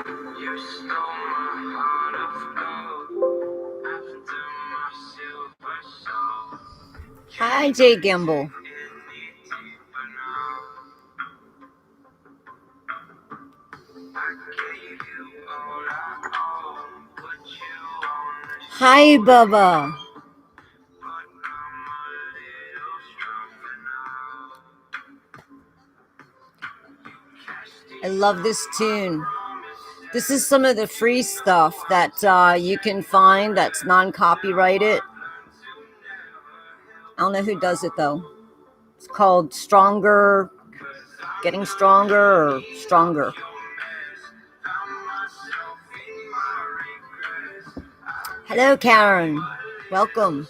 You stole my heart of gold after my silver soul. Hi, Jay Gimble. Hi, Bubba. I love this tune. This is some of the free stuff that you can find that's non-copyrighted. I don't know who does it though. It's called Stronger, Getting Stronger, or Stronger. Hello, Karen. Welcome.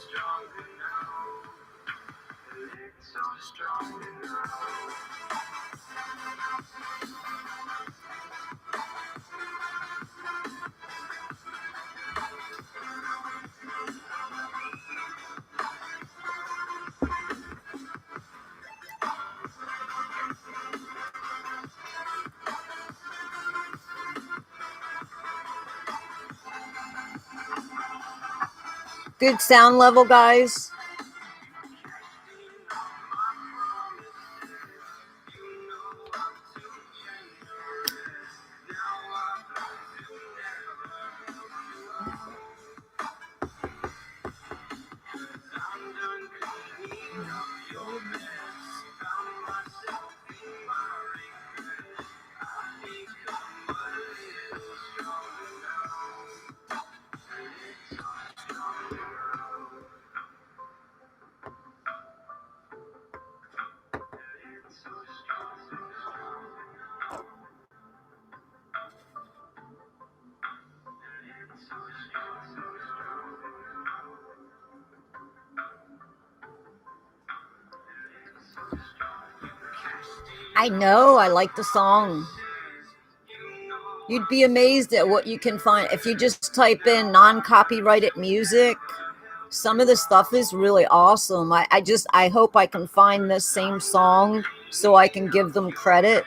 Good sound level, guys. I know, I like the song. You'd be amazed at what you can find if you just type in non-copyrighted music. Some of the stuff is really awesome. I hope I can find this same song so I can give them credit.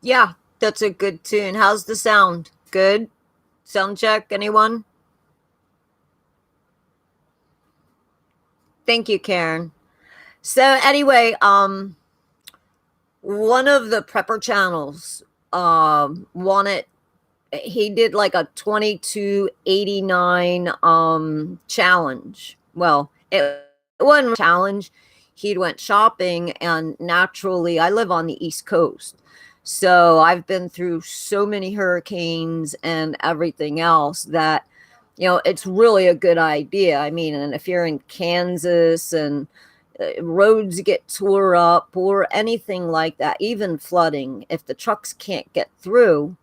Yeah, that's a good tune. How's the sound? Good? Sound check, anyone? Thank you, Karen. So anyway, one of the prepper channels wanted he did like a 2289 challenge. Well, it wasn't a challenge. He went shopping, and naturally I live on the East Coast. So I've been through so many hurricanes and everything else that it's really a good idea. I mean, and if you're in Kansas and roads get tore up or anything like that, even flooding, if the trucks can't get through,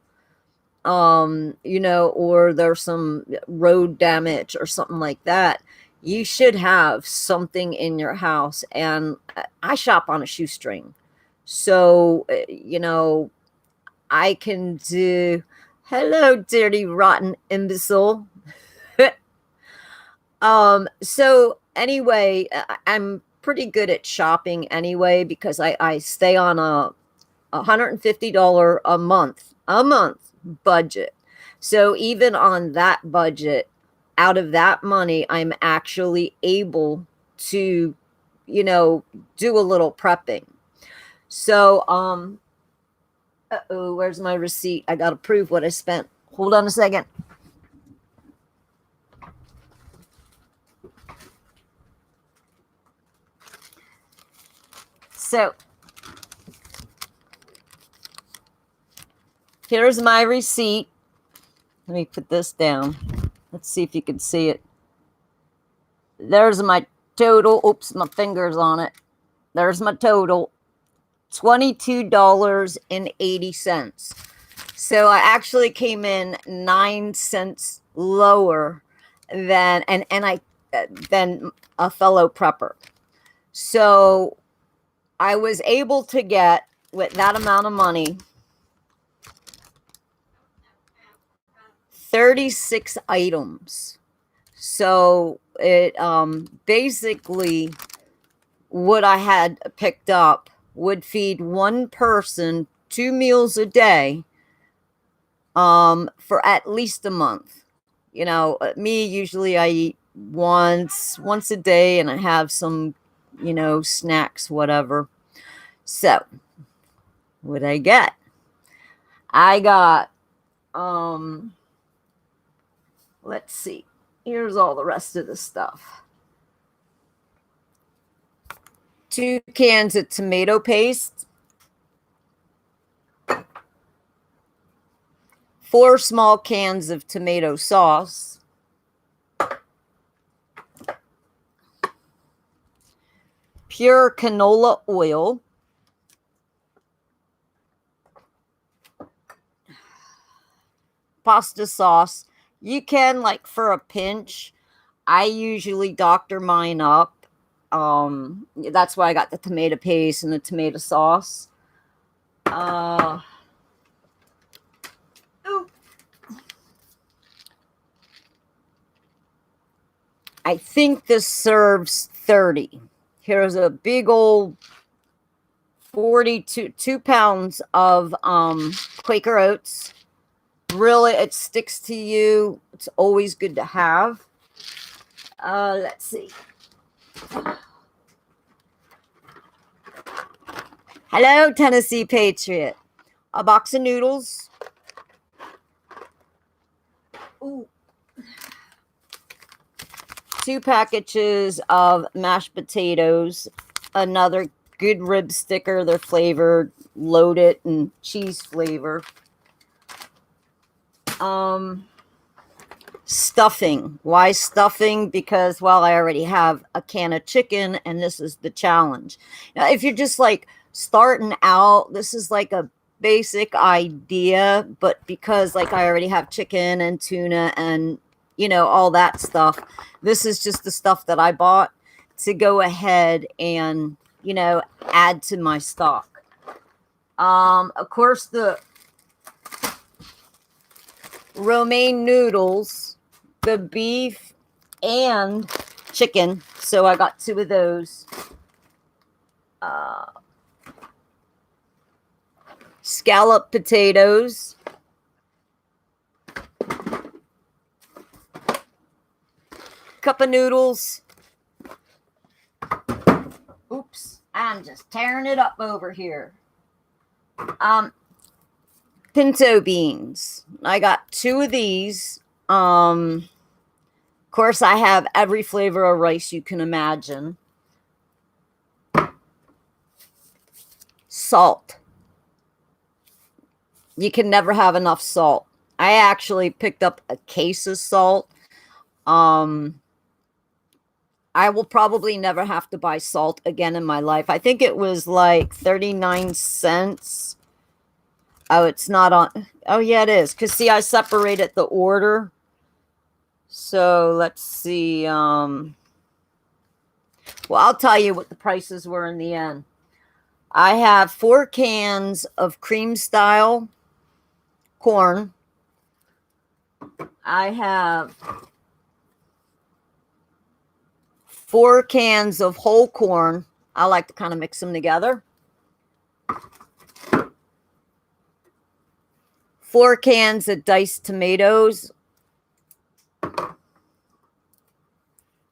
or there's some road damage or something like that, you should have something in your house. And I shop on a shoestring. So, I can do, hello, dirty, rotten imbecile. So anyway, I'm pretty good at shopping anyway, because I stay on a $150 a month budget. So even on that budget, out of that money, I'm actually able to, do a little prepping. So, where's my receipt? I got to prove what I spent. Hold on a second. So here's my receipt. Let me put this down. Let's see if you can see it. There's my total. Oops, my finger's on it. There's my total. $22.80. So I actually came in 9 cents lower than than a fellow prepper. So I was able to get, with that amount of money, 36 items. So it basically, what I had picked up would feed one person 2 meals a day for at least a month. You know, me, usually I eat once a day, and I have some, you know, snacks, whatever. So what I get? I got let's see. Here's all the rest of the stuff. 2 cans of tomato paste, 4 small cans of tomato sauce, pure canola oil, pasta sauce. You can, like, for a pinch, I usually doctor mine up. That's why I got the tomato paste and the tomato sauce. I think this serves 30. Here's a big old 2 pounds of Quaker Oats. Really, it sticks to you. It's always good to have. Let's see. Hello, Tennessee Patriot. A box of noodles. Ooh. 2 packages of mashed potatoes. Another good rib sticker. They're flavored, loaded, and cheese flavor. Stuffing. Why stuffing? Because, well, I already have a can of chicken, and this is the challenge. Now, if you're just like starting out, this is like a basic idea, but because, like, I already have chicken and tuna and, you know, all that stuff, this is just the stuff that I bought to go ahead and, you know, add to my stock. Of course, the romaine noodles, the beef and chicken. So I got 2 of those. Scallop potatoes. Cup of noodles. Oops, I'm just tearing it up over here. Pinto beans. I got 2 of these. Of course, I have every flavor of rice you can imagine. Salt. You can never have enough salt. I actually picked up a case of salt. I will probably never have to buy salt again in my life. I think it was like 39 cents. Oh, it's not on. Oh, yeah, it is. Because, see, I separated the order. So let's see. Well, I'll tell you what the prices were in the end. I have 4 cans of cream style corn. I have 4 cans of whole corn. I like to kind of mix them together. 4 cans of diced tomatoes.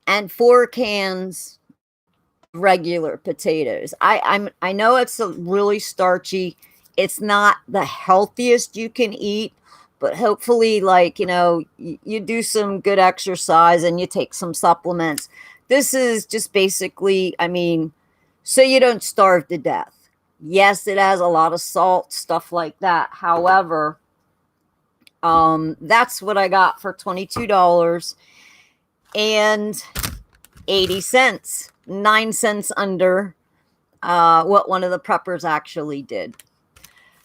And 4 cans of regular potatoes. I know it's a really starchy. It's not the healthiest you can eat, but hopefully, like, you know, you do some good exercise and you take some supplements. This is just basically, I mean, so you don't starve to death. Yes, it has a lot of salt, stuff like that. However, that's what I got for $22.80, 9 cents under what one of the preppers actually did.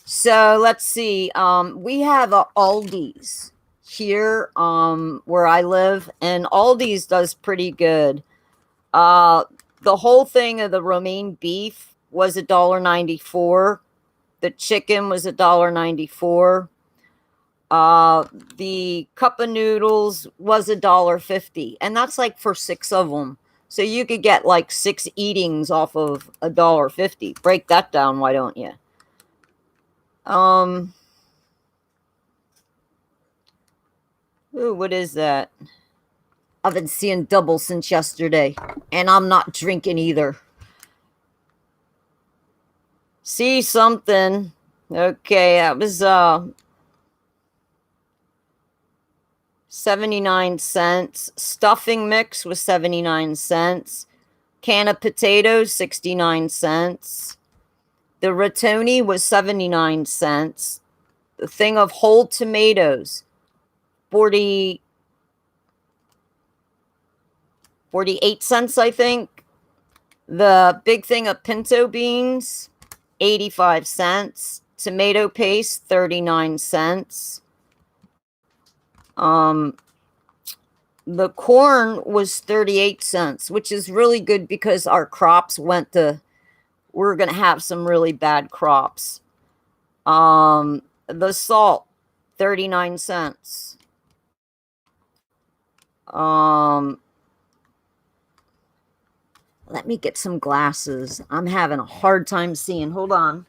So let's see. We have a Aldi's here where I live, and Aldi's does pretty good. Uh, the whole thing of the romaine beef was $1.94. The chicken was $1.94. The cup of noodles was $1.50, and that's like for 6 of them. So you could get like 6 eatings off of $1.50. Break that down, why don't you? Ooh, what is that? I've been seeing double since yesterday, and I'm not drinking either. See something. Okay, that was 79 cents. Stuffing mix was 79 cents. Can of potatoes, 69 cents. The rotoni was 79 cents. The thing of whole tomatoes, 48 cents, I think. The big thing of pinto beans, 85 cents. Tomato paste, 39 cents. The corn was 38 cents, which is really good because our crops we're going to have some really bad crops. The salt, 39 cents. Let me get some glasses. I'm having a hard time seeing. Hold on.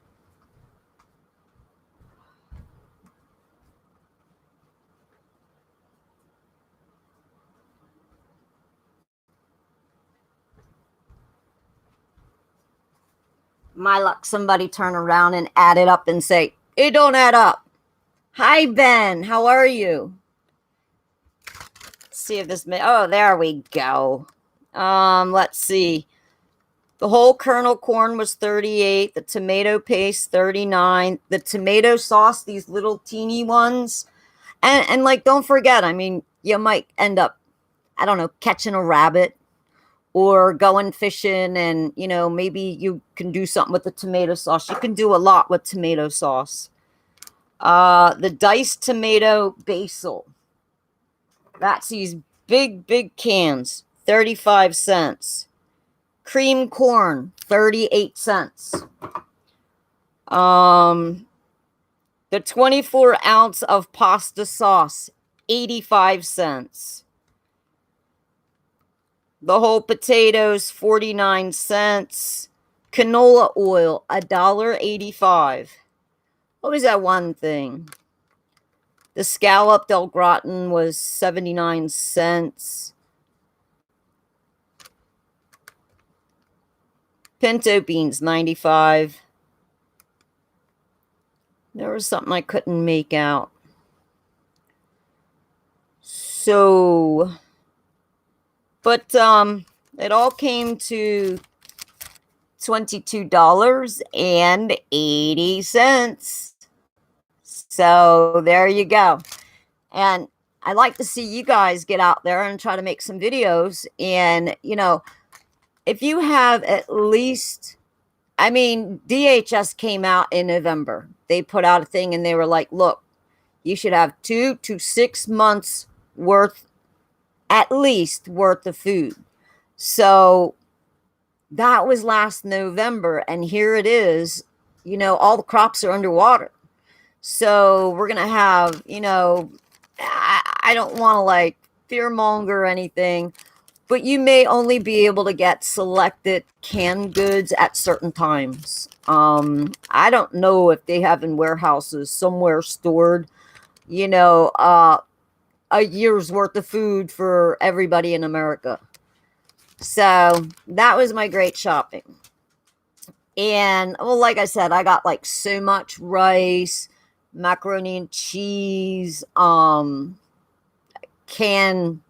My luck, somebody turn around and add it up and say, it don't add up. Hi, Ben. How are you? Let's see if this, oh, there we go. Let's see. The whole kernel corn was 38. The tomato paste, 39. The tomato sauce, these little teeny ones. And like, don't forget, I mean, you might end up, I don't know, catching a rabbit or going fishing, and, you know, maybe you can do something with the tomato sauce. You can do a lot with tomato sauce. The diced tomato basil. That's these big, big cans, 35 cents. Cream corn, 38 cents. The 24-ounce of pasta sauce, 85 cents. The whole potatoes, 49 cents. Canola oil, $1.85. What was that one thing? The scalloped au gratin was 79 cents. Pinto beans, 95. There was something I couldn't make out. So, but it all came to $22.80. So there you go. And I like to see you guys get out there and try to make some videos. And, you know, if you have at least, I mean, DHS came out in November. They put out a thing and they were like, look, you should have 2 to 6 months worth, at least, worth of food. So that was last November. And here it is, you know, all the crops are underwater. So we're going to have, you know, I don't want to like fearmonger or anything, but you may only be able to get selected canned goods at certain times. I don't know if they have in warehouses somewhere stored, you know, a year's worth of food for everybody in America. So that was my great shopping. And, well, like I said, I got like so much rice, macaroni and cheese, canned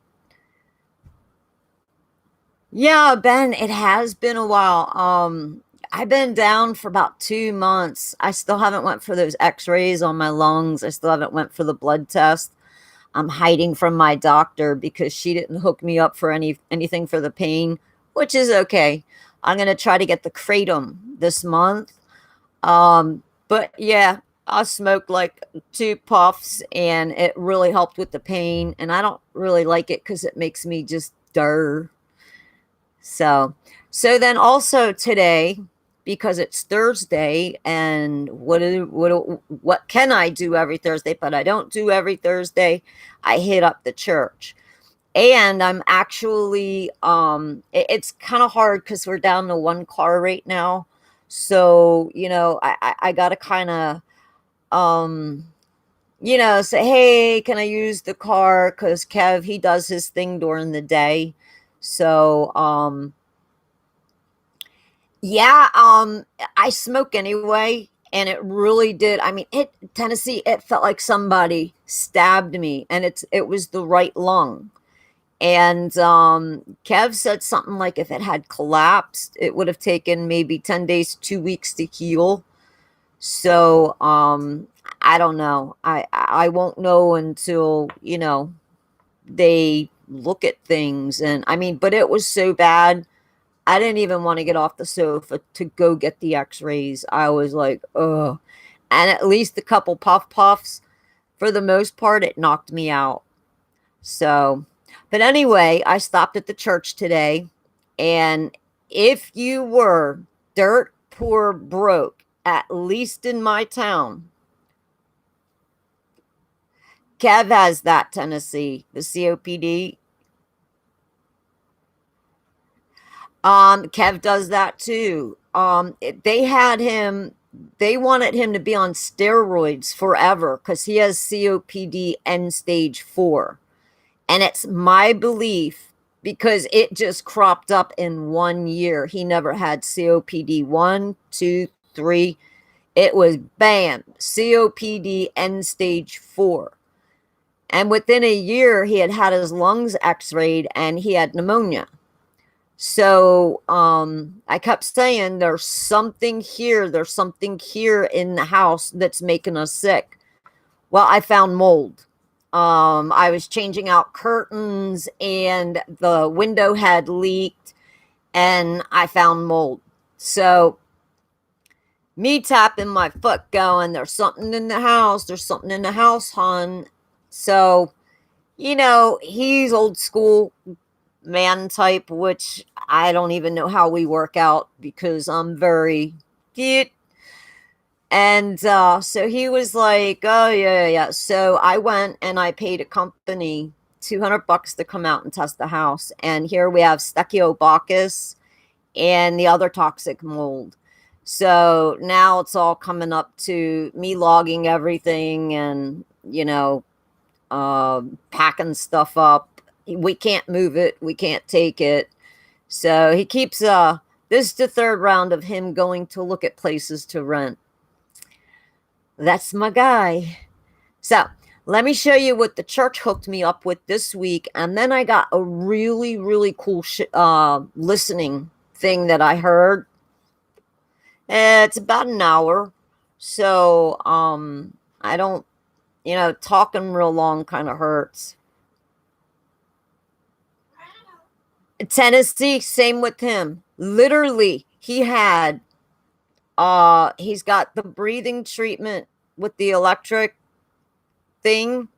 Yeah, Ben, it has been a while. I've been down for about 2 months. I still haven't went for those x-rays on my lungs. I still haven't went for the blood test. I'm hiding from my doctor because she didn't hook me up for anything for the pain, which is okay. I'm gonna try to get the kratom this month. But yeah, I smoked like 2 puffs and it really helped with the pain. And I don't really like it because it makes me just dir. So, so then also today, because it's Thursday, and what can I do every Thursday? But I don't do every Thursday. I hit up the church, and I'm actually it's kind of hard because we're down to one car right now. So I gotta kind of um say, hey, can I use the car? Because Kev, he does his thing during the day. So yeah, I smoke anyway, and it really did. I mean, Tennessee, it felt like somebody stabbed me, and it was the right lung. And Kev said something like if it had collapsed, it would have taken maybe 10 days, 2 weeks to heal. So I don't know. I won't know until, they look at things. And I mean, but it was so bad. I didn't even want to get off the sofa to go get the x-rays. I was like, ugh. And at least a couple puffs, for the most part, it knocked me out. So, but anyway, I stopped at the church today. And if you were dirt poor broke, at least in my town, Kev has that, Tennessee, the COPD. Kev does that too. They had him. They wanted him to be on steroids forever because he has COPD end stage 4, and it's my belief because it just cropped up in 1 year. He never had COPD 1, 2, 3. It was bam, COPD end stage 4. And within a year, he had had his lungs x-rayed and he had pneumonia. So I kept saying, there's something here in the house that's making us sick. Well, I found mold. I was changing out curtains and the window had leaked and I found mold. So me tapping my foot going, there's something in the house. There's something in the house, hon. So, he's old school man type, which I don't even know how we work out because I'm very cute. And so he was like, oh, yeah, yeah, yeah. So I went and I paid a company $200 to come out and test the house. And here we have Stechioboccus and the other toxic mold. So now it's all coming up to me logging everything and, packing stuff up. We can't move it. We can't take it. So he keeps, this is the third round of him going to look at places to rent. That's my guy. So let me show you what the church hooked me up with this week. And then I got a really, really cool listening thing that I heard. It's about an hour. So I don't, talking real long kind of hurts. Tennessee, same with him. Literally, he's got the breathing treatment with the electric thing.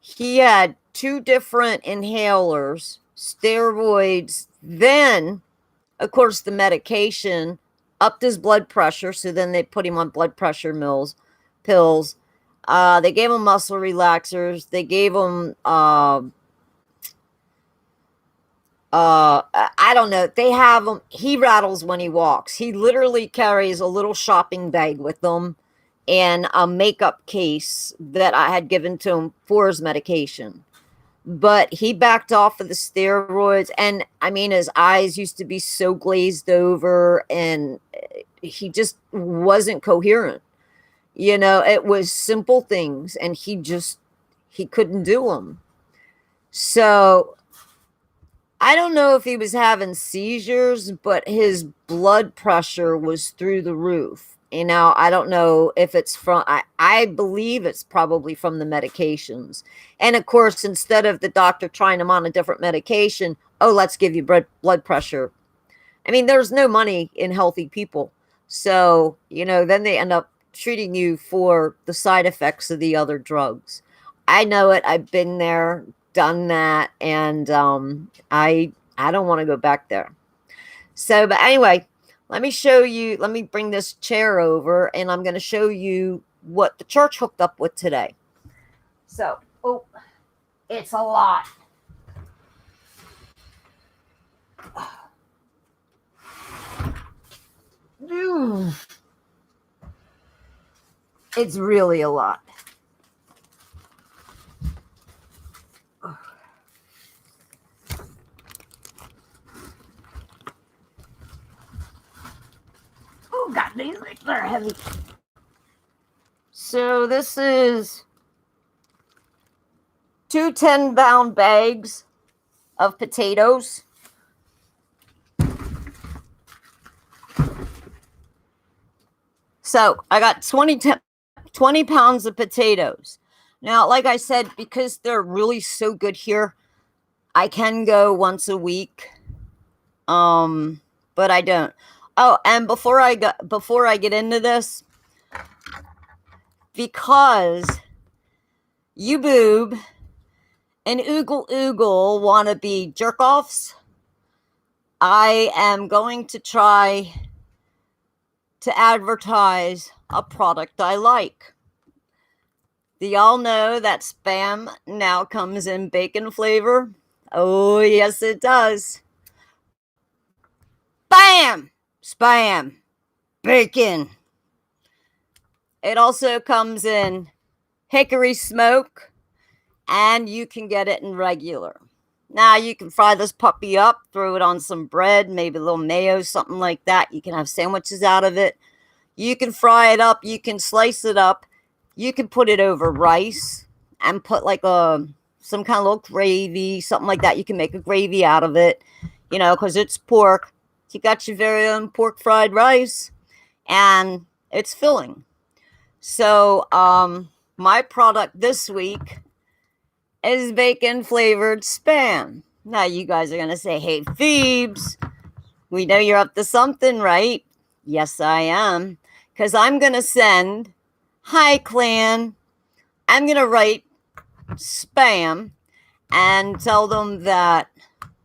He had 2 different inhalers, steroids, then of course the medication upped his blood pressure, so then they put him on blood pressure pills. They gave him muscle relaxers. They gave him I don't know. They have him. He rattles when he walks. He literally carries a little shopping bag with him and a makeup case that I had given to him for his medication. But he backed off of the steroids, and I mean, his eyes used to be so glazed over, and he just wasn't coherent. It was simple things, and he couldn't do them. So I don't know if he was having seizures, but his blood pressure was through the roof. You know, I don't know if it's from, I believe it's probably from the medications. And of course, instead of the doctor trying him on a different medication, oh, let's give you blood pressure. I mean, there's no money in healthy people. So, you know, then they end up treating you for the side effects of the other drugs. I know it. I've been there, done that, and I don't want to go back there. So, but anyway, let me show you, let me bring this chair over and I'm going to show you what the church hooked up with today. So, oh, it's a lot. It's really a lot. Oh, God, they're heavy. So this is 2 10-pound bags of potatoes. So I got 20 pounds of potatoes. Now, like I said, because they're really so good here, I can go once a week. But I don't. Oh, and before I get into this, because you boob and oogle want to be jerk offs, I am going to try to advertise a product I like. Do y'all know that Spam now comes in bacon flavor? Oh, yes, it does. Bam! Spam. Bacon. It also comes in hickory smoke, and you can get it in regular. Now, you can fry this puppy up, throw it on some bread, maybe a little mayo, something like that. You can have sandwiches out of it. You can fry it up. You can slice it up. You can put it over rice and put like some kind of little gravy, something like that. You can make a gravy out of it, you know, because it's pork. You got your very own pork fried rice, and it's filling. So, my product this week is bacon flavored Spam. Now, you guys are going to say, hey, Phoebes, we know you're up to something, right? Yes, I am. Because I'm going to send, hi, clan. I'm going to write Spam and tell them that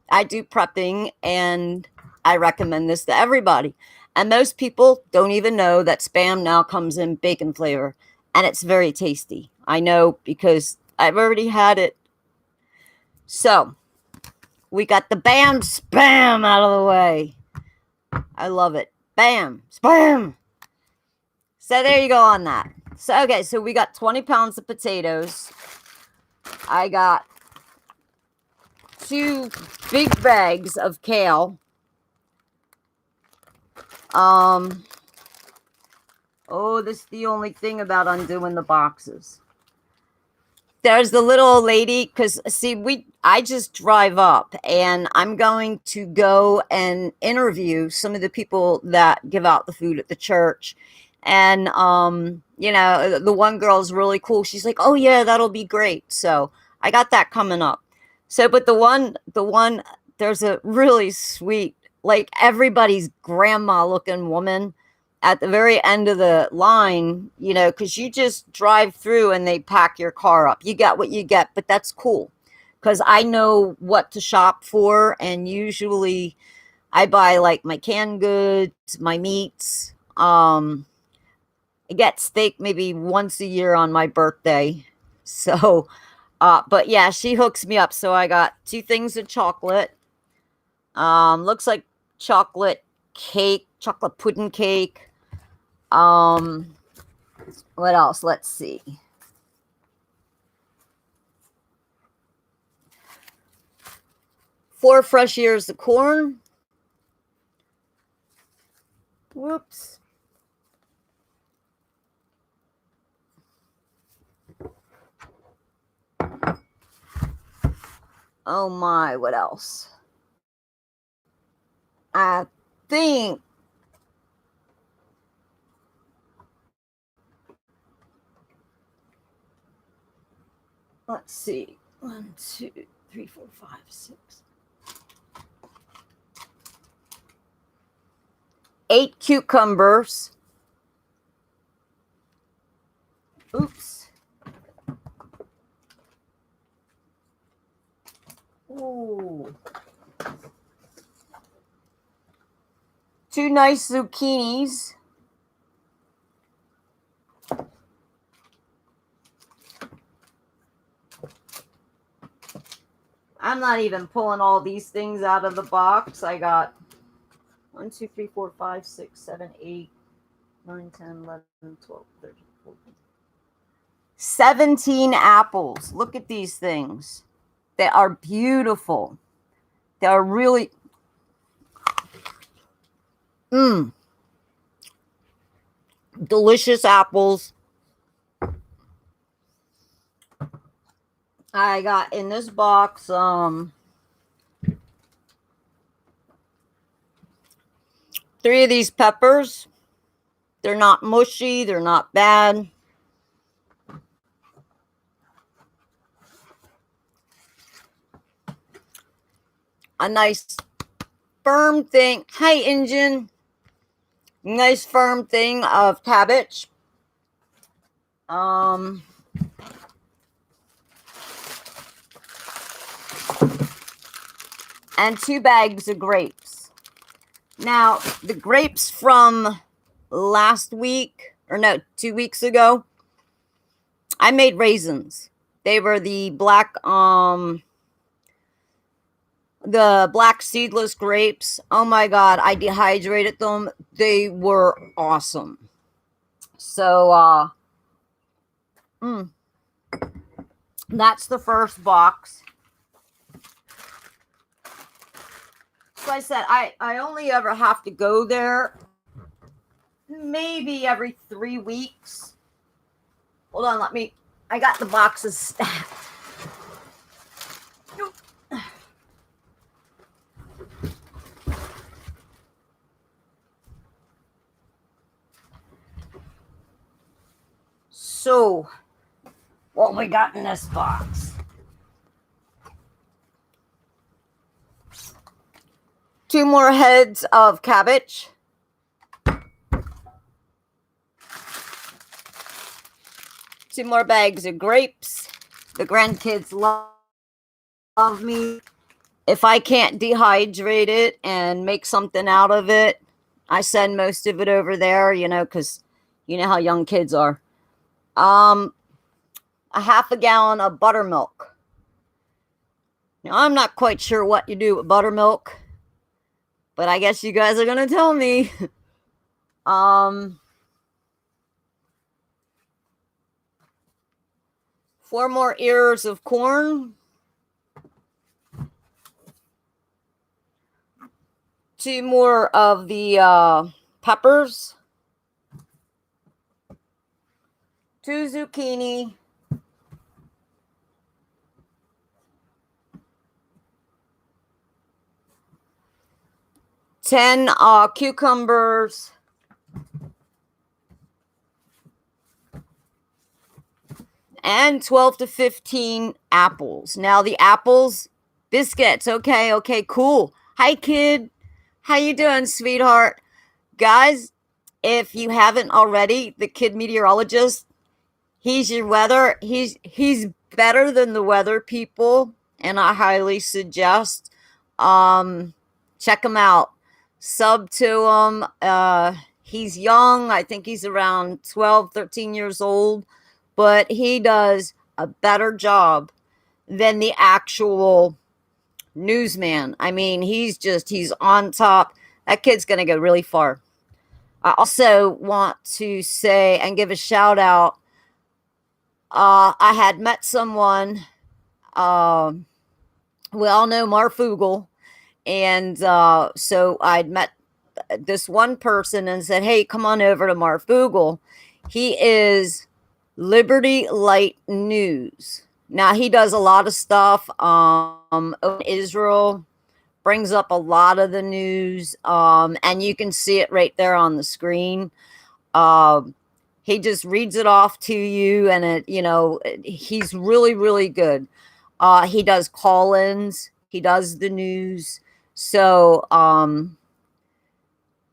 I do prepping and I recommend this to everybody. And most people don't even know that Spam now comes in bacon flavor, and it's very tasty. I know because I've already had it. So we got the bam Spam out of the way. I love it. Bam Spam. So there you go on that. So, okay, so we got 20 pounds of potatoes. I got 2 big bags of kale. Oh, this is the only thing about undoing the boxes. There's the little old lady, because see, I just drive up and I'm going to go and interview some of the people that give out the food at the church. And you know, the one girl's really cool. She's like, oh yeah, that'll be great. So I got that coming up. So, but the one, there's a really sweet, like everybody's grandma looking woman at the very end of the line, you know, because you just drive through and they pack your car up. You get what you get, but that's cool because I know what to shop for. And usually I buy like my canned goods, my meats. I get steak maybe once a year on my birthday. So, but yeah, she hooks me up. So I got 2 things of chocolate. Looks like chocolate cake, chocolate pudding cake. What else? Let's see. Four fresh ears of corn. Whoops. Oh my, what else? I think let's see. 1, 2, 3, 4, 5, 6. 8 cucumbers. Oops. Ooh. 2 nice zucchinis. I'm not even pulling all these things out of the box. I got 1, 2, 3, 4, 5, 6, 7, 8, 9, 10, 11, 12, 13, 14. 17 apples. Look at these things. They are beautiful. They are really delicious apples. I got in this box 3 of these peppers. They're not mushy, they're not bad. A nice firm thing. Hey, Injun. Nice firm thing of cabbage. And 2 bags of grapes. Now, the grapes from last week, or no, 2 weeks ago, I made raisins. They were the black seedless grapes. Oh my god, I dehydrated them. They were awesome. So that's the first box. So I said I only ever have to go there maybe every 3 weeks. Hold on, I got the boxes stacked. So, what we got in this box? 2 more heads of cabbage. 2 more bags of grapes. The grandkids love me. If I can't dehydrate it and make something out of it, I send most of it over there, because you know how young kids are. A half a gallon of buttermilk. Now, I'm not quite sure what you do with buttermilk, but I guess you guys are going to tell me. 4 more ears of corn. 2 more of the peppers. 2 zucchini. 10 cucumbers. And 12 to 15 apples. Now the apples, biscuits. Okay, cool. Hi, kid. How you doing, sweetheart? Guys, if you haven't already, the kid meteorologist, he's your weather. He's better than the weather people, and I highly suggest check him out. Sub to him. He's young. I think he's around 12, 13 years old, but he does a better job than the actual newsman. I mean, he's on top. That kid's going to go really far. I also want to say and give a shout out. I had met someone, we all know Marfugel, and so I'd met this one person and said, hey, come on over to Marfugel. He is Liberty Light News. Now, he does a lot of stuff in Israel, brings up a lot of the news, and you can see it right there on the screen. Um, he just reads it off to you, and he's really, really good. He does call-ins. He does the news. So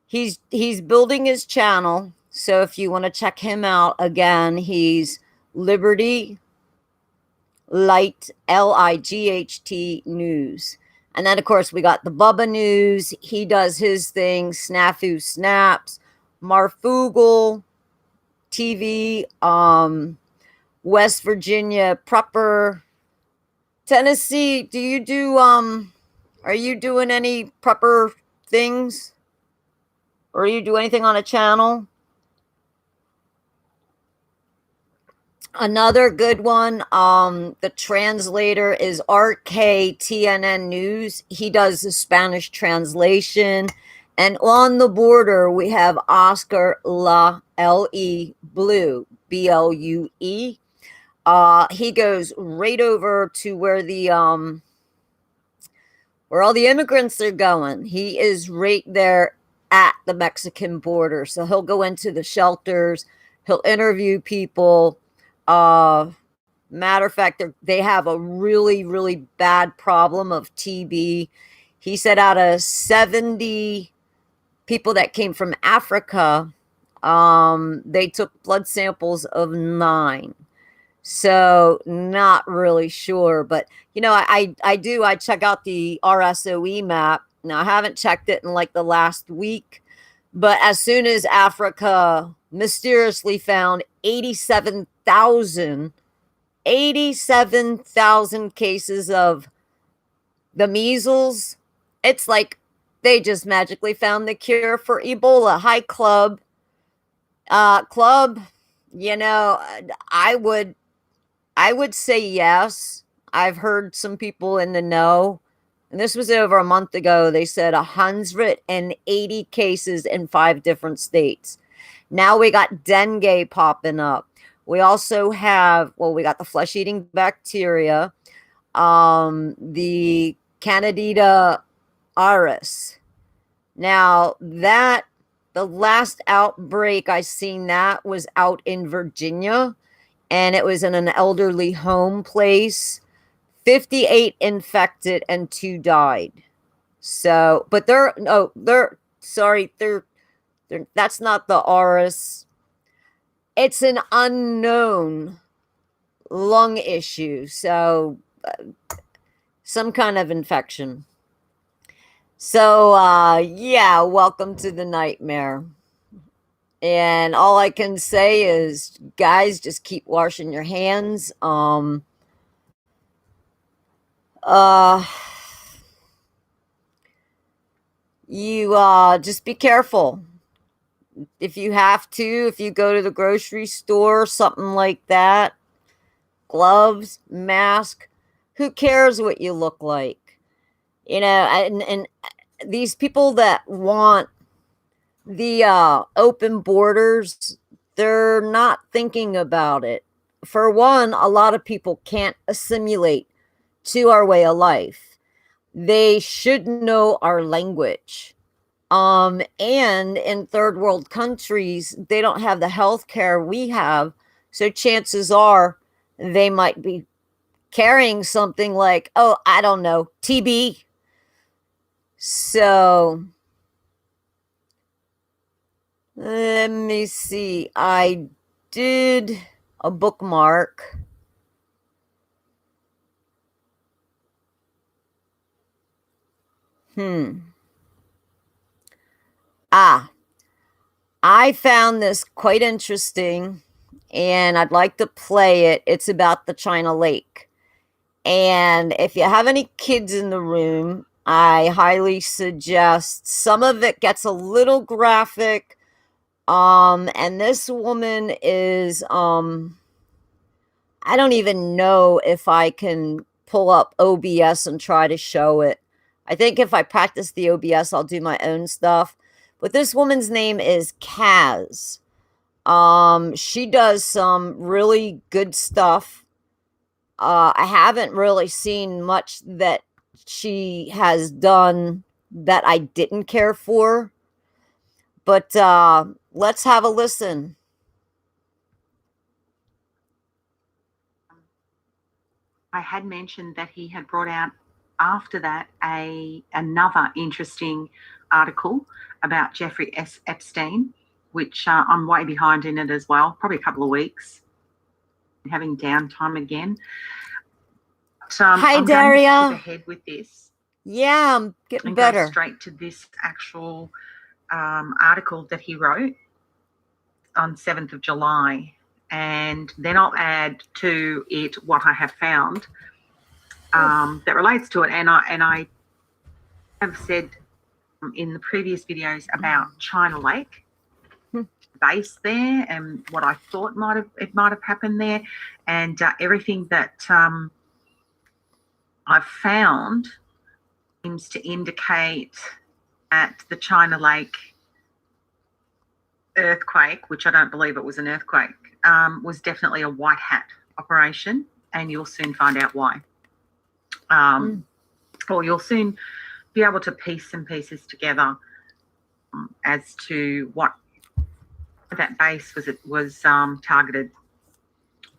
he's building his channel. So if you want to check him out again, he's Liberty Light, Light News. And then, of course, we got the Bubba News. He does his thing. Snafu Snaps, Marfugal TV, West Virginia Prepper, Tennessee. Do you do are you doing any prepper things? Or you do anything on a channel? Another good one, the translator is RKTNN News. He does the Spanish translation. And on the border, we have Oscar La L-E Blue, B-L-U-E. He goes right over to where all the immigrants are going. He is right there at the Mexican border. So he'll go into the shelters, he'll interview people. Matter of fact, they have a really, really bad problem of TB. He said out of 70 people that came from Africa, they took blood samples of 9. So not really sure, but I check out the RSOE map. Now I haven't checked it in like the last week, but as soon as Africa mysteriously found 87,000 cases of the measles, it's like they just magically found the cure for Ebola. Hi, Club. Club, I would say yes. I've heard some people in the know, and this was over a month ago. They said 180 cases in 5 different states. Now we got dengue popping up. We also have, we got the flesh-eating bacteria, the Candida auris. Now the last outbreak I seen that was out in Virginia, and it was in an elderly home place. 58 infected and 2 died. So, but that's not the auris. It's an unknown lung issue. So, some kind of infection. So, yeah, welcome to the nightmare. And all I can say is, guys, just keep washing your hands. You just be careful. If you have to, if you go to the grocery store, something like that, gloves, mask, who cares what you look like? And these people that want the open borders, they're not thinking about it. For one, a lot of people can't assimilate to our way of life. They should know our language. And in third world countries, they don't have the health care we have. So chances are they might be carrying something like, I don't know, TB. So let me see. I did a bookmark. I found this quite interesting, and I'd like to play it. It's about the China Lake. And if you have any kids in the room, I highly suggest. Some of it gets a little graphic. And this woman is, I don't even know if I can pull up OBS and try to show it. I think if I practice the OBS, I'll do my own stuff. But this woman's name is Kaz. She does some really good stuff. I haven't really seen much that she has done that I didn't care for. But let's have a listen. I had mentioned that he had brought out after that another interesting article about Jeffrey Epstein, which I'm way behind in it as well, probably a couple of weeks, having downtime again. Hi, I'm Daria. going to skip ahead with this. Yeah, I'm getting and better. Go straight to this actual article that he wrote on 7th of July. And then I'll add to it what I have found that relates to it. And I have said in the previous videos about China Lake base there and what I thought might have happened there, and everything that I've found seems to indicate that the China Lake earthquake, which I don't believe it was an earthquake, was definitely a white hat operation, and you'll soon find out why. Or you'll soon be able to piece some pieces together as to what that base was targeted.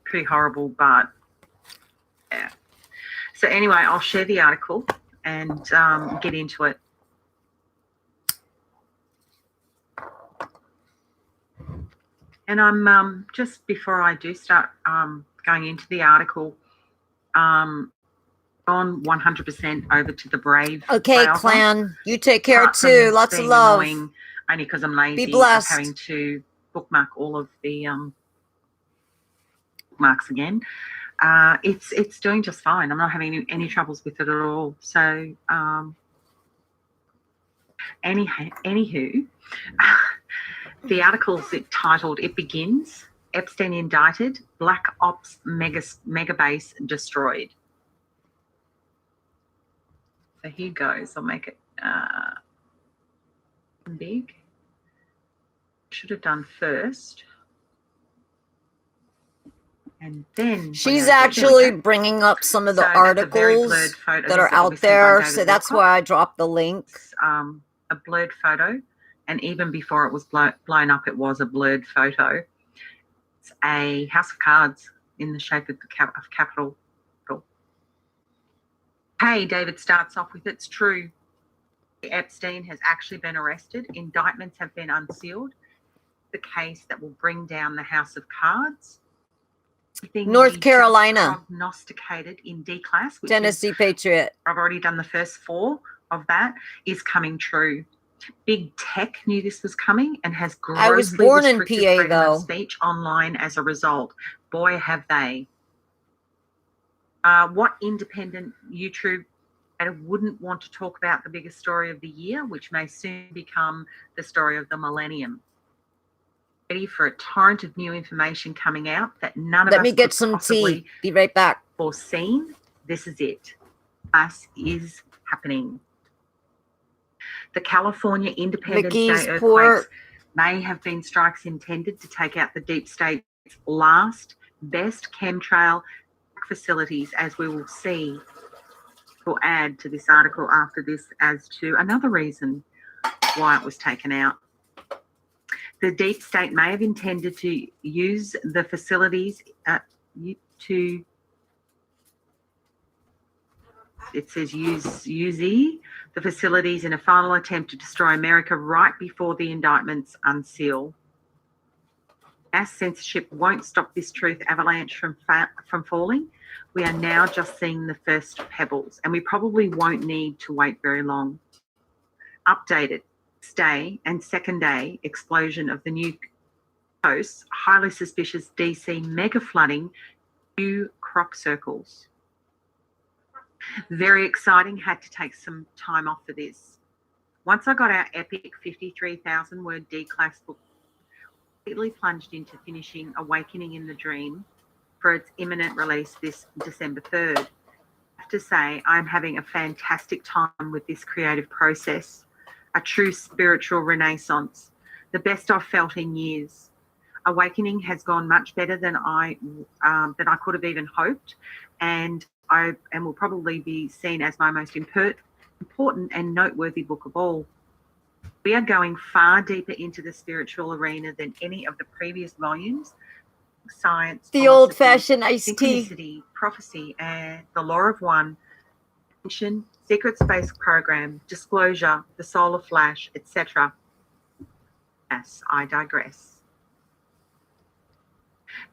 Pretty horrible, but yeah. So anyway, I'll share the article and get into it. And I'm just before I do start going into the article, gone 100% over to the Brave. Okay, browser. Clan, you take care too. Lots of love. Annoying, only because I'm lazy. Be blessed. Of having to bookmark all of the bookmarks again. It's doing just fine. I'm not having any troubles with it at all. So anywho, the article's titled "It Begins: Epstein Indicted, Black Ops Mega Base Destroyed." So here goes. I'll make it big. Should have done first. And then she's actually bringing up some of the articles that are out there, so that's why I dropped the link. A blurred photo, and even before it was blown up, it was a blurred photo. It's a house of cards in the shape of the capital. Hey, David starts off with, "It's true. Epstein has actually been arrested. Indictments have been unsealed. The case that will bring down the house of cards." North Carolina. Prognosticated in D-class, which Tennessee Patriot. I've already done the first 4 of that, is coming true. Big Tech knew this was coming and has grossly I was born in PA, freedom though. of speech online as a result. Boy, have they. What independent YouTube wouldn't want to talk about the biggest story of the year, which may soon become the story of the millennium? Ready for a torrent of new information coming out that none of us could possibly be right back. Foreseen. This is it. This is happening. The California Independence Day earthquakes may have been strikes intended to take out the deep state's last, best chemtrail facilities, as we will see. We'll add to this article after this as to another reason why it was taken out. The deep state may have intended to use the facilities it says use the facilities in a final attempt to destroy America right before the indictments unseal. Mass censorship won't stop this truth avalanche from falling. We are now just seeing the first pebbles, and we probably won't need to wait very long. Updated day and second day explosion of the new coast, highly suspicious DC mega flooding, new crop circles. Very exciting. Had to take some time off for this. Once I got our epic 53,000 word D-class book, completely plunged into finishing Awakening in the Dream for its imminent release this December 3rd. I have to say I'm having a fantastic time with this creative process, a true spiritual renaissance, the best I've felt in years. Awakening has gone much better than I could have even hoped, and and will probably be seen as my most important and noteworthy book of all. We are going far deeper into the spiritual arena than any of the previous volumes. Science, The philosophy, old-fashioned iced tea. synchronicity, prophecy, and the law of one, secret space program, disclosure, the solar flash, etc. Yes, I digress.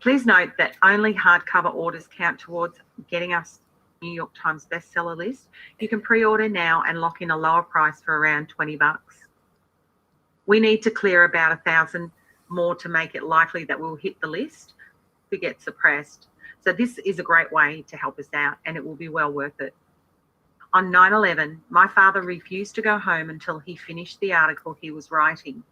Please note that only hardcover orders count towards getting us New York Times bestseller list. You can pre-order now and lock in a lower price for around $20. We need to clear about 1,000 more to make it likely that we'll hit the list to get suppressed. So this is a great way to help us out, and it will be well worth it. On 9/11, my father refused to go home until he finished the article he was writing,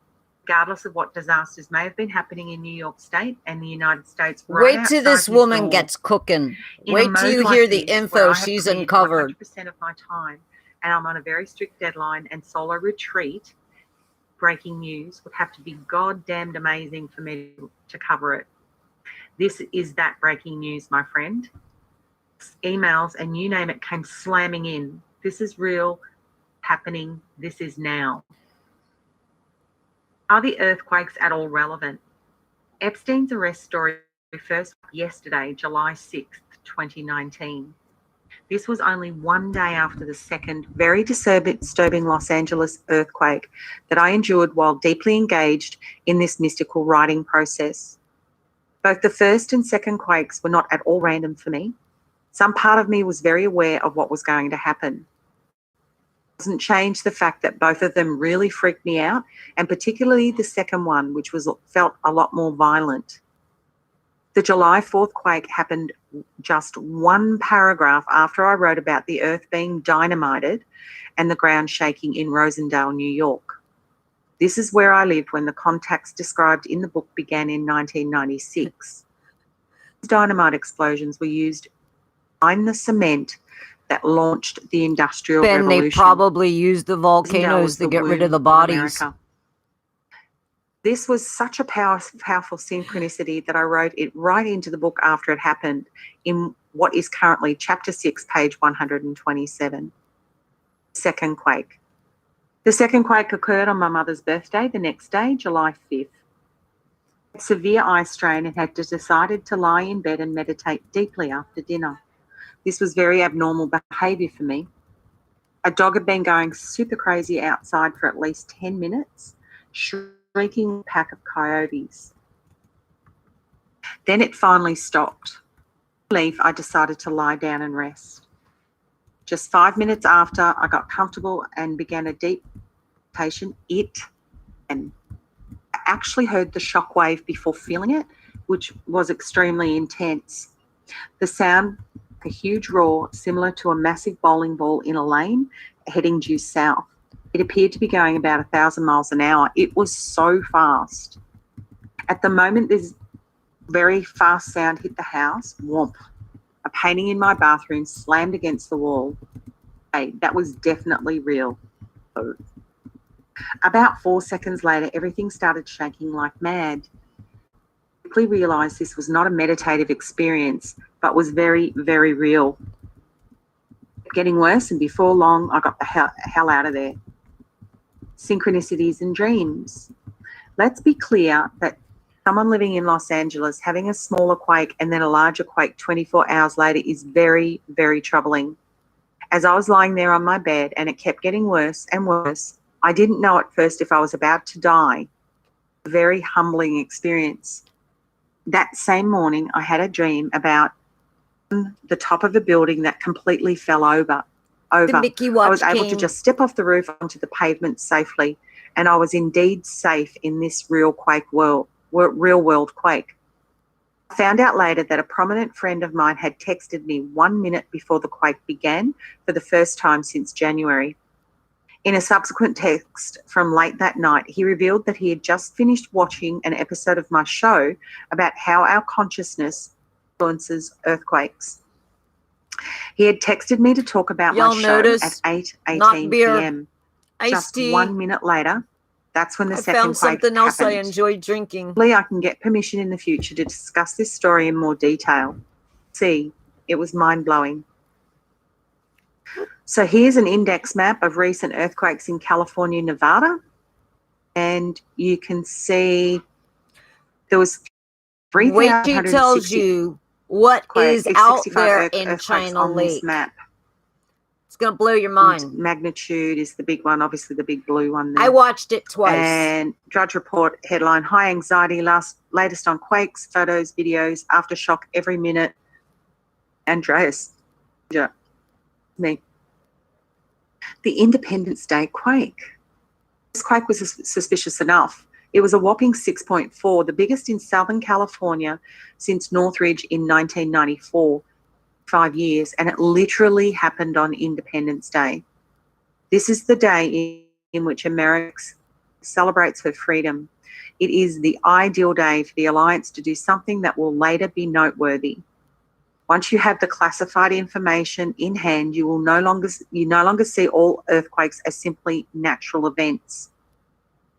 regardless of what disasters may have been happening in New York State and the United States. Wait till this woman gets cooking. Wait till you hear the info she's uncovered. 100% of my time, and I'm on a very strict deadline and solo retreat. Breaking news would have to be goddamned amazing for me to cover it. This is that breaking news, my friend. Emails and you name it came slamming in. This is real, happening. This is now. Are the earthquakes at all relevant? Epstein's arrest story first yesterday, July 6th, 2019. This was only one day after the second very disturbing Los Angeles earthquake that I endured while deeply engaged in this mystical writing process. Both the first and second quakes were not at all random for me. Some part of me was very aware of what was going to happen. It doesn't change the fact that both of them really freaked me out, and particularly the second one, which felt a lot more violent. The July 4th quake happened just one paragraph after I wrote about the earth being dynamited and the ground shaking in Rosendale, New York. This is where I lived when the contacts described in the book began in 1996. Dynamite explosions were used to mine the cement that launched the Industrial Revolution. Then they probably used the volcanoes to get rid of the bodies. This was such a powerful synchronicity that I wrote it right into the book after it happened in what is currently chapter 6, page 127. Second quake. The second quake occurred on my mother's birthday the next day, July 5th. I had severe eye strain and had decided to lie in bed and meditate deeply after dinner. This was very abnormal behaviour for me. A dog had been going super crazy outside for at least 10 minutes, shrieking a pack of coyotes. Then it finally stopped. I decided to lie down and rest. Just 5 minutes after I got comfortable and began a deep meditation, and I actually heard the shock wave before feeling it, which was extremely intense. The sound, a huge roar, similar to a massive bowling ball in a lane heading due south. It appeared to be going about 1,000 miles an hour. It was so fast. At the moment, this very fast sound hit the house. Whomp. A painting in my bathroom slammed against the wall. Hey, that was definitely real. About 4 seconds later, everything started shaking like mad. I quickly realised this was not a meditative experience, but was very, very real. Getting worse, and before long, I got the hell out of there. Synchronicities and dreams. Let's be clear that someone living in Los Angeles having a smaller quake and then a larger quake 24 hours later is very, very troubling. As I was lying there on my bed and it kept getting worse and worse, I didn't know at first if I was about to die. A very humbling experience. That same morning, I had a dream about the top of a building that completely fell over. The Mickey Watch I was able to King. just step off the roof onto the pavement safely, and I was indeed safe in this real world quake. I found out later that a prominent friend of mine had texted me 1 minute before the quake began for the first time since January. In a subsequent text from late that night, he revealed that he had just finished watching an episode of my show about how our consciousness influences earthquakes. He had texted me to talk about my show at 8:18 p.m. Just 1 minute later, that's when the second found quake something else I happened. enjoy drinking. Hopefully I can get permission in the future to discuss this story in more detail. See, it was mind-blowing. So here's an index map of recent earthquakes in California, Nevada. And you can see there was Wait till he tells 3,160 you what is out 65 there in earthquakes China on this Lake. map. It's going to blow your mind. And magnitude is the big one, obviously the big blue one there. I watched it twice. And Drudge Report headline, high anxiety, latest on quakes, photos, videos, aftershock every minute. Andreas, me. The Independence Day quake. This quake was suspicious enough. It was a whopping 6.4, the biggest in Southern California since Northridge in 1994, 5 years, and it literally happened on Independence Day. This is the day in which America celebrates her freedom. It is the ideal day for the Alliance to do something that will later be noteworthy. Once you have the classified information in hand, you no longer see all earthquakes as simply natural events.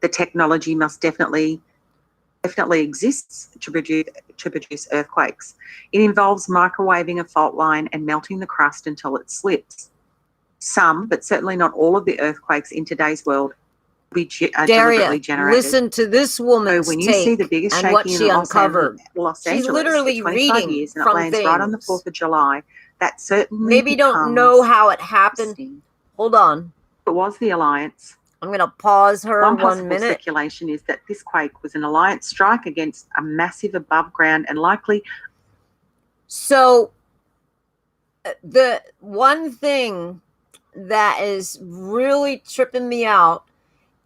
The technology must definitely exists to produce earthquakes. It involves microwaving a fault line and melting the crust until it slips. Some, but certainly not all of the earthquakes in today's world are deliberately generated. Listen to this woman's So when you see the biggest and shaking what she in uncovered. Los She's Angeles literally for 25 reading years, and it from lands things. right on the 4th of July, that certainly maybe don't know how it happened. Hold on. It was the Alliance. I'm going to pause her One 1 possible minute. speculation is that this quake was an Alliance strike against a massive above ground and likely. So the one thing that is really tripping me out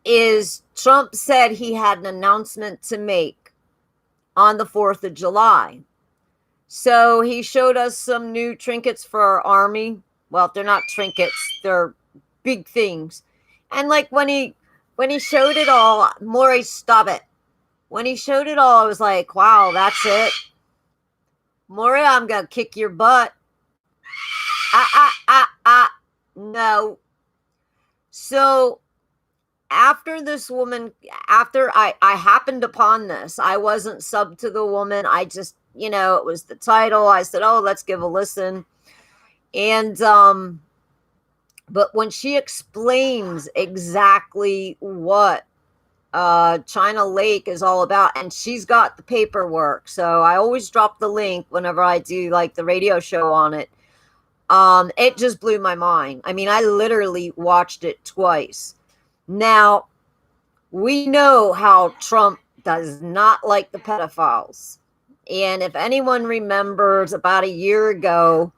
is Trump said he had an announcement to make on the 4th of July. So he showed us some new trinkets for our army. Well, they're not trinkets, they're big things. And like when he showed it all, Maury, stop it. When he showed it all, I was like, wow, that's it. Maury, I'm going to kick your butt. No. So after this woman, after I happened upon this, I wasn't subbed to the woman. I just, it was the title. I said, oh, let's give a listen. And, but when she explains exactly what China Lake is all about, and she's got the paperwork, so I always drop the link whenever I do like the radio show on it. It just blew my mind. I mean, I literally watched it twice. Now, we know how Trump does not like the pedophiles. And if anyone remembers, about a year ago,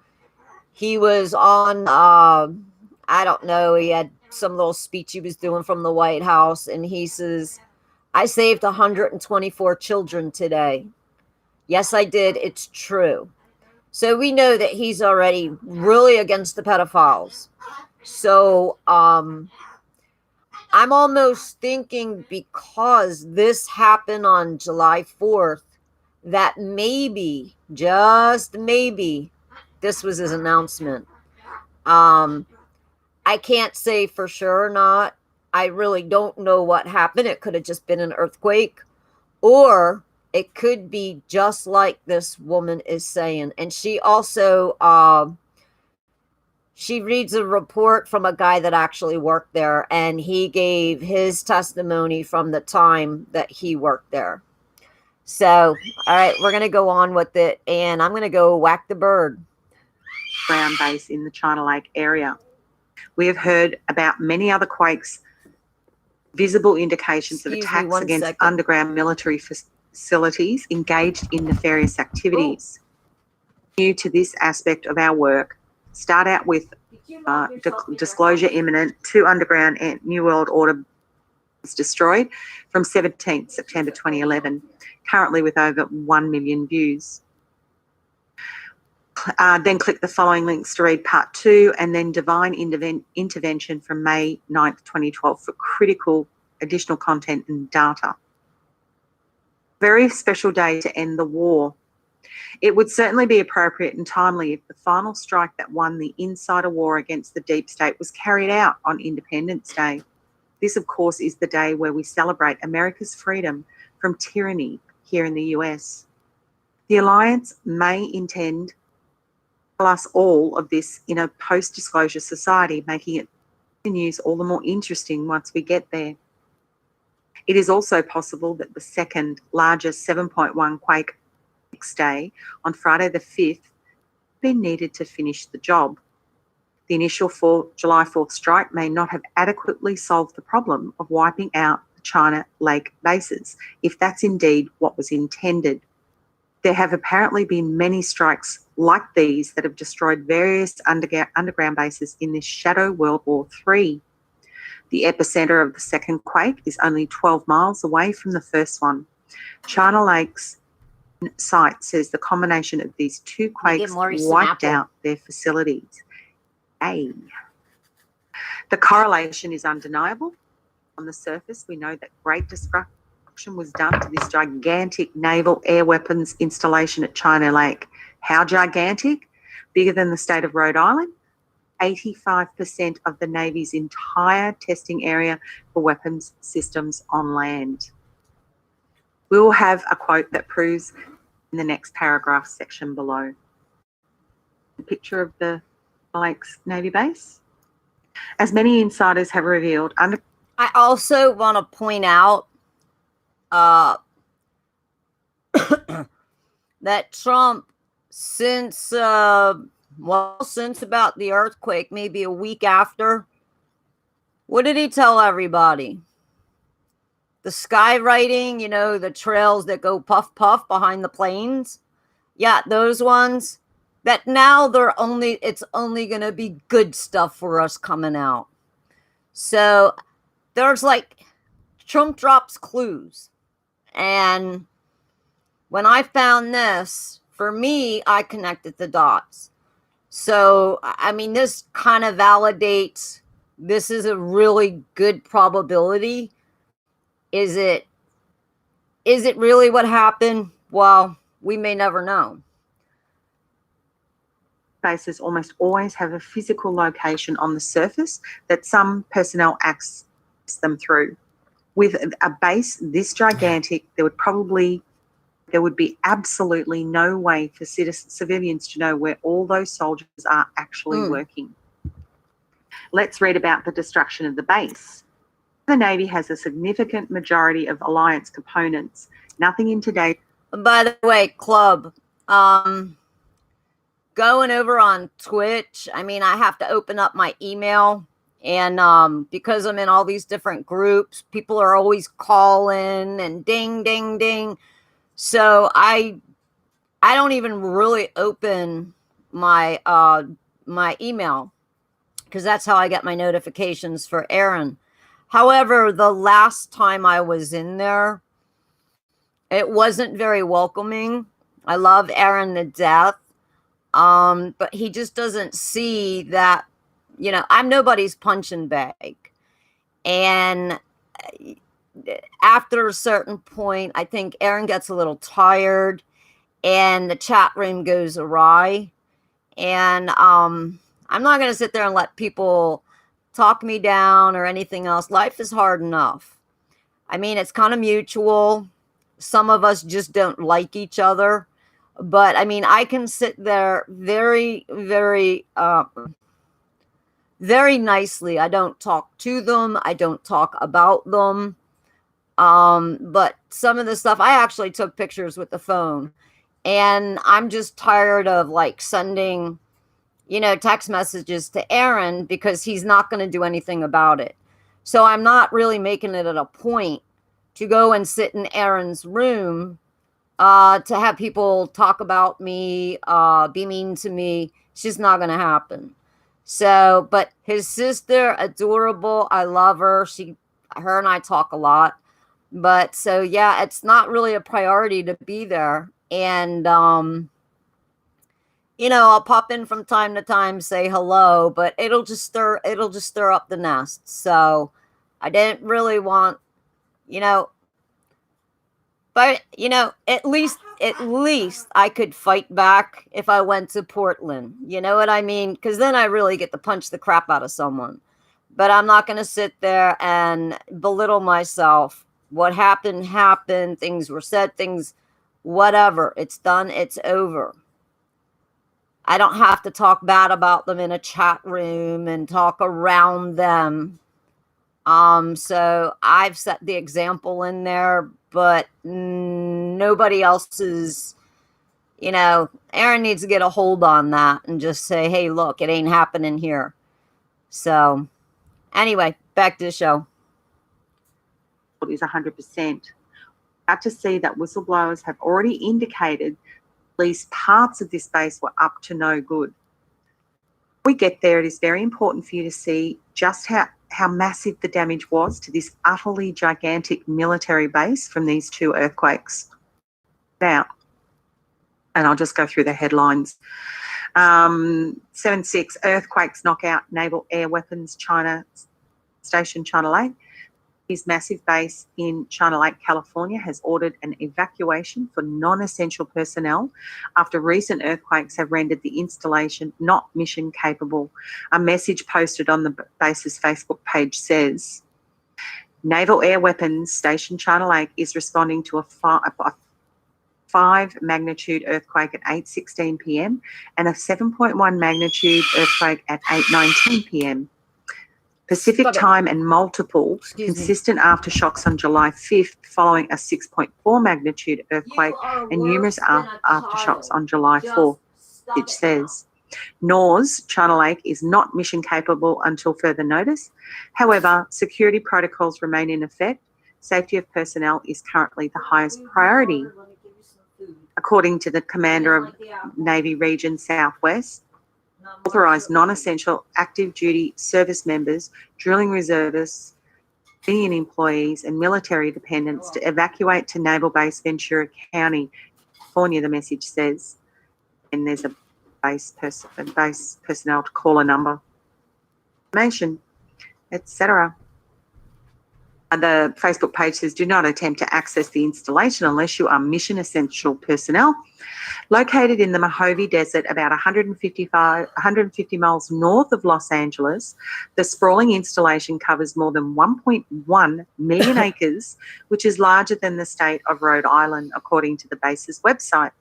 he was on, I don't know, he had some little speech he was doing from the White House, and he says, I saved 124 children today. Yes, I did. It's true. So we know that he's already really against the pedophiles. So I'm almost thinking, because this happened on July 4th, that maybe, just maybe, this was his announcement. I can't say for sure or not. I really don't know what happened. It could have just been an earthquake, or it could be just like this woman is saying. And she also, she reads a report from a guy that actually worked there, and he gave his testimony from the time that he worked there. So, all right, we're going to go on with it, and I'm going to go whack the bird. Ground base in the China Lake area. We have heard about many other quakes, visible indications of attacks against underground military facilities engaged in nefarious activities. New to this aspect of our work, start out with disclosure imminent, 2 underground New World Order was destroyed from 17th September 2011, currently with over 1 million views. Then click the following links to read part 2, and then Divine Intervention from May 9th, 2012 for critical additional content and data. Very special day to end the war. It would certainly be appropriate and timely if the final strike that won the insider war against the deep state was carried out on Independence Day. This, of course, is the day where we celebrate America's freedom from tyranny here in the US. The Alliance may intend Tell us all of this in a post-disclosure society, making it the news all the more interesting once we get there. It is also possible that the second largest 7.1 quake next day, on Friday the 5th, been needed to finish the job. The initial July 4th strike may not have adequately solved the problem of wiping out the China Lake bases, if that's indeed what was intended. There have apparently been many strikes like these that have destroyed various underground bases in this shadow World War III. The epicenter of the second quake is only 12 miles away from the first one. China Lake's site says the combination of these two quakes wiped out their facilities. The correlation is undeniable. On the surface, we know that great destruction was done to this gigantic naval air weapons installation at China Lake. How gigantic? Bigger than the state of Rhode Island. 85% of the Navy's entire testing area for weapons systems on land. We will have a quote that proves in the next paragraph section below. A picture of the Lake's Navy base. As many insiders have revealed, I also want to point out that Trump, since about the earthquake, maybe a week after, what did he tell everybody? The skywriting, the trails that go puff puff behind the planes. Yeah, those ones. That now it's only going to be good stuff for us coming out. So there's Trump drops clues. And when I found this, for me, I connected the dots. So, I mean, this kind of validates this is a really good probability. Is it really what happened? Well, we may never know. Bases almost always have a physical location on the surface that some personnel access them through. With a base this gigantic, there would be absolutely no way for civilians to know where all those soldiers are actually working. Let's read about the destruction of the base. The Navy has a significant majority of alliance components. Nothing in today. By the way, Club, going over on Twitch, I mean, I have to open up my email. And because I'm in all these different groups, people are always calling and ding, ding, ding. So I don't even really open my my email because that's how I get my notifications for Aaron. However, the last time I was in there, it wasn't very welcoming. I love Aaron to death, but he just doesn't see that. I'm nobody's punching bag. And after a certain point, I think Aaron gets a little tired and the chat room goes awry. And I'm not going to sit there and let people talk me down or anything else. Life is hard enough. I mean, it's kind of mutual. Some of us just don't like each other. But I mean, I can sit there very, very very nicely. I don't talk to them. I don't talk about them. But some of the stuff, I actually took pictures with the phone. And I'm just tired of sending, text messages to Aaron because he's not going to do anything about it. So I'm not really making it at a point to go and sit in Aaron's room to have people talk about me, be mean to me. It's just not going to happen. So, but his sister, adorable. I love her. Her and I talk a lot. But so, yeah, it's not really a priority to be there. And, I'll pop in from time to time, say hello, but it'll just stir up the nest. So I didn't really want, but at least I could fight back if I went to Portland. You know what I mean? Because then I really get to punch the crap out of someone. But I'm not going to sit there and belittle myself. What happened, happened. Things were said, whatever. It's done. It's over. I don't have to talk bad about them in a chat room and talk around them. So I've set the example in there, but nobody else is, Aaron needs to get a hold on that and just say, hey, look, it ain't happening here. So anyway, back to the show. Is 100%. About to see that whistleblowers have already indicated at least parts of this base were up to no good. When we get there, it is very important for you to see just how massive the damage was to this utterly gigantic military base from these two earthquakes. Now, and I'll just go through the headlines. 7.6, earthquakes knock out naval air weapons China station China Lake. His massive base in China Lake, California, has ordered an evacuation for non-essential personnel after recent earthquakes have rendered the installation not mission capable. A message posted on the base's Facebook page says, Naval Air Weapons Station China Lake is responding to a 5 magnitude earthquake at 8:16 p.m. and a 7.1 magnitude earthquake at 8:19 p.m. Pacific time and multiple consistent aftershocks on July 5th following a 6.4 magnitude earthquake and numerous aftershocks on July 4th, which says. NORS, China Lake, is not mission capable until further notice. However, security protocols remain in effect. Safety of personnel is currently the highest priority. According to the commander of Navy Region Southwest, authorised non-essential active duty service members, drilling reservists, civilian employees and military dependents to evacuate to Naval Base Ventura County, California, the message says. And there's a base personnel to call a number, information, etc. The Facebook page says, do not attempt to access the installation unless you are mission essential personnel. Located in the Mojave Desert, about 150 miles north of Los Angeles, the sprawling installation covers more than 1.1 million acres, which is larger than the state of Rhode Island, according to the base's website.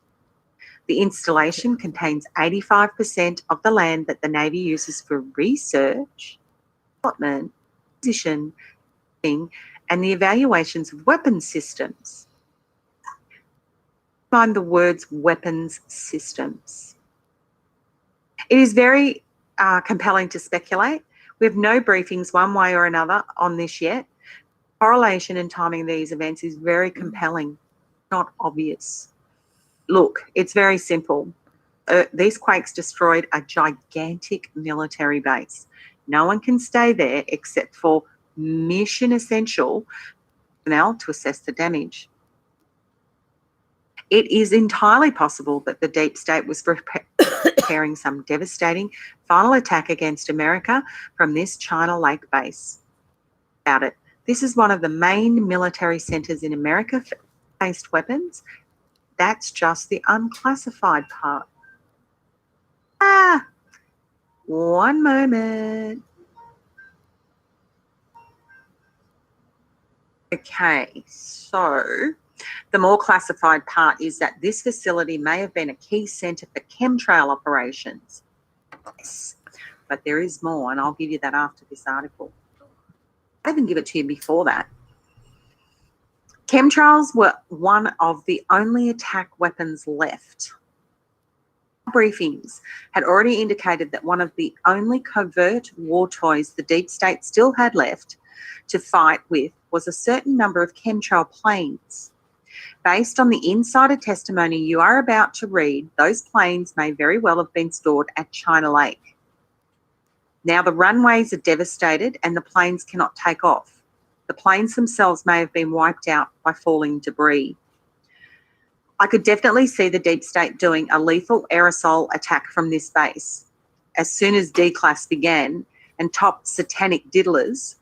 The installation contains 85% of the land that the Navy uses for research, development, acquisition, and the evaluations of weapons systems. Find the words weapons systems. It is very compelling to speculate. We have no briefings one way or another on this yet. Correlation and timing of these events is very compelling, not obvious. Look, it's very simple. These quakes destroyed a gigantic military base. No one can stay there except for mission essential personnel to assess the damage. It is entirely possible that the deep state was preparing some devastating final attack against America from this China Lake base. About it, this is one of the main military centers in America for based weapons. That's just the unclassified part. One moment. Okay, so the more classified part is that this facility may have been a key centre for chemtrail operations. Yes, but there is more, and I'll give you that after this article. I didn't give it to you before that. Chemtrails were one of the only attack weapons left. Briefings had already indicated that one of the only covert war toys the deep state still had left to fight with was a certain number of chemtrail planes. Based on the insider testimony you are about to read, those planes may very well have been stored at China Lake. Now the runways are devastated and the planes cannot take off. The planes themselves may have been wiped out by falling debris. I could definitely see the deep state doing a lethal aerosol attack from this base. As soon as D-class began and top satanic diddlers,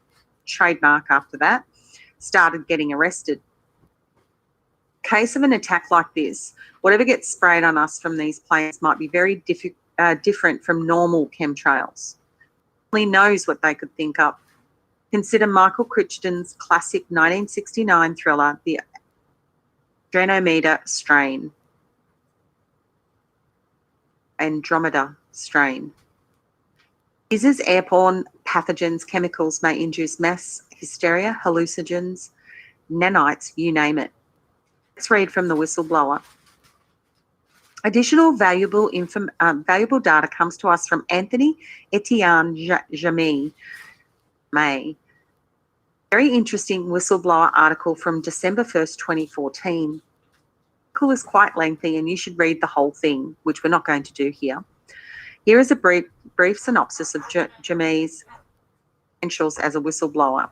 trademark after that, started getting arrested. In case of an attack like this, whatever gets sprayed on us from these planes might be very different from normal chemtrails. Only knows what they could think up. Consider Michael Crichton's classic 1969 thriller, The Adrenometer Strain. Andromeda strain. Diseases, airborne pathogens, chemicals may induce mass hysteria, hallucinogens, nanites, you name it. Let's read from the whistleblower. Additional valuable data comes to us from Anthony Etienne Jamie May. Very interesting whistleblower article from December 1st, 2014. The article is quite lengthy and you should read the whole thing, which we're not going to do here. Here is a brief synopsis of Jamie's credentials as a whistleblower.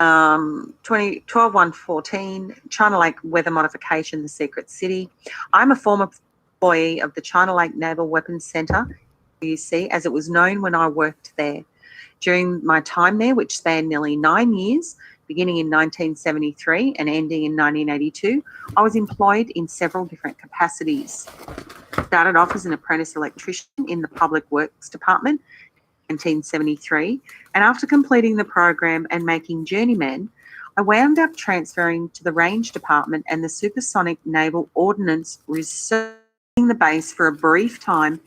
12/1/14, China Lake Weather Modification, the Secret City. I'm a former employee of the China Lake Naval Weapons Center, UC, as it was known when I worked there. During my time there, which spanned nearly 9 years, beginning in 1973 and ending in 1982, I was employed in several different capacities. Started off as an apprentice electrician in the Public Works Department, 1973, and after completing the program and making journeyman, I wound up transferring to the Range Department and the Supersonic Naval Ordnance, reserving the base for a brief time.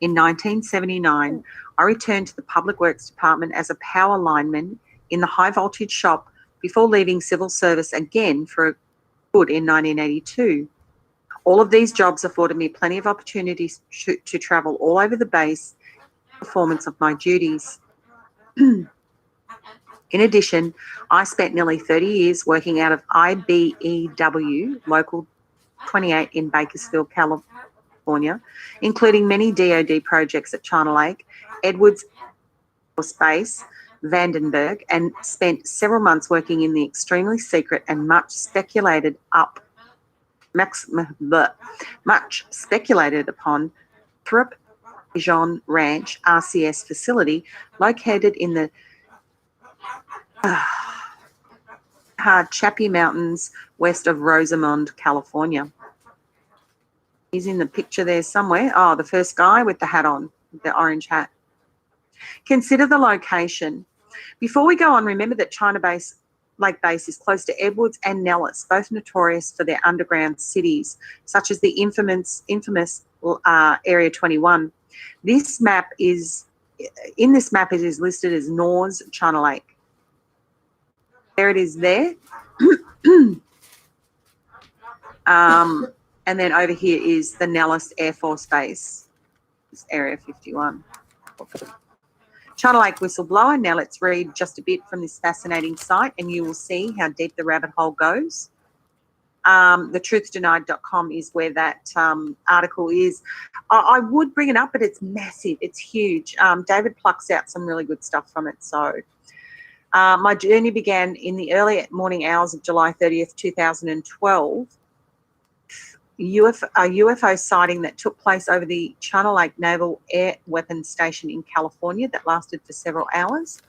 In 1979, I returned to the Public Works Department as a power lineman in the high voltage shop before leaving civil service again for good in 1982. All of these jobs afforded me plenty of opportunities to travel all over the base, performance of my duties. In addition, I spent nearly 30 years working out of IBEW, Local 28 in Bakersfield, California, including many DoD projects at China Lake, Edwards Air Force Base, Vandenberg, and spent several months working in the extremely secret and much speculated upon Thrupp John Ranch RCS facility located in the Chappie Mountains west of Rosamond, California. He's in the picture there somewhere. Oh, the first guy with the hat on, the orange hat. Consider the location. Before we go on, remember that China Lake Base is close to Edwards and Nellis, both notorious for their underground cities, such as the infamous Area 21. This map is listed as NORS China Lake. There it is there. And then over here is the Nellis Air Force Base, it's Area 51. China Lake whistleblower. Now let's read just a bit from this fascinating site and you will see how deep the rabbit hole goes. TheTruthDenied.com is where that article is. I would bring it up, but it's massive. It's huge. David plucks out some really good stuff from it. So my journey began in the early morning hours of July 30th, 2012. A UFO sighting that took place over the China Lake Naval Air Weapons Station in California that lasted for several hours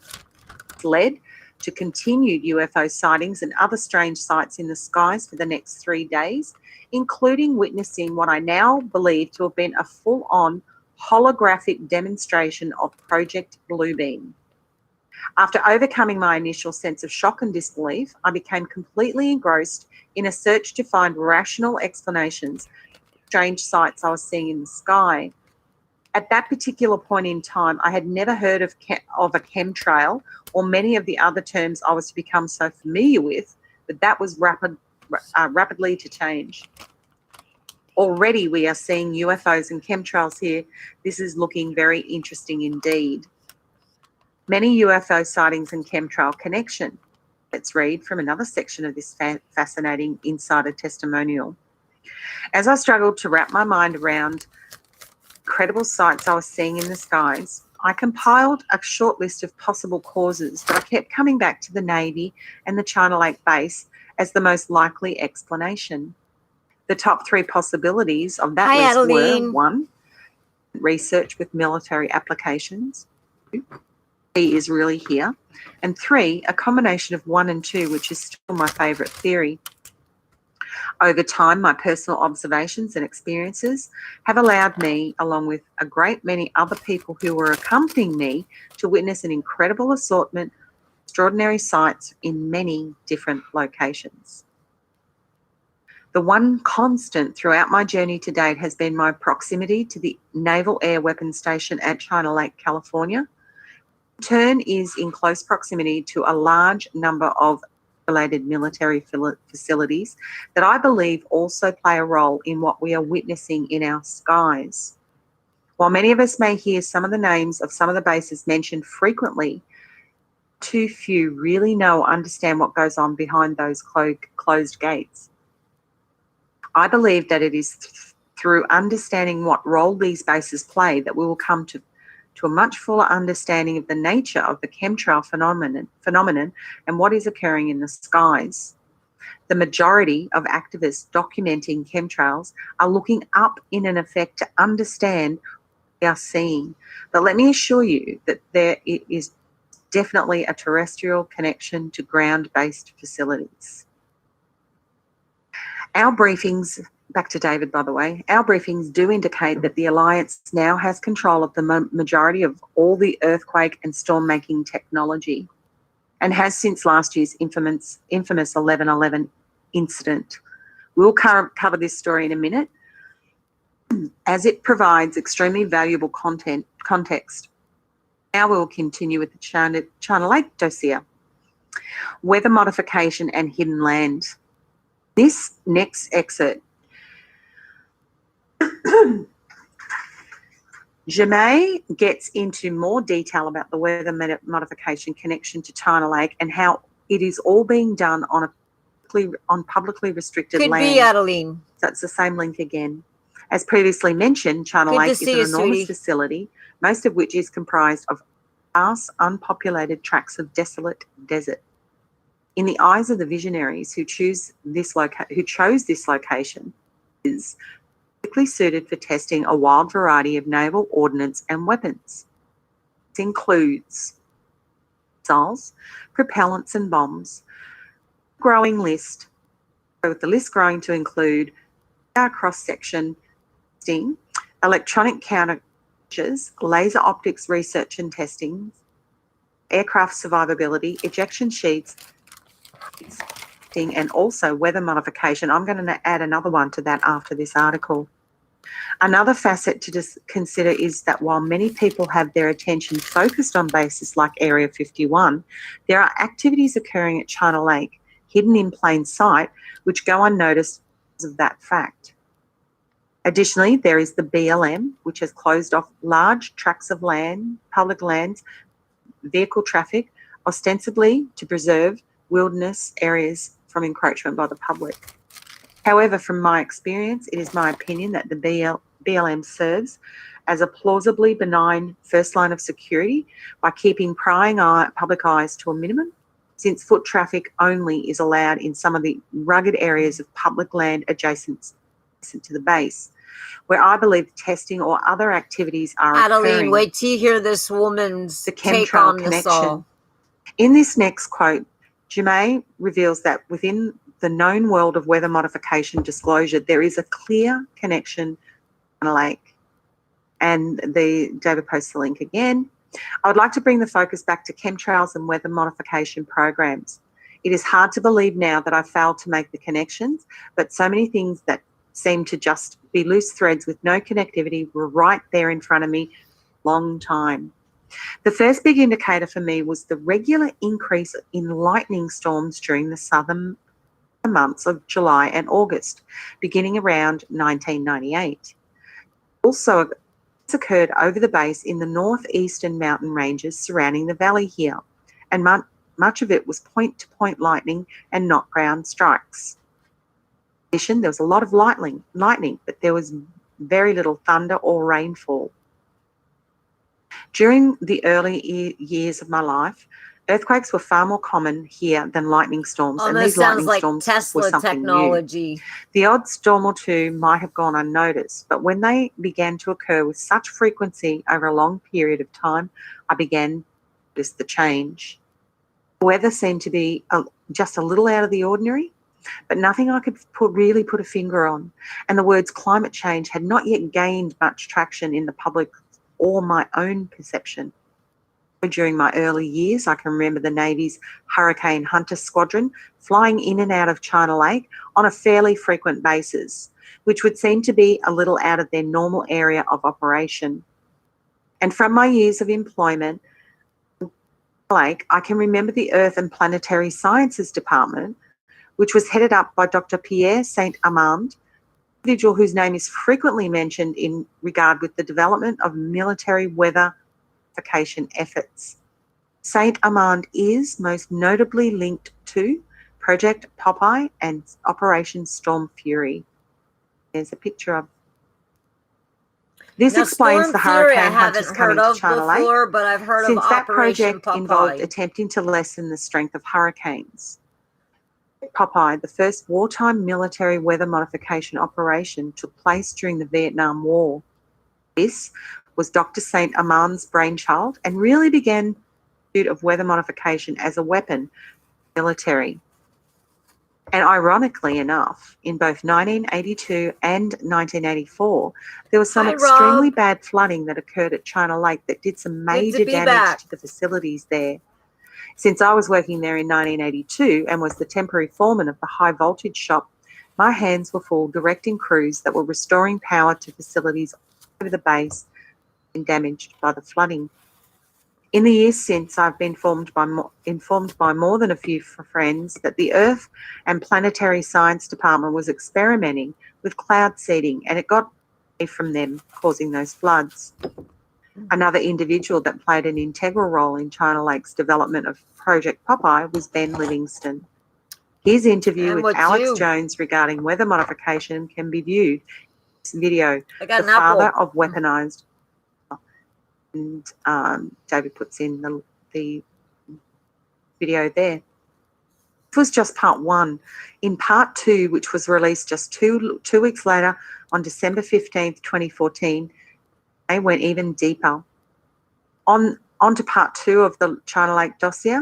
led to continued UFO sightings and other strange sights in the skies for the next 3 days, including witnessing what I now believe to have been a full-on holographic demonstration of Project Bluebeam. After overcoming my initial sense of shock and disbelief, I became completely engrossed in a search to find rational explanations for strange sights I was seeing in the sky. At that particular point in time, I had never heard of a chemtrail or many of the other terms I was to become so familiar with, but that was rapidly to change. Already we are seeing UFOs and chemtrails here. This is looking very interesting indeed. Many UFO sightings and chemtrail connection. Let's read from another section of this fascinating insider testimonial. As I struggled to wrap my mind around incredible sights I was seeing in the skies, I compiled a short list of possible causes, but I kept coming back to the Navy and the China Lake Base as the most likely explanation. The top 3 possibilities of that list were 1, research with military applications, 2, he is really here, and 3, a combination of 1 and 2, which is still my favourite theory. Over time, my personal observations and experiences have allowed me, along with a great many other people who were accompanying me, to witness an incredible assortment of extraordinary sights in many different locations. The one constant throughout my journey to date has been my proximity to the Naval Air Weapons Station at China Lake, California. In turn is in close proximity to a large number of related military facilities that I believe also play a role in what we are witnessing in our skies. While many of us may hear some of the names of some of the bases mentioned frequently, too few really know or understand what goes on behind those closed gates. I believe that it is through understanding what role these bases play that we will come to a much fuller understanding of the nature of the chemtrail phenomenon and what is occurring in the skies. The majority of activists documenting chemtrails are looking up in an effect to understand what we are seeing. But let me assure you that there is definitely a terrestrial connection to ground-based facilities. Our briefings, back to David, by the way, our briefings do indicate that the Alliance now has control of the majority of all the earthquake and storm-making technology and has since last year's infamous 11/11 incident. We'll cover this story in a minute as it provides extremely valuable context. Now we'll continue with the China Lake dossier. Weather modification and hidden land. This next excerpt, Jamie gets into more detail about the weather modification connection to China Lake and how it is all being done on publicly restricted land. Could be, Adeline. So it's the same link again. As previously mentioned, China Lake is an enormous facility, most of which is comprised of vast, unpopulated tracts of desolate desert. In the eyes of the visionaries who chose this location, is perfectly suited for testing a wide variety of naval ordnance and weapons. This includes missiles, propellants and bombs. Growing list, with the list growing to include cross-section testing, electronic countermeasures, laser optics research and testing, aircraft survivability, ejection sheets, and also weather modification. I'm going to add another one to that after this article. Another facet to consider is that while many people have their attention focused on bases like Area 51, there are activities occurring at China Lake hidden in plain sight which go unnoticed because of that fact. Additionally, there is the BLM, which has closed off large tracts of land, public lands, vehicle traffic, ostensibly to preserve wilderness areas from encroachment by the public. However, from my experience, it is my opinion that the BLM serves as a plausibly benign first line of security by keeping prying public eyes to a minimum, since foot traffic only is allowed in some of the rugged areas of public land adjacent to the base, where I believe testing or other activities are Adeline, occurring. wait till you hear this woman's The take chemtrail on this connection. all. In this next quote, Jamie reveals that within the known world of weather modification disclosure, there is a clear connection on a lake. And David posts the link again. I would like to bring the focus back to chemtrails and weather modification programs. It is hard to believe now that I failed to make the connections, but so many things that seem to just be loose threads with no connectivity were right there in front of me long time. The first big indicator for me was the regular increase in lightning storms during the southern months of July and August, beginning around 1998. Also, this occurred over the base in the northeastern mountain ranges surrounding the valley here, and much of it was point-to-point lightning and not ground strikes. In addition, there was a lot of lightning, but there was very little thunder or rainfall. During the early years of my life, earthquakes were far more common here than lightning storms, and these lightning storms were something technology. new. The odd storm or two might have gone unnoticed, but when they began to occur with such frequency over a long period of time, I began to notice the change. The weather seemed to be just a little out of the ordinary, but nothing I could really put a finger on, and the words climate change had not yet gained much traction in the public or my own perception. During my early years, I can remember the Navy's Hurricane Hunter Squadron flying in and out of China Lake on a fairly frequent basis, which would seem to be a little out of their normal area of operation. And from my years of employment, Lake, I can remember the Earth and Planetary Sciences Department, which was headed up by Dr. Pierre Saint-Amand, an individual whose name is frequently mentioned in regard with the development of military weather modification efforts. Saint-Amand is most notably linked to Project Popeye and Operation Storm Fury. There's a picture of. This Now, explains Storm the Fury I hurricane hunters haven't coming heard to of China Lake, before, but I've heard of since that Operation project involved Popeye. attempting to lessen the strength of hurricanes. Popeye, the first wartime military weather modification operation, took place during the Vietnam War. This was Dr. Saint-Amand's brainchild and really began the pursuit of weather modification as a weapon for the military. And ironically enough, in both 1982 and 1984, there was some Hi, extremely Rob. bad flooding that occurred at China Lake that did some Good major to be damage back. to the facilities there. Since I was working there in 1982 and was the temporary foreman of the high voltage shop, my hands were full directing crews that were restoring power to facilities over the base and damaged by the flooding. In the years since, I've been informed by more than a few friends that the Earth and Planetary Science Department was experimenting with cloud seeding, and it got away from them, causing those floods. Another individual that played an integral role in China Lake's development of Project Popeye was Ben Livingston. His interview And with what's Alex you? Jones regarding weather modification can be viewed in this video, I got The an Father apple. of Weaponized. And David puts in the video there. This was just part one. In part two, which was released just two weeks later on December 15th, 2014, they went even deeper. On to part two of the China Lake dossier.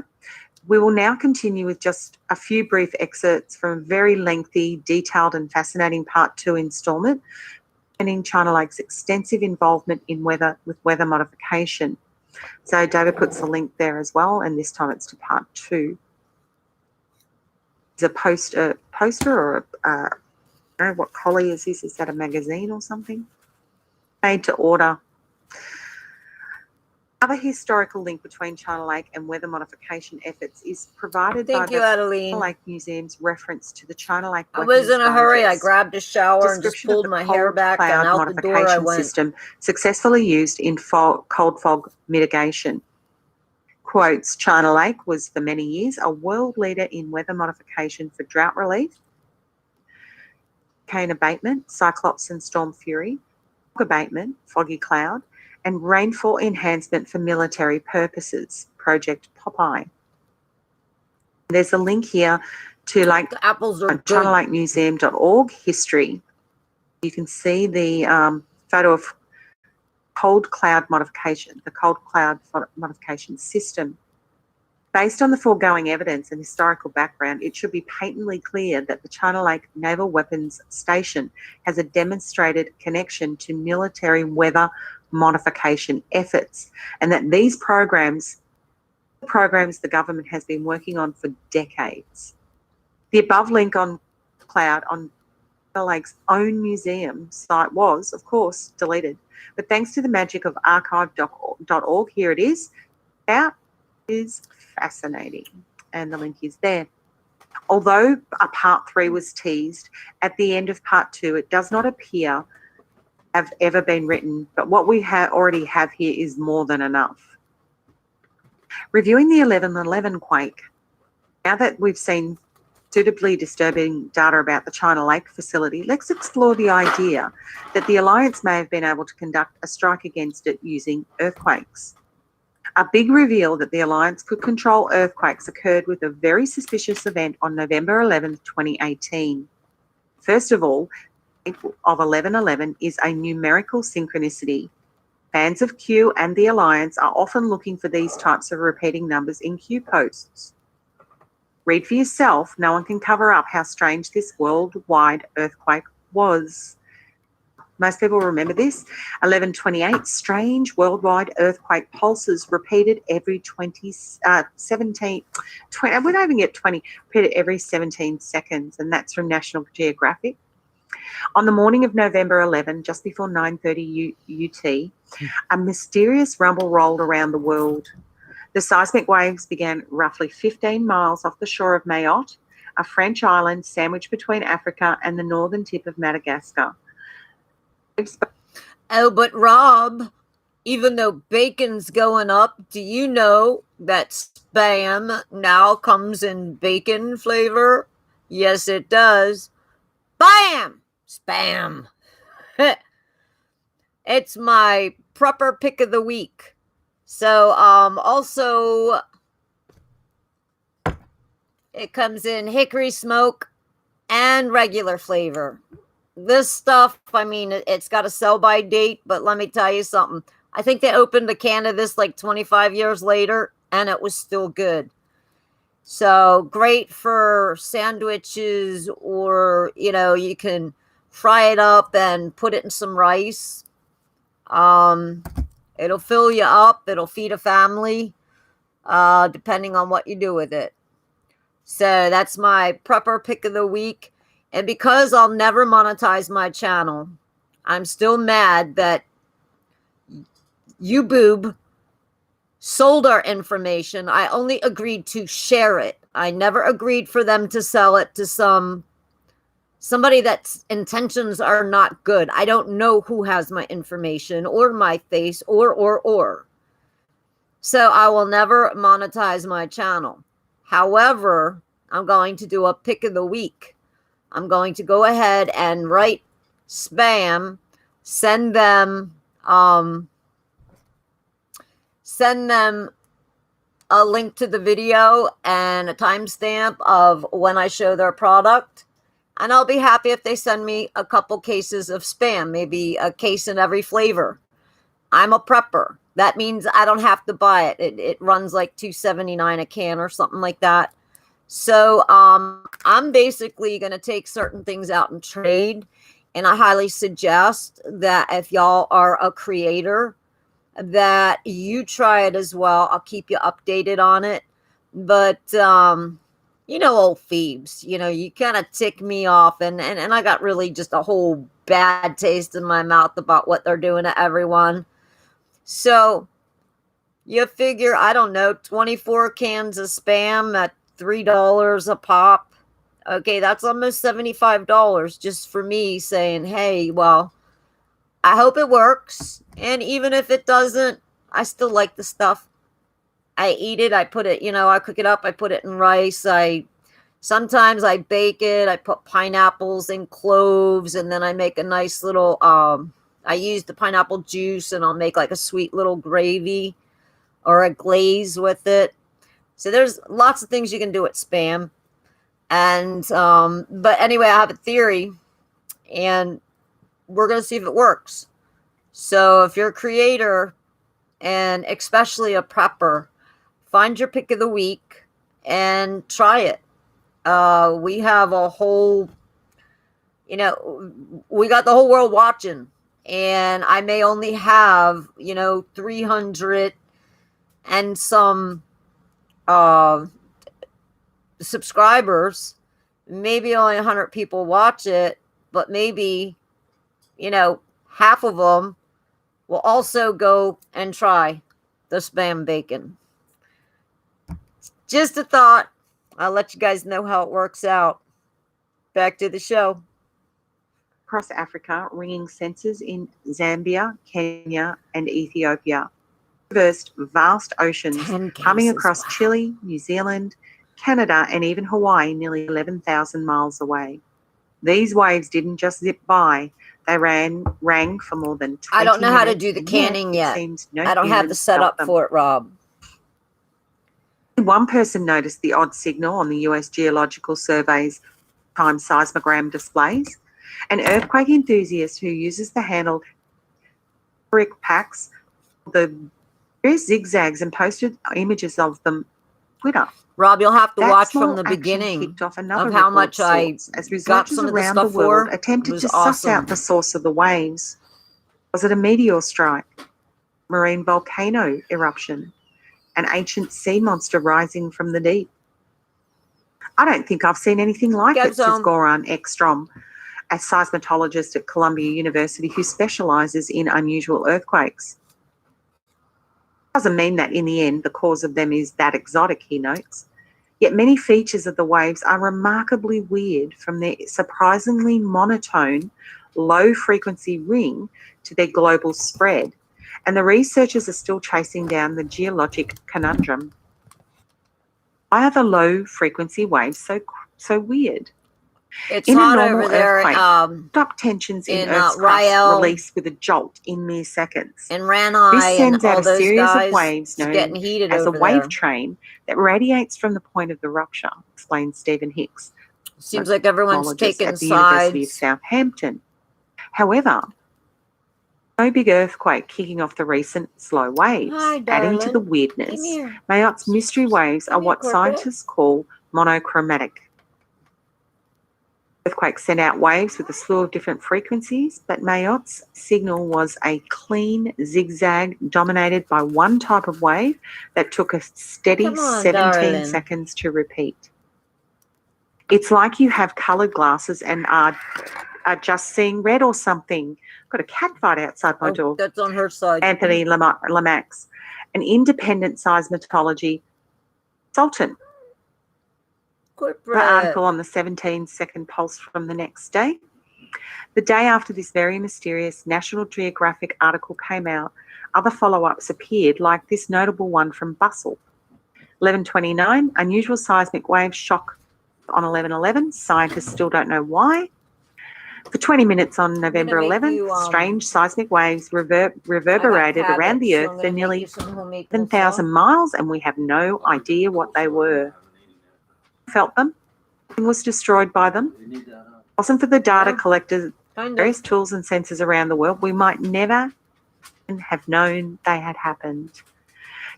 We will now continue with just a few brief excerpts from a very lengthy, detailed and fascinating part two installment, explaining China Lake's extensive involvement in weather modification. So David puts the link there as well, and this time it's to part two. It's a poster or I don't know what collie is this. Is that a magazine or something? Made to order. Other historical link between China Lake and weather modification efforts is provided by Thank you, the Adeline. China Lake Museum's reference to the China Lake I was in a hurry. I Digest. grabbed a shower and just Description of pulled the my hair cold back, and cloud out the door I modification went. system successfully used in cold fog mitigation. Quotes, China Lake was for many years a world leader in weather modification for drought relief, hurricane abatement, cyclops and storm fury, fog abatement, foggy cloud, and rainfall enhancement for military purposes, Project Popeye. There's a link here to The apples are good. ChinaLakeMuseum.org history. You can see the photo of cold cloud modification, the cold cloud modification system. Based on the foregoing evidence and historical background, it should be patently clear that the China Lake Naval Weapons Station has a demonstrated connection to military weather modification efforts, and that these programs the government has been working on for decades. The above link on cloud on the lake's own museum site was, of course, deleted, but thanks to the magic of archive.org, here it is. That is fascinating, and the link is there. Although a part three was teased, at the end of part two, it does not appear have ever been written, but what we already have here is more than enough. Reviewing the 11/11 quake, now that we've seen suitably disturbing data about the China Lake facility, let's explore the idea that the Alliance may have been able to conduct a strike against it using earthquakes. A big reveal that the Alliance could control earthquakes occurred with a very suspicious event on November 11, 2018. First of all, of 11/11 is a numerical synchronicity. Fans of Q and the Alliance are often looking for these types of repeating numbers in Q posts. Read for yourself. No one can cover up how strange this worldwide earthquake was. Most people remember this. 1128, strange worldwide earthquake pulses repeated every 17, 20, we don't even get 20, repeated every 17 seconds, and that's from National Geographic. On the morning of November 11, just before 9:30 UT, a mysterious rumble rolled around the world. The seismic waves began roughly 15 miles off the shore of Mayotte, a French island sandwiched between Africa and the northern tip of Madagascar. Oh, but Rob, even though bacon's going up, do you know that Spam now comes in bacon flavor? Yes, it does. Bam! Spam. It's my prepper pick of the week. So, also, it comes in hickory smoke and regular flavor. This stuff, I mean, it's got a sell-by date, but let me tell you something. I think they opened a can of this like 25 years later, and it was still good. So great for sandwiches, or, you know, you can fry it up and put it in some rice. It'll fill you up. It'll feed a family, depending on what you do with it. So that's my prepper pick of the week. And because I'll never monetize my channel, I'm still mad that YouBoob sold our information. I only agreed to share it. I never agreed for them to sell it to somebody that's intentions are not good. I don't know who has my information or my face or. So I will never monetize my channel. However, I'm going to do a pick of the week. I'm going to go ahead and write Spam, send them a link to the video and a timestamp of when I show their product. And I'll be happy if they send me a couple cases of Spam, maybe a case in every flavor. I'm a prepper. That means I don't have to buy it. It runs like $2.79 a can or something like that. So I'm basically going to take certain things out and trade. And I highly suggest that if y'all are a creator, that you try it as well. I'll keep you updated on it. But, you know, old Phoebes, you know, you kind of tick me off. And I got really just a whole bad taste in my mouth about what they're doing to everyone. So you figure, I don't know, 24 cans of Spam at $3 a pop. Okay, that's almost $75 just for me saying, hey, well, I hope it works. And even if it doesn't, I still like the stuff. I eat it. I put it, you know, I cook it up. I put it in rice. Sometimes I bake it. I put pineapples and cloves, and then I make a nice little, I use the pineapple juice, and I'll make like a sweet little gravy or a glaze with it. So there's lots of things you can do with Spam. And, but anyway, I have a theory, and we're going to see if it works. So if you're a creator, and especially a prepper, find your pick of the week and try it. We have a whole, you know, we got the whole world watching, and I may only have, you know, 300 and some subscribers. Maybe only 100 people watch it, but maybe, you know, half of them will also go and try the Spam bacon. Just a thought. I'll let you guys know how it works out. Back to the show. Across Africa, ringing sensors in Zambia, Kenya, and Ethiopia. Traversed vast oceans, humming across Chile, New Zealand, Canada, and even Hawaii, nearly 11,000 miles away. These waves didn't just zip by. They rang for more than 20 minutes. I don't know how to do the canning yet. I don't have the setup for it, Rob. One person noticed the odd signal on the US Geological Survey's time seismogram displays. An earthquake enthusiast who uses the handle brick packs the various zigzags and posted images of them on Twitter. Rob, you'll have to That watch small from the action beginning kicked off another of how ripple much of I sorts as got researchers some of the around the stuff world for. attempted Was to suss awesome. out the source of the waves. Was it a meteor strike, marine volcano eruption, an ancient sea monster rising from the deep? I don't think I've seen anything like it, says Goran Ekstrom, a seismologist at Columbia University who specialises in unusual earthquakes. Doesn't mean that in the end the cause of them is that exotic, he notes. Yet many features of the waves are remarkably weird, from their surprisingly monotone, low-frequency ring to their global spread, and the researchers are still chasing down the geologic conundrum. Why are the low-frequency waves so weird? It's In a hot normal over there earthquake, up tensions in in Earth's crust Rael release with a jolt in mere seconds. and Ranai This sends and out all a those series of guys. waves It's getting known heated as a over wave there. train that radiates from the point of the rupture, explains Stephen Hicks, Seems like everyone's seismologist taking at the University of sides. Southampton. However, no big earthquake kicking off the recent slow waves, Hi, adding to the darling. weirdness. Come here. Mayottes mystery waves Come are here, what Corporate. scientists call monochromatic. Earthquakes send out waves with a slew of different frequencies, but Mayotte's signal was a clean zigzag dominated by one type of wave that took a steady Come on, 17 darling. seconds to repeat. It's like you have coloured glasses and are just seeing red or something. Got a cat fight outside my door. That's on her side. Anthony Lamax, an independent seismology consultant. Corporate. The article on the 17-second pulse from the next day. The day after this very mysterious National Geographic article came out, other follow-ups appeared, like this notable one from Bustle. 11:29, unusual seismic wave shock on 11/11. Scientists still don't know why. For 20 minutes on November 11th, strange seismic waves reverberated around the Earth for nearly 7,000 miles, and we have no idea what they were. Felt them. Nothing was destroyed by them. Wasn't for the data collectors, various tools and sensors around the world, we might never have known they had happened.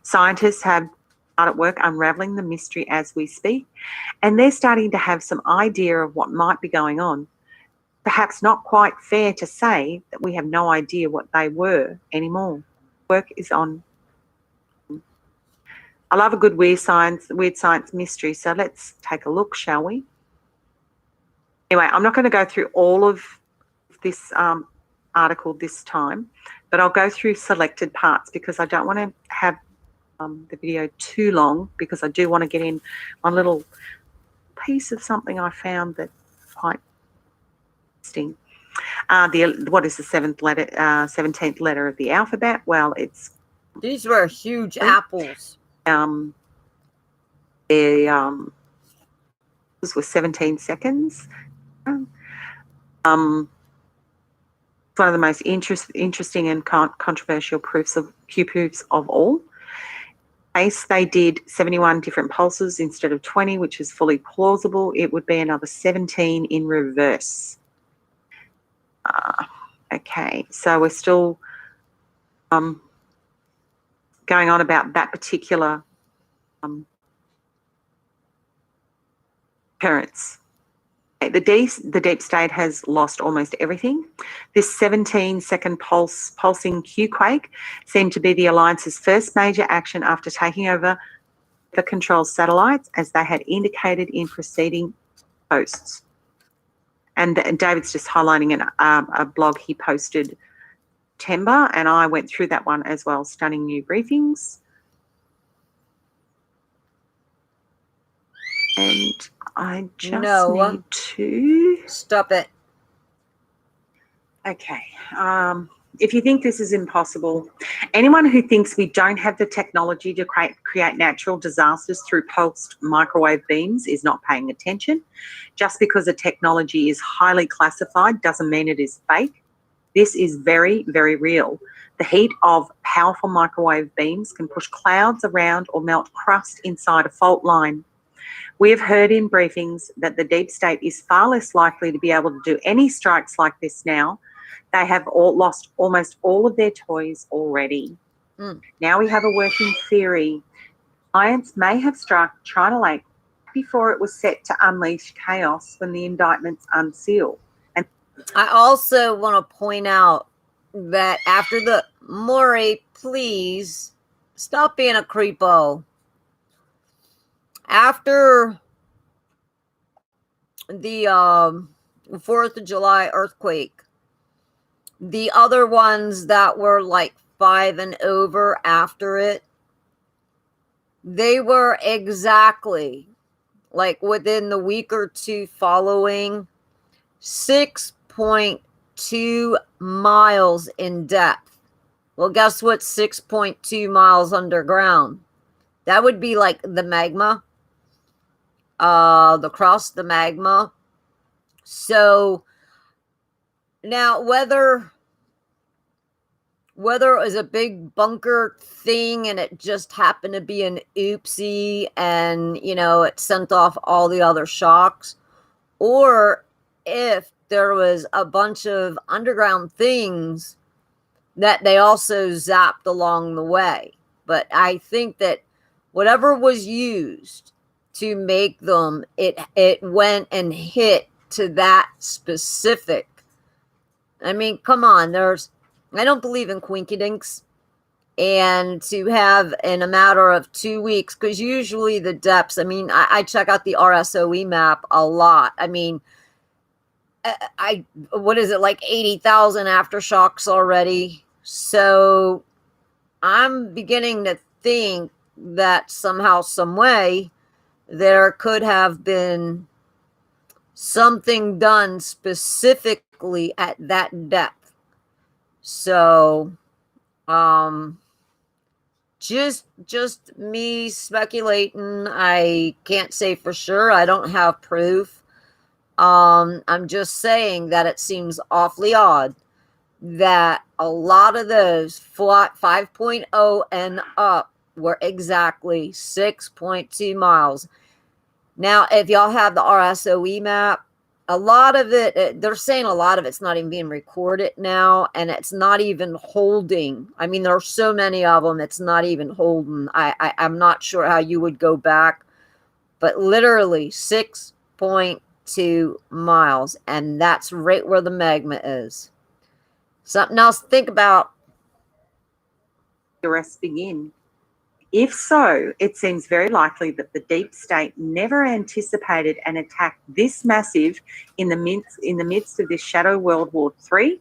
Scientists have started work unraveling the mystery as we speak, and they're starting to have some idea of what might be going on. Perhaps not quite fair to say that we have no idea what they were anymore. Work is on. I love a good weird science mystery, so let's take a look, shall we? Anyway, I'm not going to go through all of this article this time, but I'll go through selected parts because I don't want to have the video too long, because I do want to get in one little piece of something I found that's quite interesting. What is the 17th letter of the alphabet? Well, it's... These were huge apples. This was 17 seconds. One of the most interesting and controversial proofs of all. They did 71 different pulses instead of 20, which is fully plausible. It would be another 17 in reverse. Okay, so we're still going on about that particular occurrence. The deep state has lost almost everything. This 17-second pulsing Q-quake seemed to be the Alliance's first major action after taking over the control satellites, as they had indicated in preceding posts. And David's just highlighting a blog he posted September, and I went through that one as well. Stunning new briefings. And I just need to... Stop it. Okay. If you think this is impossible, anyone who thinks we don't have the technology to create natural disasters through pulsed microwave beams is not paying attention. Just because a technology is highly classified doesn't mean it is fake. This is very, very real. The heat of powerful microwave beams can push clouds around or melt crust inside a fault line. We have heard in briefings that the deep state is far less likely to be able to do any strikes like this now. They have lost almost all of their toys already. Now we have a working theory Alliance may have struck China Lake before it was set to unleash chaos when the indictments unseal. And I also want to point out that after the Maury, please stop being a creepo. After the 4th of July earthquake, the other ones that were like 5 and over after it, they were exactly like within the week or two following 6.2 miles in depth. Well, guess what? 6.2 miles underground. That would be like the magma, the crust, the magma. So now whether it was a big bunker thing and it just happened to be an oopsie and, it sent off all the other shocks, or if there was a bunch of underground things that they also zapped along the way. But I think that whatever was used to make them, it went and hit to that specific. I mean, come on, I don't believe in quinkydinks. And to have in a matter of 2 weeks, because usually the depths, I mean, I check out the RSOE map a lot. I mean, what is it, like 80,000 aftershocks already? So I'm beginning to think that somehow, some way, there could have been something done specifically at that depth. So, just me speculating. I can't say for sure. I don't have proof. I'm just saying that it seems awfully odd that a lot of those 5.0 and up were exactly 6.2 miles. Now, if y'all have the RSOE map, a lot of it, they're saying a lot of it's not even being recorded now, and it's not even holding. I mean, there are so many of them, it's not even holding. I'm not sure how you would go back, but literally 6.2 miles, and that's right where the magma is. Something else to think about. the rest begin. If so, it seems very likely that the deep state never anticipated an attack this massive in the midst of this shadow World War III.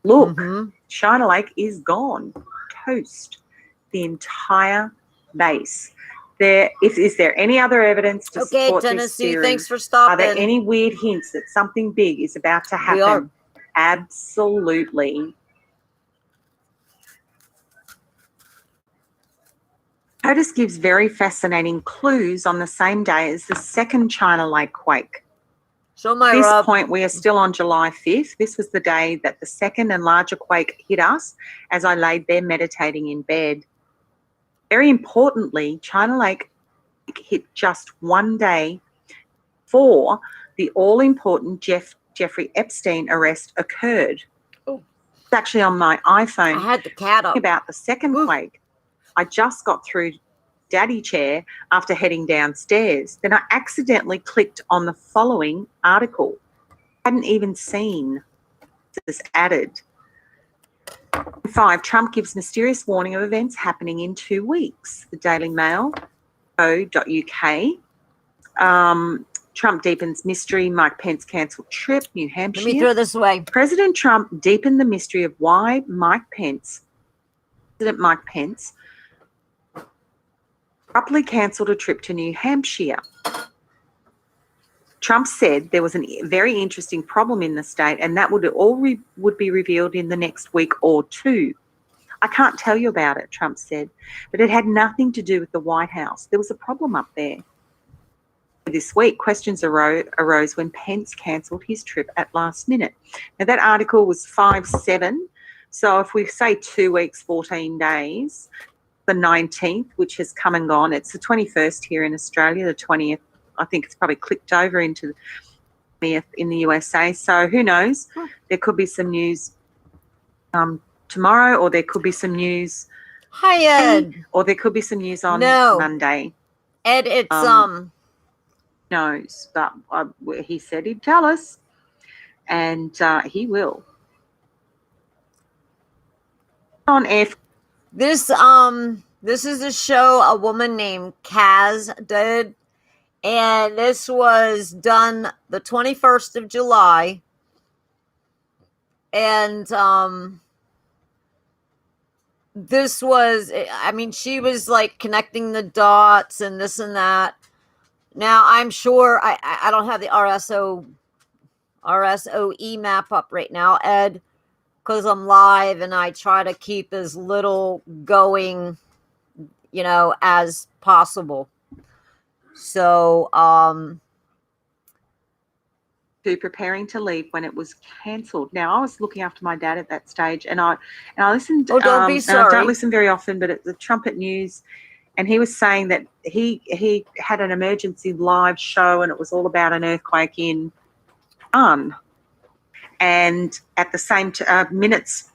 Look, China Lake is gone. Toast. The entire base. Is there any other evidence to support this theory? Thanks for stopping. Are there any weird hints that something big is about to happen? We are. Absolutely. POTUS gives very fascinating clues on the same day as the second China Lake quake. So at this point, we are still on July 5th. This was the day that the second and larger quake hit us as I laid there meditating in bed. Very importantly, China Lake hit just one day before the all-important Jeffrey Epstein arrest occurred. Oh. It's actually on my iPhone. I had the cat up. About the second quake. I just got through daddy chair after heading downstairs. Then I accidentally clicked on the following article. I hadn't even seen this added. 5, Trump gives mysterious warning of events happening in 2 weeks. The Daily Mail, .co.uk. Trump deepens mystery. Mike Pence cancelled trip, New Hampshire. Let me throw this away. President Trump deepened the mystery of why President Mike Pence abruptly cancelled a trip to New Hampshire. Trump said there was a very interesting problem in the state and that would be revealed in the next week or two. I can't tell you about it, Trump said, but it had nothing to do with the White House. There was a problem up there. This week, questions arose when Pence cancelled his trip at last minute. Now, that article was 5/7, so if we say 2 weeks, 14 days, the 19th, which has come and gone. It's the 21st here in Australia, the 20th. I think it's probably clicked over into the 20th in the USA. So who knows? There could be some news tomorrow, or there could be some news Hi, Ed. Or there could be some news on No. Monday. Ed, it's Knows, but he said he'd tell us, and he will. On air. This is a show a woman named Kaz did, and this was done the 21st of July. And this was, I mean, she was like connecting the dots and this and that. Now I'm sure I don't have the RSOE map up right now, Ed, because I'm live and I try to keep as little going, as possible. So, to preparing to leave when it was cancelled. Now, I was looking after my dad at that stage, and I listened. Oh, don't be sorry. And I don't listen very often, but it's the Trumpet News, and he was saying that he had an emergency live show, and it was all about an earthquake in Iran. And at the same minutes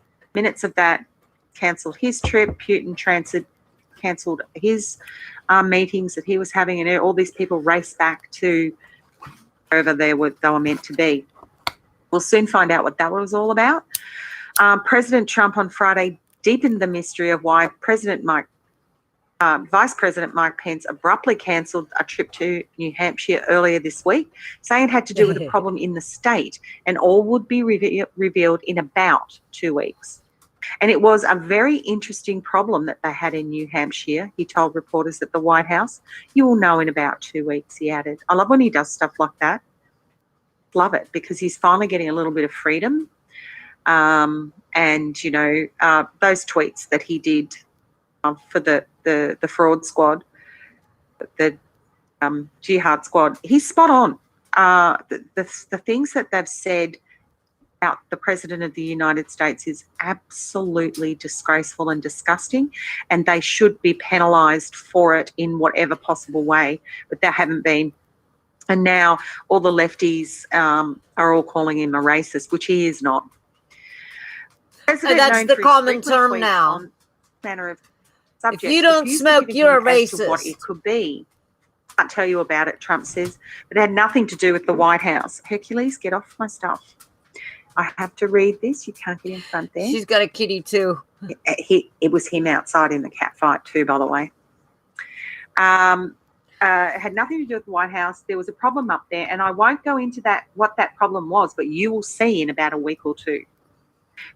of that, cancelled his trip. Putin cancelled his meetings that he was having, and all these people raced back to wherever they were meant to be. We'll soon find out what that was all about. President Trump on Friday deepened the mystery of why Vice President Mike Pence abruptly cancelled a trip to New Hampshire earlier this week, saying it had to do with a problem in the state, and all would be revealed in about 2 weeks. And it was a very interesting problem that they had in New Hampshire, he told reporters at the White House. You will know in about 2 weeks, he added. I love when he does stuff like that. Love it, because he's finally getting a little bit of freedom. And, those tweets that he did for the fraud squad, the jihad squad, he's spot on. The things that they've said about the President of the United States is absolutely disgraceful and disgusting, and they should be penalised for it in whatever possible way, but they haven't been. And now all the lefties are all calling him a racist, which he is not. That's the common term now. Manner of subjects. If you don't smoke, you're a racist. What it could be. I can't tell you about it, Trump says, but it had nothing to do with the White House. Hercules, get off my stuff. I have to read this. You can't get in front there. She's got a kitty too. It was him outside in the cat fight too, by the way. It had nothing to do with the White House. There was a problem up there, and I won't go into what that problem was, but you will see in about a week or two.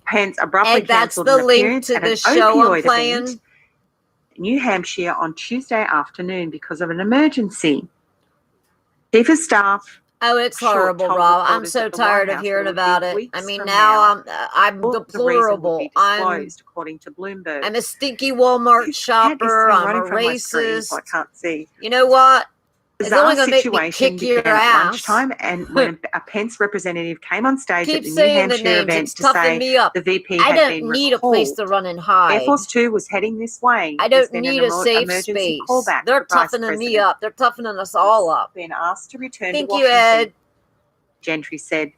Pence abruptly cancelled an appearance at an opioid event in New Hampshire on Tuesday afternoon because of an emergency. Chief of Staff. Oh, it's horrible, Rob. I'm so tired of hearing about it. I mean, now I'm deplorable. According to Bloomberg. I'm a stinky Walmart shopper. I'm a racist. So I can't see. You know what? It's only going to make me situation kick your began at ass. lunchtime, and when a Pence representative came on stage Keep at the New saying the Hampshire names. event It's to say toughing me up. the VP I had don't been need recalled. a place to run and hide. Air Force Two was heading this way. I don't need a safe space. They're toughening me up. They're toughening us all up. Been asked to return Thank to you, Washington. Ed. Gentry said.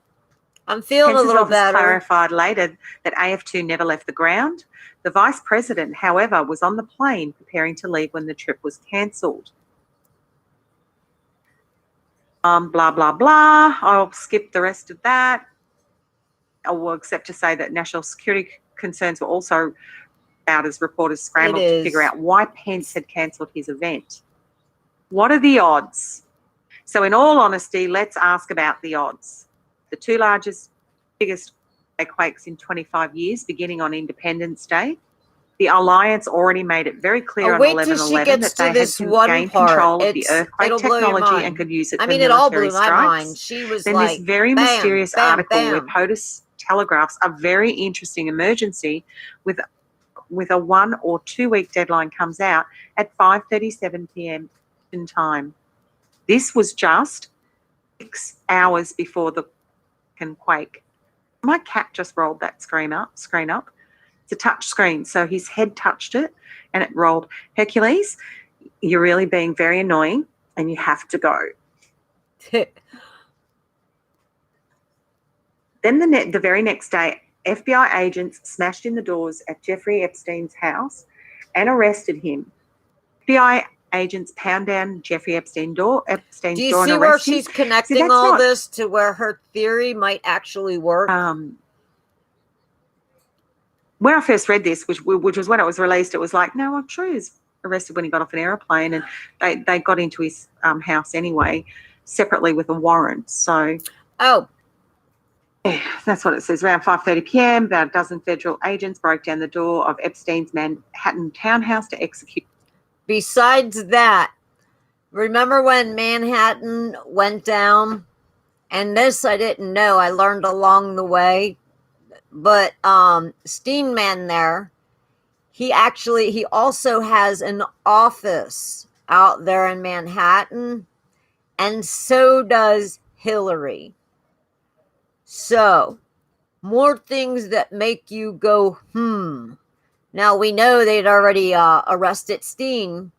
I'm feeling Pence's a little office better. Clarified later that AF2 never left the ground. The Vice President, however, was on the plane preparing to leave when the trip was cancelled. Blah, blah, blah. I'll skip the rest of that. Except to say that national security concerns were also out as reporters scrambled to figure out why Pence had cancelled his event. What are the odds? So in all honesty, let's ask about the odds. The two biggest quakes in 25 years, beginning on Independence Day. The Alliance already made it very clear on 11/11 that they had gained control of the earthquake technology and could use it for military it all blew my strikes. mind. She was then like, this very bam, mysterious bam, article bam. where POTUS telegraphs a very interesting emergency with a 1 or 2 week deadline comes out at 5:37 p.m. in time. This was just 6 hours before the quake. My cat just rolled that screen up. It's a touch screen, so his head touched it and it rolled. Hercules, you're really being very annoying and you have to go. Then the very next day, FBI agents smashed in the doors at Jeffrey Epstein's house and arrested him. FBI agents pound down Jeffrey Epstein's door Do you and see where arrest him. she's connecting that's all not- this to where her theory might actually work? When I first read this, which was when it was released, it was like, no, I'm sure he was arrested when he got off an aeroplane, and they got into his house anyway, separately with a warrant. So, that's what it says. Around 5:30 p.m., about a dozen federal agents broke down the door of Epstein's Manhattan townhouse to execute. Besides that, remember when Manhattan went down? And this I didn't know. I learned along the way. But Steinman there, he also has an office out there in Manhattan, and so does Hillary. So, more things that make you go, Now, we know they'd already arrested Steen,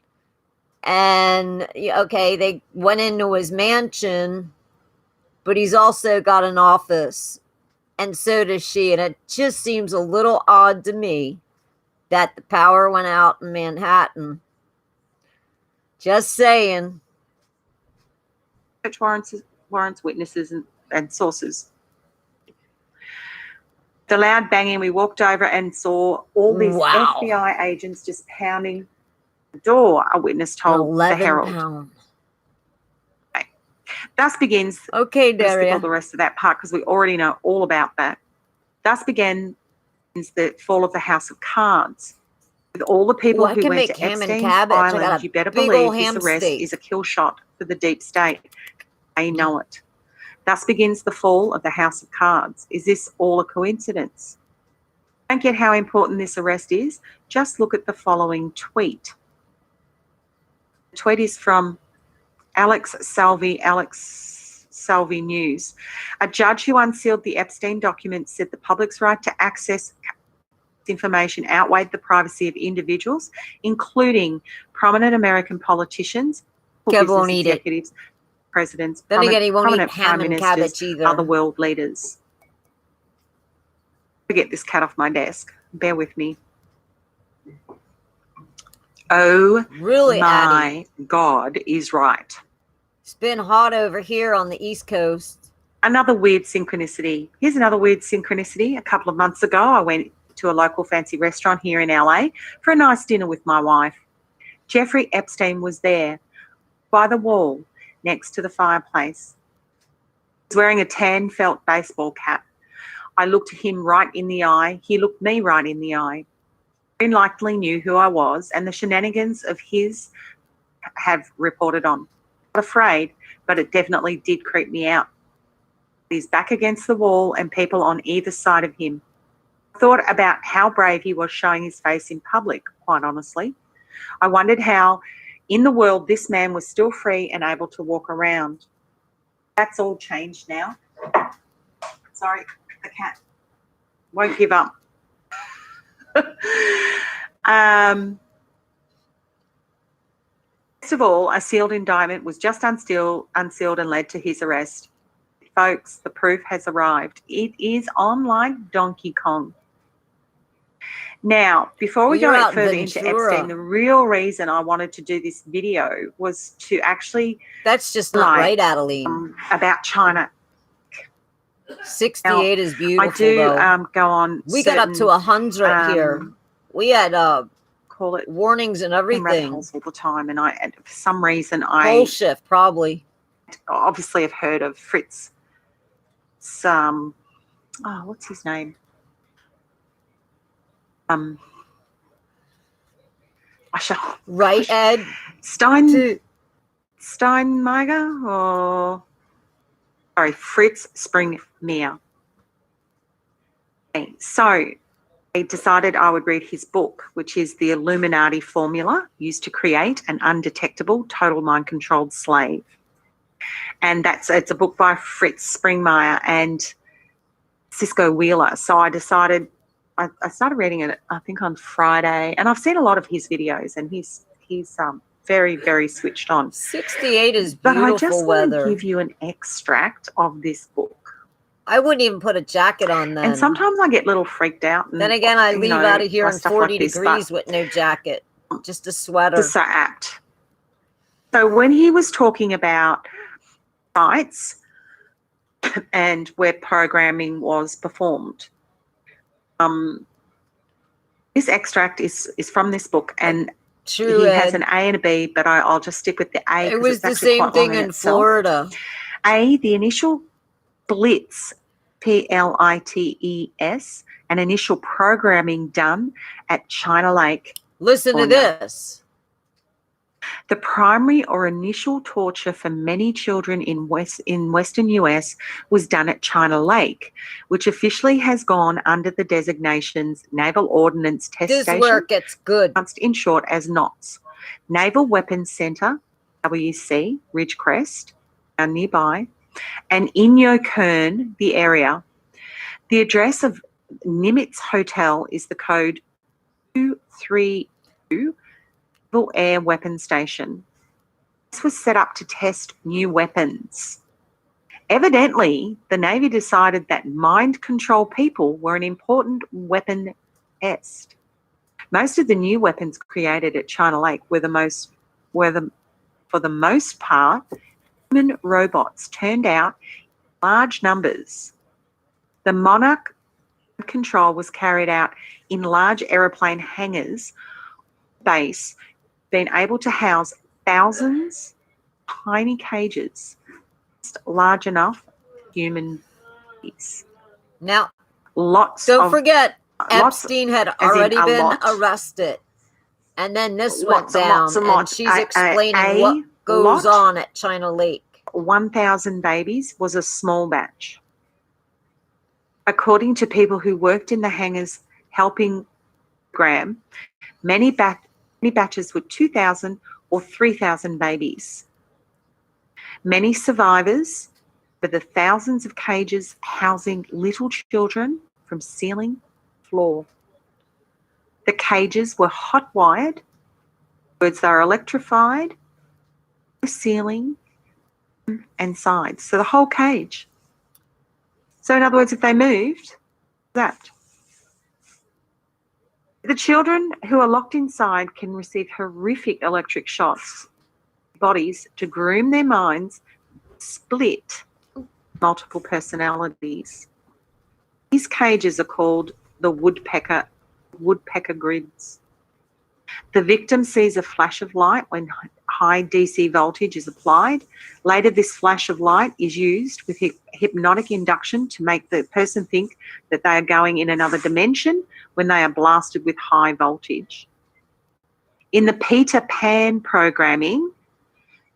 and, okay, they went into his mansion, but he's also got an office, and so does she, and it just seems a little odd to me that the power went out in Manhattan. Just saying. Search warrants, witnesses, and sources. The loud banging, we walked over and saw all these FBI agents just pounding the door, a witness told the Herald. £11. Okay. Thus begins, okay, Daria, the rest of that part because we already know all about that. Thus begins the fall of the House of Cards. With all the people who went to Epstein's Island, you better believe this arrest is a kill shot for the deep state. They know it. Thus begins the fall of the House of Cards. Is this all a coincidence? Don't get how important this arrest is? Just look at the following tweet. The tweet is from Alex Salvi News. A judge who unsealed the Epstein documents said the public's right to access information outweighed the privacy of individuals, including prominent American politicians, business executives, presidents, then again, he won't eat prominent ham prime and cabbage ministers, either. other world leaders. Get this cat off my desk. Bear with me. Oh, really, my Addie? God is right. It's been hot over here on the East Coast. Another weird synchronicity. Here's another weird synchronicity. A couple of months ago, I went to a local fancy restaurant here in LA for a nice dinner with my wife. Jeffrey Epstein was there by the wall next to the fireplace. He was wearing a tan felt baseball cap. I looked him right in the eye. He looked me right in the eye. Very likely knew who I was, and the shenanigans of his have reported on. Not afraid, but it definitely did creep me out. He's back against the wall and people on either side of him. I thought about how brave he was showing his face in public, quite honestly. I wondered how in the world this man was still free and able to walk around. That's all changed now. Sorry, the cat won't give up. First of all, a sealed indictment was just unsealed and led to his arrest. Folks, the proof has arrived. It is on like Donkey Kong. Now, before we go further into Epstein, the real reason I wanted to do this video was to actually... That's just not right, Adeline. About China. 68 now, is beautiful, I do go on... We got up to 100 here. We had call it warnings and everything. All the time, and for some reason Pole shift, probably. Obviously, I've heard of Fritz. What's his name? Right, Ed? Steinmeier or Fritz Springmeier. Okay, so I decided I would read his book, which is The Illuminati Formula Used to Create an Undetectable, Total Mind-Controlled Slave. And it's a book by Fritz Springmeier and Cisco Wheeler. So I decided, I started reading it, I think, on Friday, and I've seen a lot of his videos, and he's very, very switched on. 68 is beautiful weather. But I just want to give you an extract of this book. I wouldn't even put a jacket on then. And sometimes I get a little freaked out. And, then again, I leave out of here by in stuff 40 like this, degrees but with no jacket, just a sweater. it's so apt. So when he was talking about sites and where programming was performed, this extract is from this book, and True, he has Ed. an A and a B, but I'll just stick with the A It because was it's the actually same quite long thing in itself. Florida. A, the initial blitz, PLITES, an initial programming done at China Lake. Listen to California. this. The primary or initial torture for many children in Western US was done at China Lake, which officially has gone under the designations Naval Ordnance Test This Station, where it gets good. announced in short as NOTS. Naval Weapons Center, WC, Ridgecrest, are nearby, and Inyokern, the area. The address of Nimitz Hotel is the code 232 Naval Air Weapons Station. This was set up to test new weapons. Evidently, the Navy decided that mind control people were an important weapon test. Most of the new weapons created at China Lake were for the most part, human robots turned out in large numbers. The Monarch control was carried out in large aeroplane hangars base, being able to house thousands of tiny cages just large enough for human beings. Now, Lots don't of forget, lots, Epstein had as in already a been lot. arrested. And then this Lots went and down, lots and and lots. she's explaining A what goes lot, on at China Lake. 1,000 babies was a small batch. According to people who worked in the hangars helping Graham, many batches were 2,000 or 3,000 babies. Many survivors were the thousands of cages housing little children from ceiling to floor. The cages were hot wired, words they are electrified, ceiling and sides. So the whole cage. So in other words, if they moved, that. The children who are locked inside can receive horrific electric shocks bodies to groom their minds, split multiple personalities. These cages are called the woodpecker grids. The victim sees a flash of light when high DC voltage is applied. Later, this flash of light is used with hypnotic induction to make the person think that they are going in another dimension when they are blasted with high voltage. In the Peter Pan programming,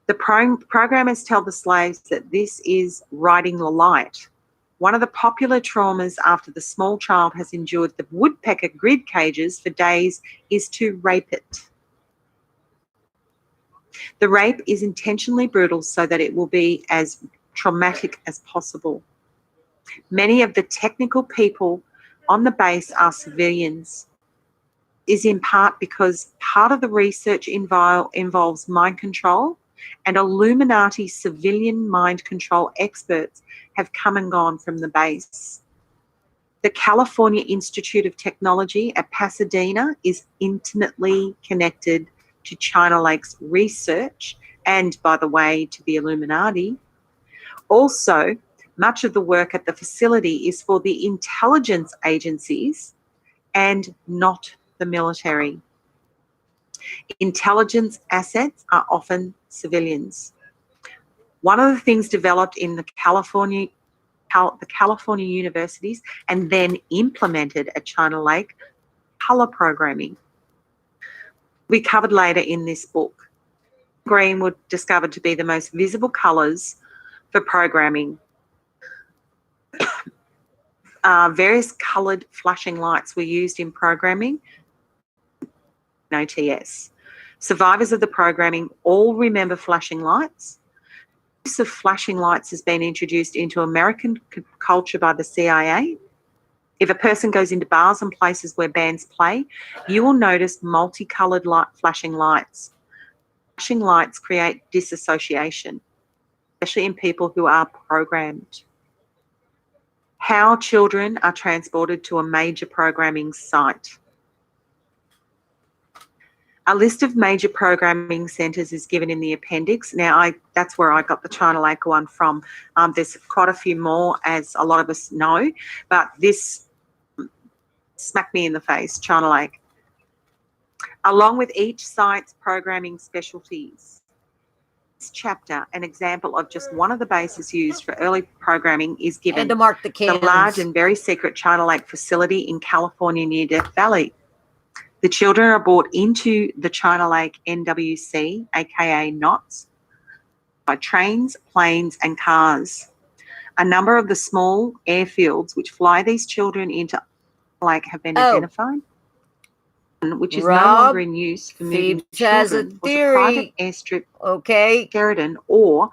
the programmers tell the slaves that this is riding the light. One of the popular traumas after the small child has endured the woodpecker grid cages for days is to rape it. The rape is intentionally brutal so that it will be as traumatic as possible. Many of the technical people on the base are civilians. Is in part because part of the research involves mind control, and Illuminati civilian mind control experts have come and gone from the base. The California Institute of Technology at Pasadena is intimately connected to China Lake's research and, by the way, to the Illuminati. Also, much of the work at the facility is for the intelligence agencies and not the military. Intelligence assets are often civilians. One of the things developed in the California universities and then implemented at China Lake, color programming. We covered later in this book. Green were discovered to be the most visible colors for programming. Various colored flashing lights were used in programming OTS. Survivors of the programming all remember flashing lights. The use of flashing lights has been introduced into American culture by the CIA. If a person goes into bars and places where bands play, you will notice multicolored flashing lights. Flashing lights create disassociation, especially in people who are programmed. How children are transported to a major programming site. A list of major programming centres is given in the appendix. Now, that's where I got the China Lake one from. There's quite a few more, as a lot of us know, but this smacked me in the face, China Lake. Along with each site's programming specialties. This chapter, an example of just one of the bases used for early programming is given. And to mark the cans. The large and very secret China Lake facility in California near Death Valley. The children are brought into the China Lake NWC, aka NOTS, by trains, planes, and cars. A number of the small airfields which fly these children into Lake have been identified, which is no longer in use for moving children. Was a private airstrip, Sheridan, or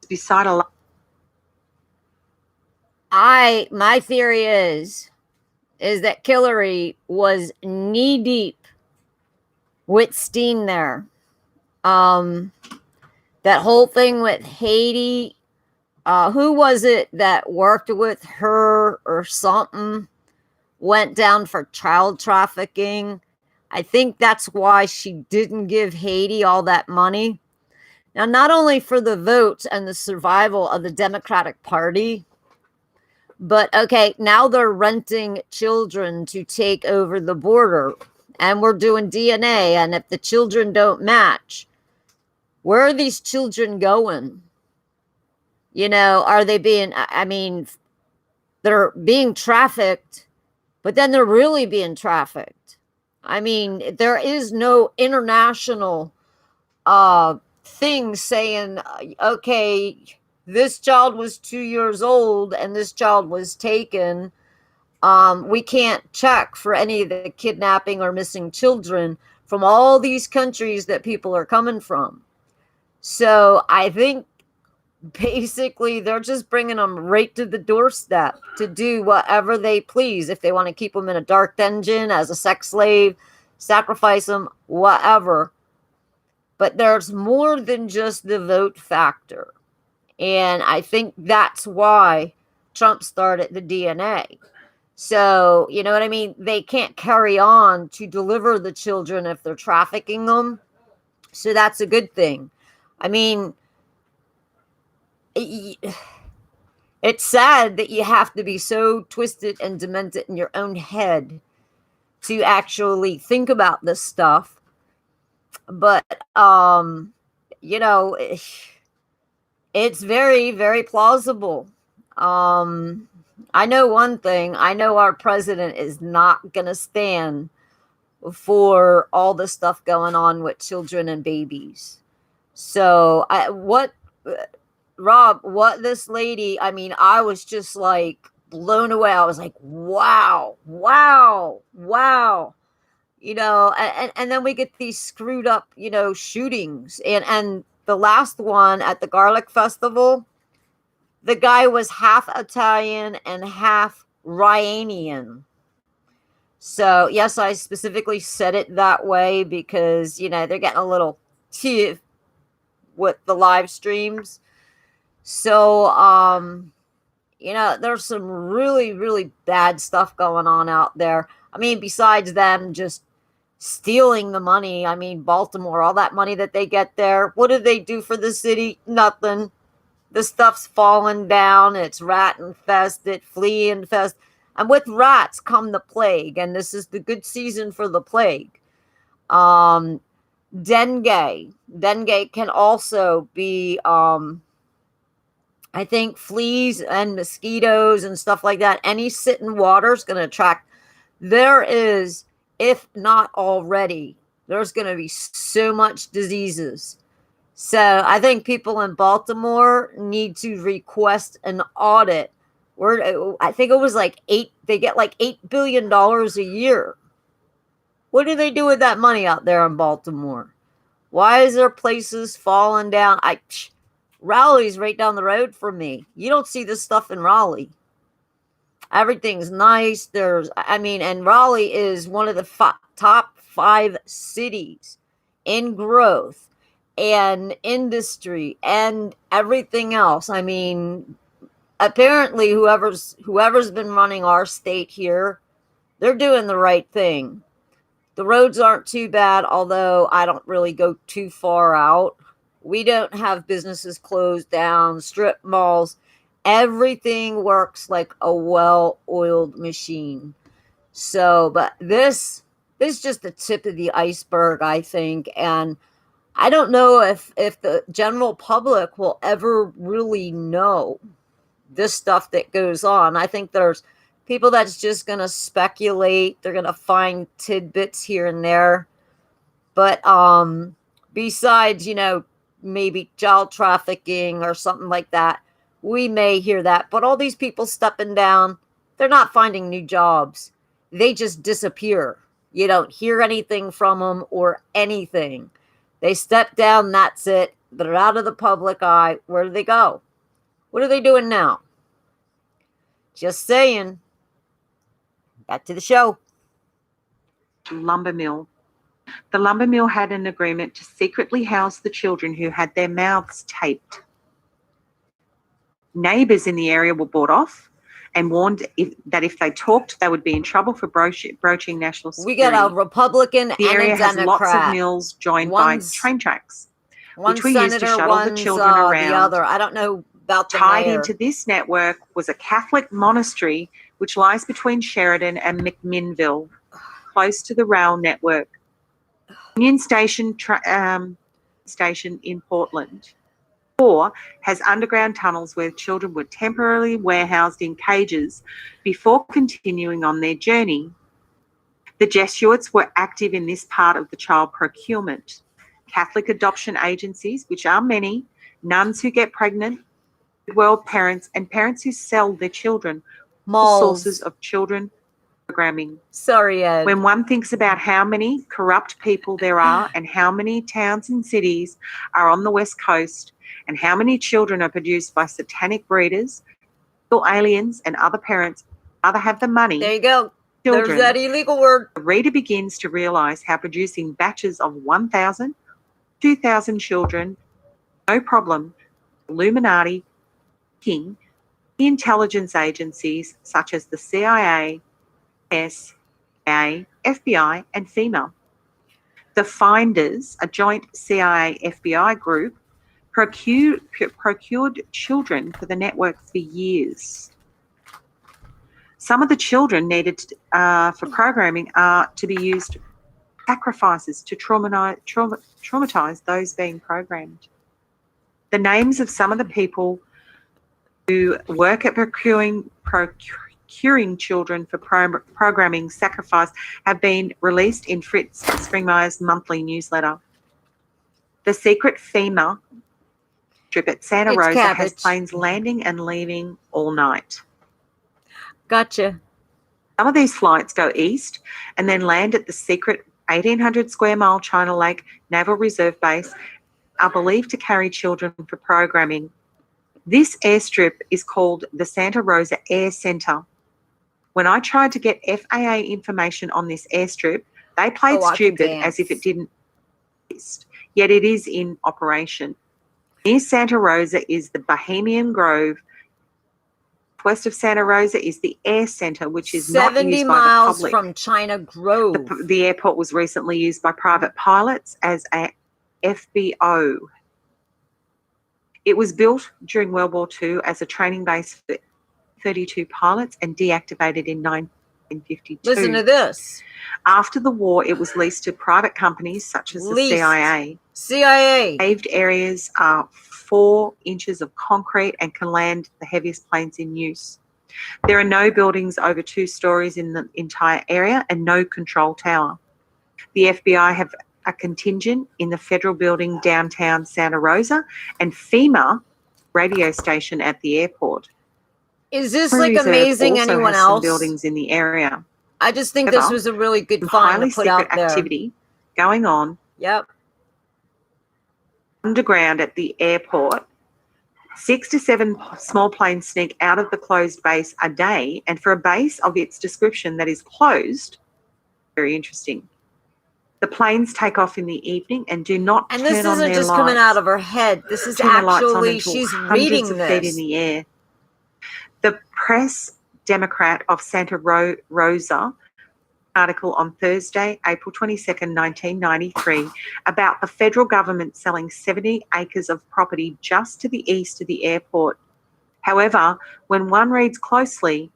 beside a. My theory is that Hillary was knee deep with Steen there. That whole thing with Haiti, who was it that worked with her or something, went down for child trafficking? I think that's why she didn't give Haiti all that money. Now, not only for the votes and the survival of the Democratic Party, but okay, now they're renting children to take over the border, and we're doing DNA. And if the children don't match, where are these children going? You know, are they being, I mean, they're being trafficked, but then they're really being trafficked. I mean, there is no international thing saying, okay, this child was 2 years old and this child was taken. We can't check for any of the kidnapping or missing children from all these countries that people are coming from. So I think basically they're just bringing them right to the doorstep to do whatever they please. If they want to keep them in a dark dungeon as a sex slave, sacrifice them, whatever. But there's more than just the vote factor. And I think that's why Trump started the DNA. So, you know what I mean? They can't carry on to deliver the children if they're trafficking them. So that's a good thing. I mean, it's sad that you have to be so twisted and demented in your own head to actually think about this stuff. But, you know, it's very, very plausible. I know one thing. I know our president is not going to stand for all the stuff going on with children and babies. So Rob, what this lady, I mean, I was just like blown away. I was like, wow. You know, and then we get these screwed up, you know, shootings. And the last one at the Garlic Festival, the guy was half Italian and half Ryanian. So, yes, I specifically said it that way because, you know, they're getting a little tiff with the live streams. So, you know, there's some really, really bad stuff going on out there. I mean, besides them just stealing the money. I mean, Baltimore, all that money that they get there. What do they do for the city? Nothing. The stuff's falling down. It's rat infested, flea infested. And with rats come the plague. And this is the good season for the plague. Dengue. Dengue can also be, I think, fleas and mosquitoes and stuff like that. Any sitting water is going to attract. There is, if not already, there's going to be so much diseases. So I think people in Baltimore need to request an audit. I think it was like they get like $8 billion a year. What do they do with that money out there in Baltimore? Why is there places falling down? Raleigh's right down the road from me. You don't see this stuff in Raleigh. Everything's nice. And Raleigh is one of the top 5 cities in growth and industry and everything else. I mean, apparently whoever's been running our state here, they're doing the right thing. The roads aren't too bad, although I don't really go too far out. We don't have businesses closed down, strip malls. Everything works like a well-oiled machine. So, but this is just the tip of the iceberg, I think, and I don't know if the general public will ever really know this stuff that goes on. I think there's people that's just going to speculate. They're going to find tidbits here and there. But besides, maybe child trafficking or something like that, we may hear that. But all these people stepping down, they're not finding new jobs. They just disappear. You don't hear anything from them or anything. They step down, that's it. They're out of the public eye. Where do they go? What are they doing now? Just saying. Back to the show. Lumber mill. The lumber mill had an agreement to secretly house the children who had their mouths taped. Neighbours in the area were bought off and warned that if they talked, they would be in trouble for broaching national security. We got a Republican the and area a Democrat. has lots of mills joined by train tracks, which were used to shuttle the children around. The other. I don't know about the Tied mayor. into this network was a Catholic monastery which lies between Sheridan and McMinnville, close to the rail network. Union Station in Portland. 4 has underground tunnels where children were temporarily warehoused in cages before continuing on their journey. The Jesuits were active in this part of the child procurement. Catholic adoption agencies, which are many, nuns who get pregnant, world parents, and parents who sell their children, all sources of children programming. Sorry, Ed. When one thinks about how many corrupt people there are and how many towns and cities are on the West Coast and how many children are produced by satanic breeders, aliens, and other parents rather have the money. There you go. Children, there's that illegal word. The reader begins to realise how producing batches of 1,000, 2,000 children, no problem, Illuminati, King, the intelligence agencies such as the CIA, FBI, and FEMA. The Finders, a joint CIA-FBI group, procured children for the network for years. Some of the children needed for programming are to be used sacrifices to traumatize those being programmed. The names of some of the people who work at procuring children for programming sacrifice have been released in Fritz Springmeier's monthly newsletter. The secret FEMA trip at Santa Rosa has planes landing and leaving all night. Gotcha. Some of these flights go east and then land at the secret 1,800 square mile China Lake Naval Reserve Base, are believed to carry children for programming. This airstrip is called the Santa Rosa Air Center. When I tried to get FAA information on this airstrip, they played stupid as if it didn't exist, yet it is in operation. Near Santa Rosa is the Bohemian Grove. West of Santa Rosa is the Air Center, which is not used by the public. 70 miles from China Grove. The airport was recently used by private pilots as a FBO. It was built during World War II as a training base for 32 pilots and deactivated in 1952. Listen to this. After the war, it was leased to private companies such as the CIA. Paved areas are 4 inches of concrete and can land the heaviest planes in use. There are no buildings over 2 stories in the entire area and no control tower. The FBI have a contingent in the federal building downtown Santa Rosa and FEMA radio station at the airport. Is this like amazing anyone else? Some buildings in the area. I just think this was a really good find to put out there. Activity going on. Yep. Underground at the airport. 6 to 7 small planes sneak out of the closed base a day, and for a base of its description that is closed, very interesting. The planes take off in the evening and do not turn on their lights. And this isn't just coming out of her head. This is actually, she's reading this. Feet in the air. The Press Democrat of Santa Rosa article on Thursday, April 22nd, 1993, about the federal government selling 70 acres of property just to the east of the airport. However, when one reads closely,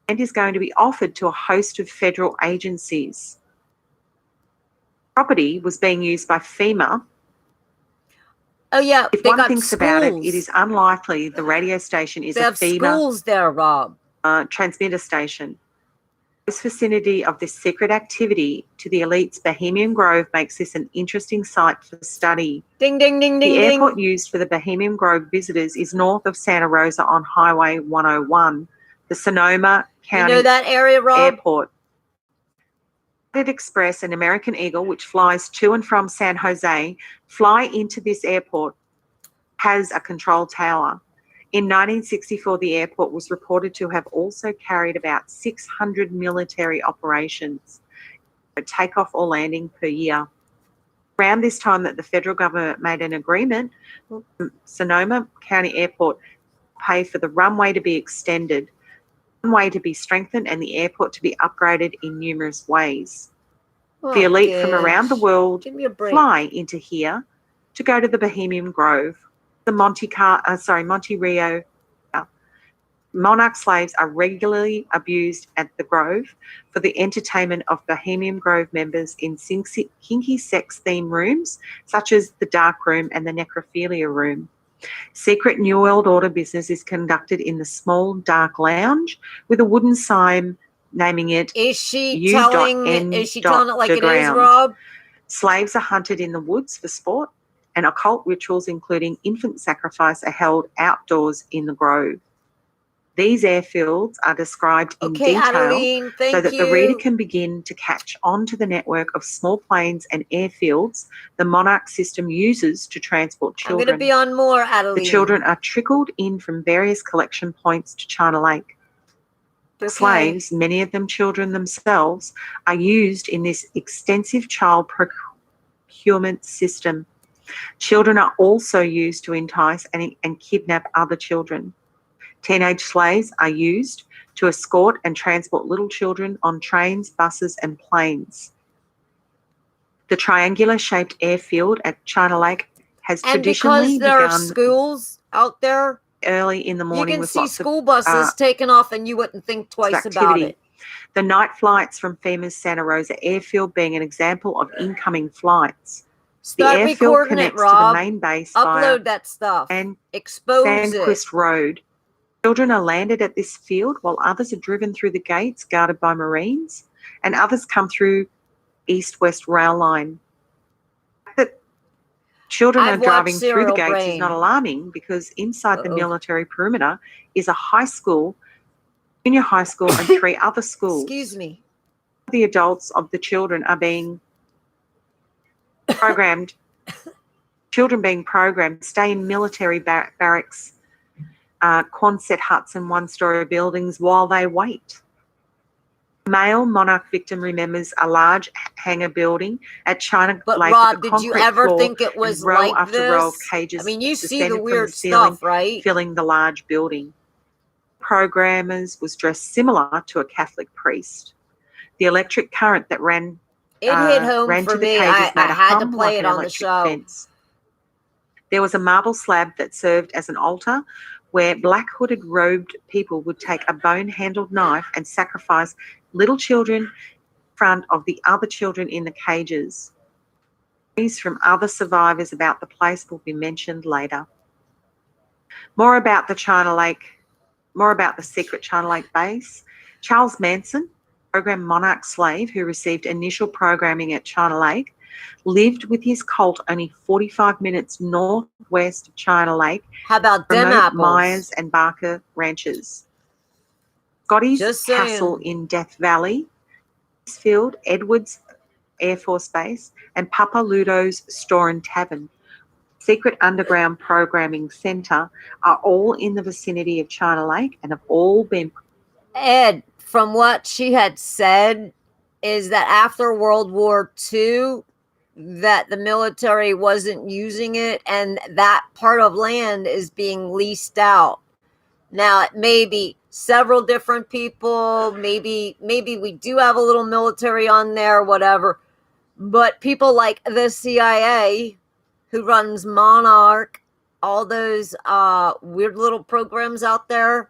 land is going to be offered to a host of federal agencies. Property was being used by FEMA. Oh yeah, If they one got thinks schools. about it, it is unlikely the radio station is They a have FEMA schools there, Rob. Transmitter station. Close vicinity of this secret activity to the elite's Bohemian Grove makes this an interesting site for study. Ding, ding, ding, ding, The ding. airport used for the Bohemian Grove visitors is north of Santa Rosa on Highway 101, the Sonoma County You know that area, Rob? Airport. United Express and American Eagle, which flies to and from San Jose, fly into this airport, has a control tower. In 1964, the airport was reported to have also carried about 600 military operations, takeoff or landing per year. Around this time that the federal government made an agreement, Sonoma County Airport pay for the runway to be extended, runway to be strengthened, and the airport to be upgraded in numerous ways. The elite from around the world fly into here to go to the Bohemian Grove, the Monte Rio. Monarch slaves are regularly abused at the Grove for the entertainment of Bohemian Grove members in kinky sex theme rooms, such as the Dark Room and the Necrophilia Room. Secret New World Order business is conducted in the small dark lounge with a wooden sign naming it Is she telling it like it is, Rob? Slaves are hunted in the woods for sport, and occult rituals, including infant sacrifice, are held outdoors in the Grove. These airfields are described in detail Adeline, so that the reader can begin to catch on to the network of small planes and airfields the Monarch system uses to transport children. I'm going to be on more, Adeline. The children are trickled in from various collection points to China Lake. Okay. Slaves, many of them children themselves, are used in this extensive child procurement system. Children are also used to entice and kidnap other children. Teenage slaves are used to escort and transport little children on trains, buses, and planes. The triangular-shaped airfield at China Lake has traditionally begun. And because there are schools out there, early in the morning, you can with see lots school of, buses taking off, and you wouldn't think twice about it. The night flights from FEMA's Santa Rosa airfield being an example of incoming flights. Start the airfield recording connects it, Rob. to the main base Upload that stuff and expose Sandquist it. Road. Children are landed at this field while others are driven through the gates guarded by Marines, and others come through east-west rail line. That children are driving through the gates is not alarming because inside the military perimeter is a high school, junior high school, and 3 other schools. Excuse me. The adults of the children are being programmed, children being programmed, stay in military barracks, Quonset huts and one-story buildings while they wait. Male Monarch victim remembers a large hangar building at China But Lake. Rob, did you ever think it was row like after this? row of cages, I mean, you see suspended the from weird ceiling, stuff, right? filling the large building. Programmers was dressed similar to a Catholic priest. The electric current that ran hit home ran for to the me. cages I made a had to hum play like it an on the electric show. fence. There was a marble slab that served as an altar where black hooded robed people would take a bone handled knife and sacrifice little children in front of the other children in the cages. Stories from other survivors about the place will be mentioned later. More about the secret China Lake base. Charles Manson, program Monarch slave who received initial programming at China Lake, lived with his cult only 45 minutes northwest of China Lake. How about them apples? Myers and Barker ranches. Scotty's Castle in Death Valley, Field, Edwards Air Force Base, and Papa Ludo's Store and Tavern, secret underground programming centre, are all in the vicinity of China Lake and have all been... Ed, from what she had said, is that after World War II, that the military wasn't using it, and that part of land is being leased out. Now, it may be several different people. Maybe we do have a little military on there, whatever. But people like the CIA, who runs Monarch, all those weird little programs out there,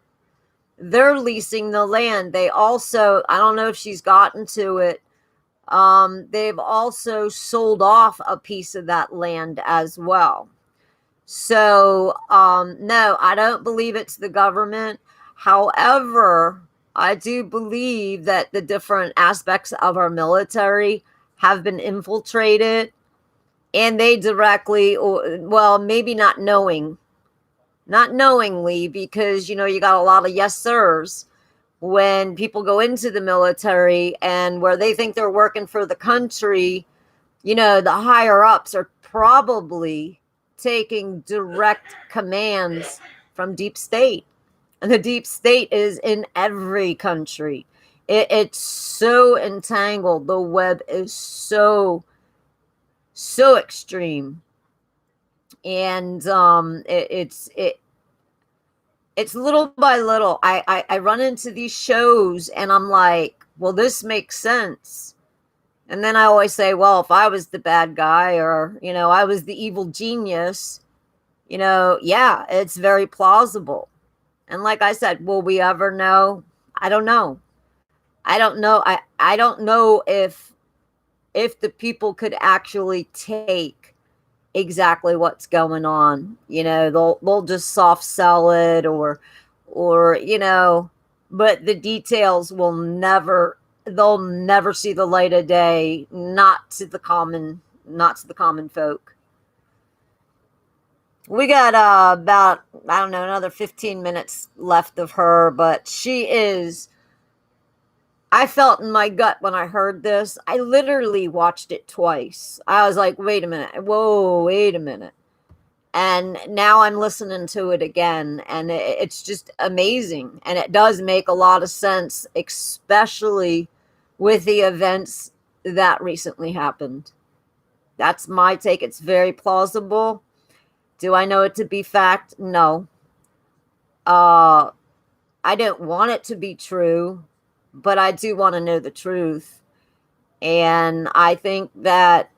they're leasing the land. They also, I don't know if she's gotten to it, they've also sold off a piece of that land as well. So, no, I don't believe it's the government. However, I do believe that the different aspects of our military have been infiltrated, and they directly, or well, maybe not knowingly, because you got a lot of yes sirs when people go into the military, and where they think they're working for the country, the higher ups are probably taking direct commands from deep state. And the deep state is in every country. It's so entangled. The web is so extreme. And it's little by little. I run into these shows and I'm like, well, this makes sense. And then I always say, well, if I was the bad guy, or, I was the evil genius, yeah, it's very plausible. And like I said, will we ever know? I don't know. I don't know. I don't know if the people could actually take exactly what's going on. They'll just soft sell it, or but the details will never, they'll never see the light of day, not to the common folk. We got about, I don't know, another 15 minutes left of her, but she is, I felt in my gut when I heard this. I literally watched it twice. I was like, wait a minute. Whoa, wait a minute. And now I'm listening to it again, and it's just amazing. And it does make a lot of sense, especially with the events that recently happened. That's my take. It's very plausible. Do I know it to be fact? No. I don't want it to be true, but I do want to know the truth. And I think that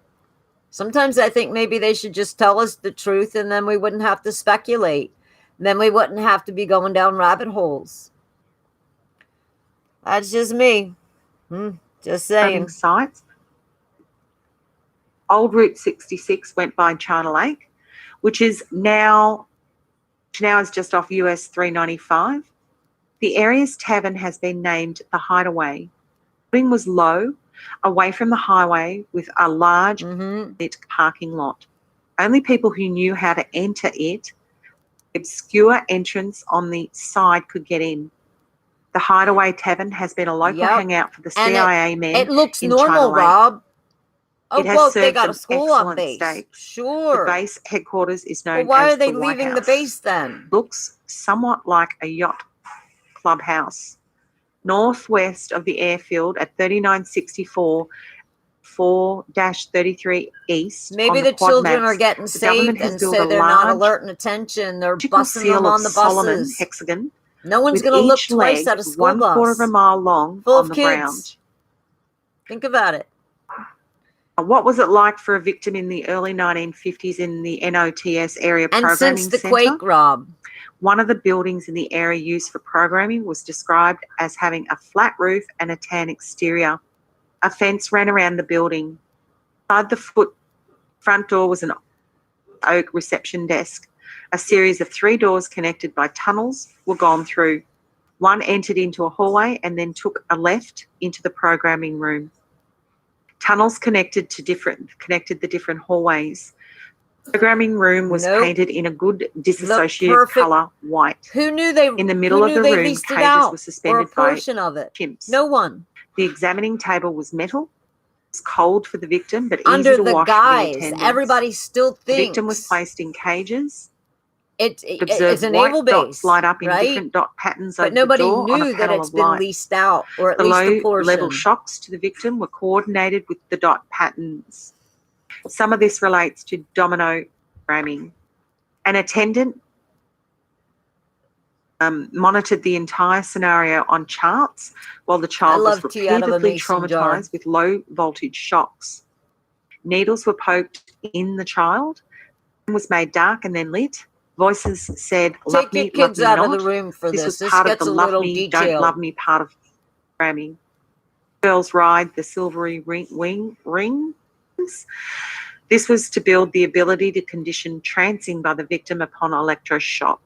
sometimes I think maybe they should just tell us the truth, and then we wouldn't have to speculate. Then we wouldn't have to be going down rabbit holes. That's just me. Just saying. Sites. Old Route 66 went by China Lake, which now is just off US 395. The area's tavern has been named the Hideaway. The building was low, away from the highway, with a large lit parking lot. Only people who knew how to enter it, obscure entrance on the side, could get in. The Hideaway Tavern has been a local hangout for the CIA men. It looks normal, Rob. Oh, well, they got a school on base. Steaks. Sure. The base headquarters is known as why are they the White leaving House. the base then? Looks somewhat like a yacht clubhouse. Northwest of the airfield at 3964 4-33 East. Maybe the children are getting saved, and so they're not alert and attention. They're busing them on the buses. Hexagon. No one's going to look twice at a school bus. 1/4 of a mile long full on of the kids. ground. Think about it. What was it like for a victim in the early 1950s in the NOTS area programming centre? And since the quake, Rob? One of the buildings in the area used for programming was described as having a flat roof and a tan exterior. A fence ran around the building. Inside the front door was an oak reception desk. A series of 3 doors connected by tunnels were gone through. One entered into a hallway and then took a left into the programming room. Tunnels connected the different hallways. The programming room was painted in a good disassociative colour, white. Who knew they in the middle of the room, cages were suspended by chimps. No one. The examining table was metal. It was cold for the victim, but under easy to the wash guise. for the attendants. Everybody still thinks the victim was placed in cages. It's a naval base, dots light up in right? different dot patterns but over nobody the door knew on a that panel it's of been light. leased out, or at The least a portion. low-level shocks to the victim were coordinated with the dot patterns. Some of this relates to domino programming. An attendant monitored the entire scenario on charts while the I child was love tea out of a repeatedly mason jar. traumatized with low voltage shocks. Needles were poked in the child, was made dark and then lit. Voices said, love Take your me, love kids me out of the not. room for This was this. This part of the gets a love little me, don't love detailed. me part of programming. Girls ride the silvery rings. This was to build the ability to condition trancing by the victim upon electroshock.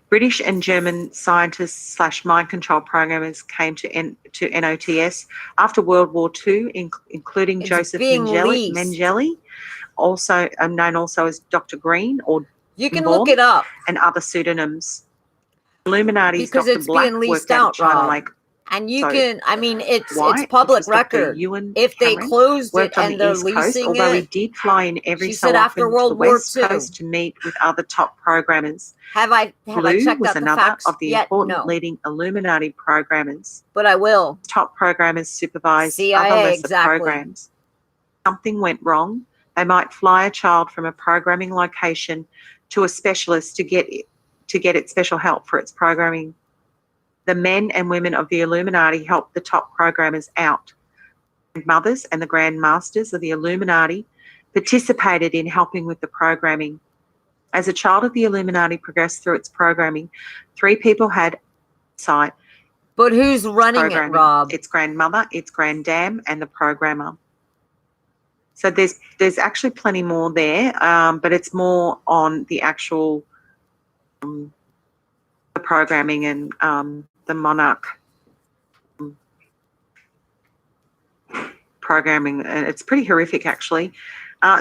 British and German scientists / mind control programmers came to NOTS after World War II, including It's Joseph being leased. Mengele, also known also as Dr. Green or You can Born, look it up and other pseudonyms. Illuminati's because Dr. it's Black being leased worked out of out, China Rob. Lake. And you So can, I mean, it's White, which public was Dr. record. Ewan If they Cameron, closed it worked on and the they're East Coast, leasing although he it, did fly in every she so said after often to the World War West II. Coast to meet with other top programmers. Have I Blue checked was out the another facts of the yet? important No, leading Illuminati programmers. but I will. Top programmers supervised other CIA, lesser exactly. programs. Something went wrong. They might fly a child from a programming location to a specialist to get its special help for its programming. The men and women of the Illuminati helped the top programmers out. Mothers and the Grand Masters of the Illuminati participated in helping with the programming. As a child of the Illuminati progressed through its programming, 3 people had sight. But who's running it, Rob? Its grandmother, its granddam, and the programmer. So there's actually plenty more there, but it's more on the actual the programming and the monarch programming, and it's pretty horrific actually.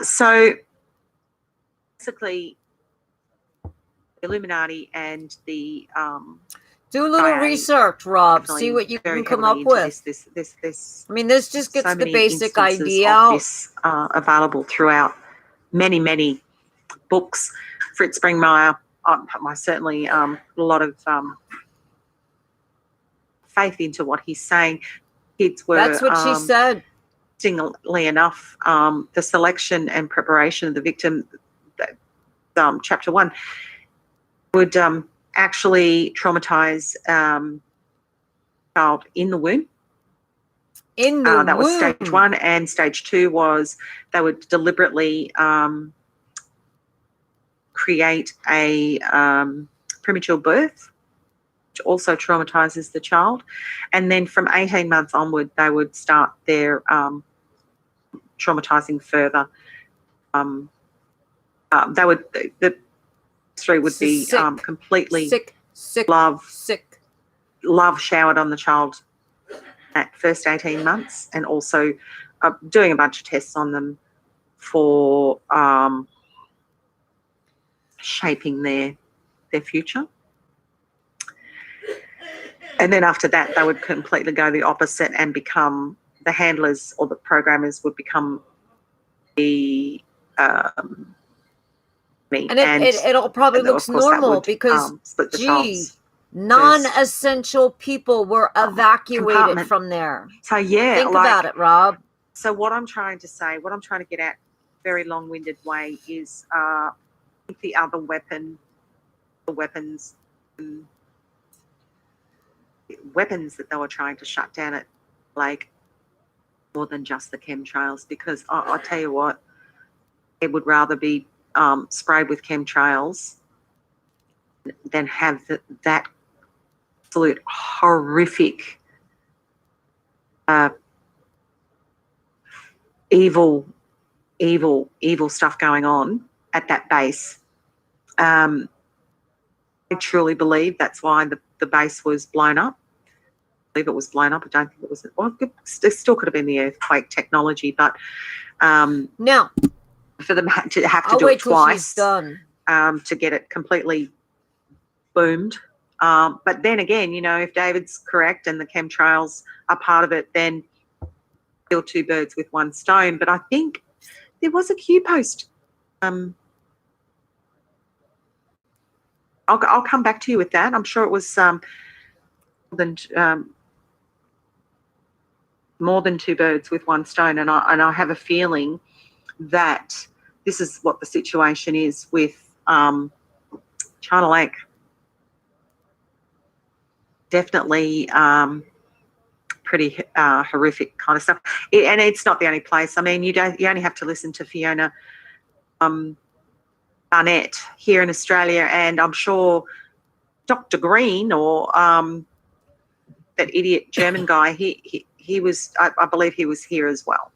So basically, the Illuminati and the do a little CIA research, Rob. See what you can come up with. This I mean, this just gets so the many basic instances idea of out. this available throughout many books. Fritz Springmeier, I certainly a lot of faith into what he's saying. Kids were. That's what she said. Interestingly enough, the selection and preparation of the victim, chapter 1, would actually traumatize child in the womb. That was stage 1, and stage 2 was they would deliberately create a premature birth, which also traumatizes the child. And then from 18 months onward, they would start their traumatizing further. The history would be completely sick, love showered on the child at first 18 months, and also doing a bunch of tests on them for shaping their future. And then after that, they would completely go the opposite and become the handlers, or the programmers would become the me. And it all probably looks normal because, non-essential people were evacuated from there. So yeah, think about it, Rob. So what I'm trying to say, what I'm trying to get at, very long-winded way, is the other weapons that they were trying to shut down at Lake, more than just the chemtrails, because I'll tell you what, it would rather be sprayed with chemtrails than have that absolute horrific evil stuff going on at that base. I truly believe that's why the base was blown up. I believe it was blown up. I don't think it was. Well, it still could have been the earthquake technology, but no, for them to have to do it twice to get it completely boomed. But then again, if David's correct and the chemtrails are part of it, then kill 2 birds with 1 stone. But I think there was a Q post. I'll come back to you with that. I'm sure it was more than 2 birds with 1 stone, and I have a feeling that this is what the situation is with China Lake. Definitely pretty horrific kind of stuff. And it's not the only place. I mean, you only have to listen to Fiona Barnett here in Australia, and I'm sure Dr. Green or that idiot German guy, he was, I believe he was here as well,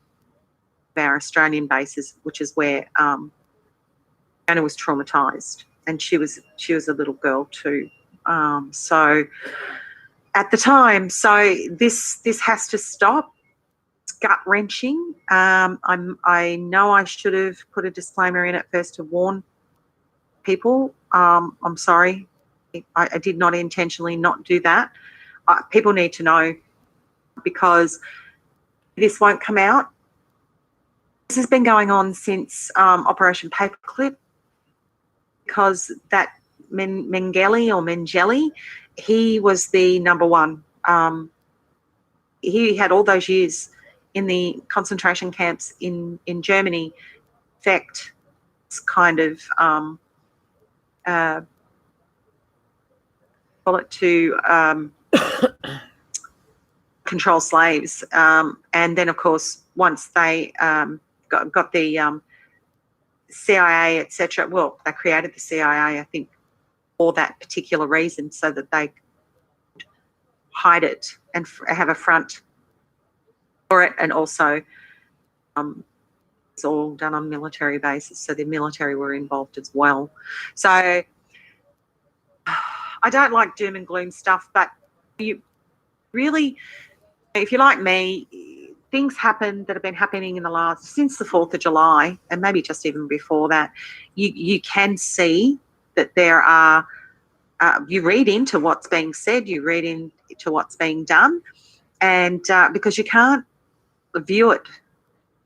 our Australian bases, which is where Fiona was traumatised, and she was a little girl too. So at the time, so this has to stop. It's gut wrenching. I know I should have put a disclaimer in at first to warn people. I'm sorry, I did not intentionally not do that. People need to know, because this won't come out. This has been going on since Operation Paperclip, because that Mengele, he was the number one. He had all those years in the concentration camps in Germany. In fact, it's kind of call it to control slaves, and then of course once they got the CIA, etc. Well, they created the CIA, I think, for that particular reason, so that they could hide it and have a front for it, and also it's all done on military basis, so the military were involved as well. So I don't like doom and gloom stuff, but you really, if you're like me, things happen that have been happening in the last, since the 4th of July, and maybe just even before that. You can see that there are, you read into what's being said, you read into what's being done, and because you can't view it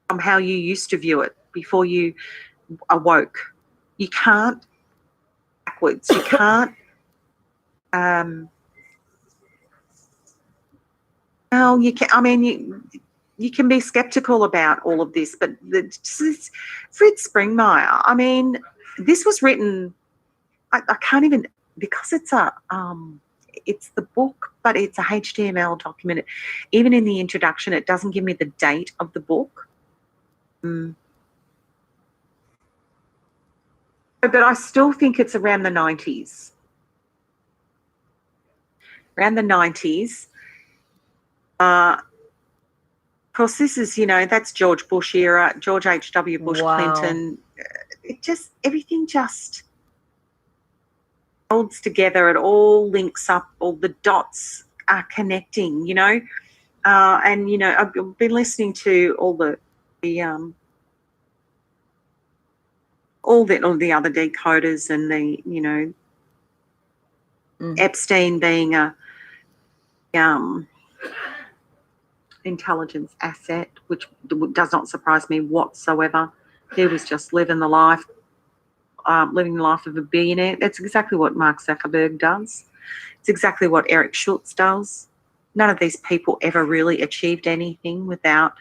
from how you used to view it before you awoke. You can't backwards. You can't. Well, you can. I mean, you can be skeptical about all of this, but Fritz Springmeier. I mean, this was written. I can't even, because it's it's the book, but it's a HTML document. Even in the introduction, it doesn't give me the date of the book. But I still think it's around the 90s. Around the 90s. Of course, this is, that's George Bush era, George H.W. Bush, Wow. Clinton. Everything just holds together. It all links up. All the dots are connecting, and, I've been listening to all the other decoders, and the, Epstein being a intelligence asset, which does not surprise me whatsoever. He was just living the life of a billionaire. That's exactly what Mark Zuckerberg does. It's exactly what Eric Schultz does. None of these people ever really achieved anything without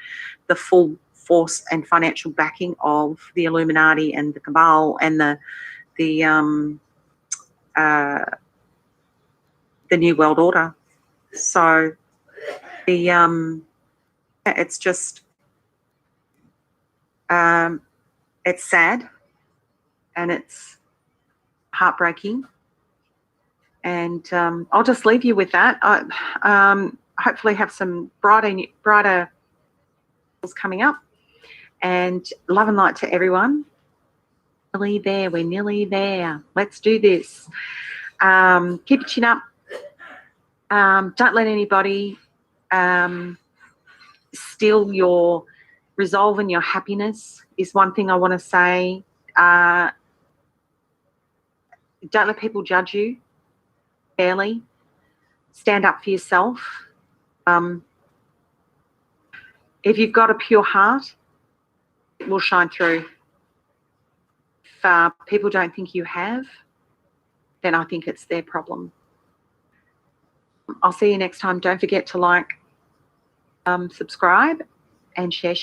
the full force and financial backing of the Illuminati and the cabal and the New World Order. So it's just it's sad and it's heartbreaking, and I'll just leave you with that. Hopefully have some brighter coming up, and love and light to everyone. We're nearly there. Let's do this. Keep your chin up. Don't let anybody steal your resolve and your happiness, is one thing I want to say. Don't let people judge you fairly. Stand up for yourself. If you've got a pure heart, it will shine through. If people don't think you have, then I think it's their problem. I'll see you next time. Don't forget to like, subscribe, and share.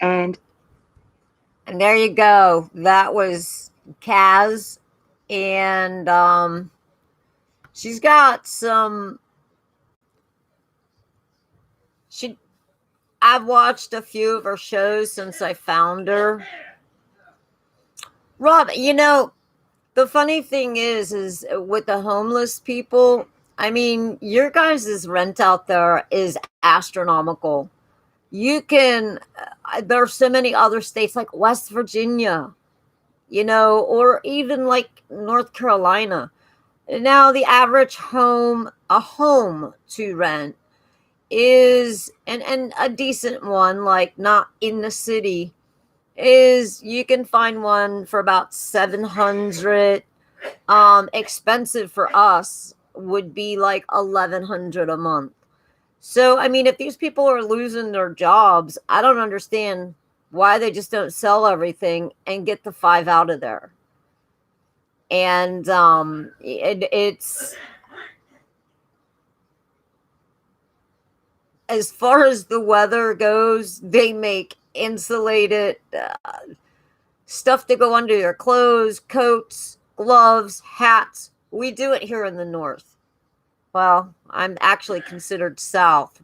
And there you go. That was Kaz and she's got some. She, I've watched a few of her shows since I found her. Rob, the funny thing is with the homeless people. I mean, your guys' rent out there is astronomical. You can. There's so many other states like West Virginia, or even like North Carolina. Now, the average a home to rent is, and a decent one, like not in the city, is you can find one for about 700. Expensive for us would be like 1100 a month. So, I mean, if these people are losing their jobs, I don't understand why they just don't sell everything and get the five out of there. And it's, as far as the weather goes, they make insulated stuff to go under your clothes, coats, gloves, hats. We do it here in the north. Well, I'm actually considered south.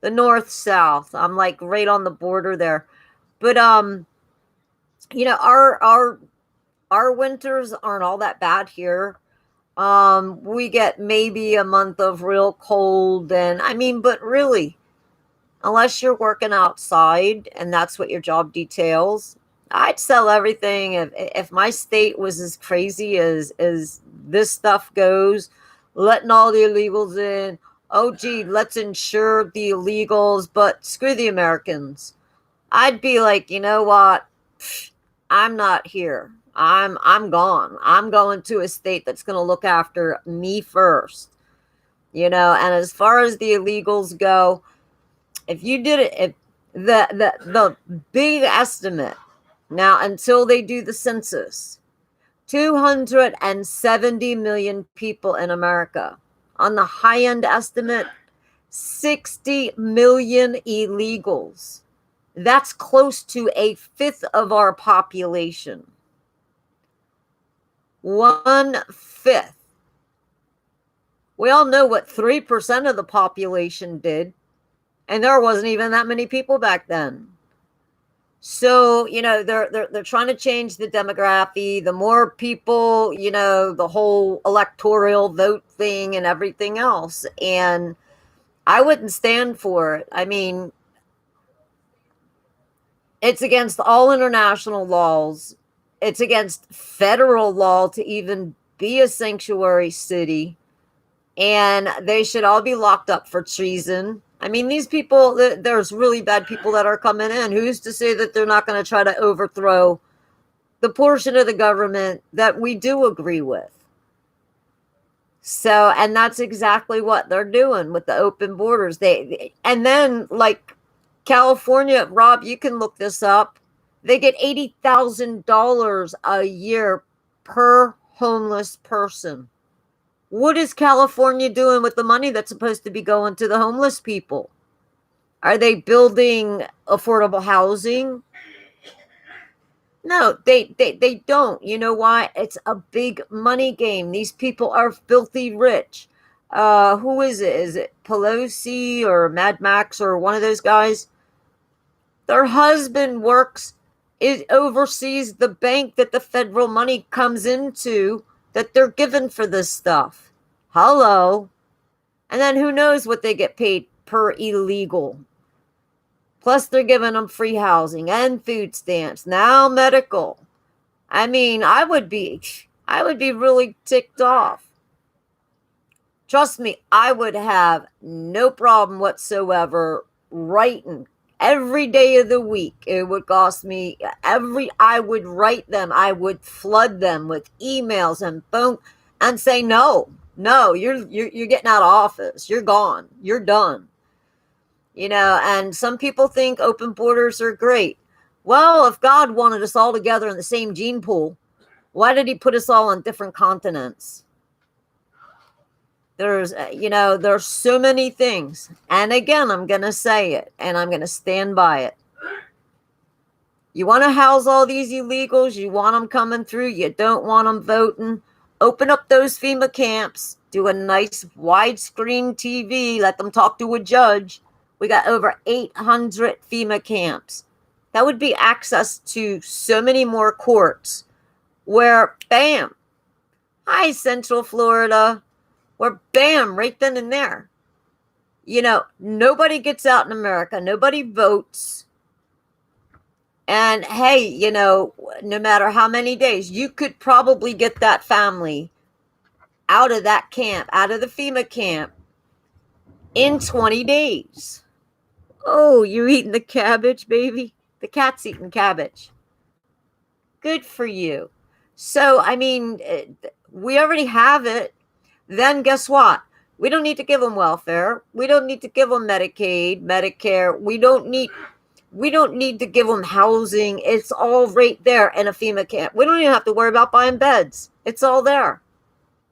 The north south. I'm like right on the border there. But our winters aren't all that bad here. We get maybe a month of real cold, and I mean, but really, unless you're working outside and that's what your job details, I'd sell everything. If my state was as crazy as this stuff goes, letting all the illegals in. Oh, gee, let's insure the illegals, but screw the Americans. I'd be like, you know what? I'm not here. I'm gone. I'm going to a state that's going to look after me first. And as far as the illegals go, if you did it, if the big estimate now until they do the census, 270 million people in America. On the high end estimate, 60 million illegals. That's close to a fifth of our population. 1/5. We all know what 3% of the population did, and there wasn't even that many people back then. So, they're trying to change the demography. The more people, the whole electoral vote thing and everything else. And I wouldn't stand for it. I mean, it's against all international laws. It's against federal law to even be a sanctuary city. And they should all be locked up for treason. I mean, these people, there's really bad people that are coming in. Who's to say that they're not going to try to overthrow the portion of the government that we do agree with? So, and that's exactly what they're doing with the open borders. And then, like California, Rob, you can look this up. They get $80,000 a year per homeless person. What is California doing with the money that's supposed to be going to the homeless people? Are they building affordable housing? No, they don't. You know why? It's a big money game. These people are filthy rich. Who is it? Is it Pelosi or Mad Max or one of those guys? Their husband oversees the bank that the federal money comes into that they're given for this stuff. Hello. And then who knows what they get paid per illegal. Plus they're giving them free housing and food stamps, now medical. I mean, I would be really ticked off. Trust me, I would have no problem whatsoever writing every day of the week. It would cost me I would write them. I would flood them with emails and phone and say, no, you're getting out of office. You're gone. You're done. And some people think open borders are great. Well, if God wanted us all together in the same gene pool, why did he put us all on different continents? There's so many things. And again, I'm going to say it and I'm going to stand by it. You want to house all these illegals. You want them coming through. You don't want them voting. Open up those FEMA camps. Do a nice widescreen TV. Let them talk to a judge. We got over 800 FEMA camps. That would be access to so many more courts where, bam, hi, Central Florida, where, bam, right then and there. You know, nobody gets out in America. Nobody votes. And hey, you know, no matter how many days, you could probably get that family out of that camp, out of the FEMA camp in 20 days. Oh, you're eating the cabbage, baby? The cat's eating cabbage. Good for you. So, I mean, we already have it. Then guess what? We don't need to give them welfare. We don't need to give them Medicaid, Medicare. We don't need to give them housing. It's all right there in a FEMA camp. We don't even have to worry about buying beds. It's all there.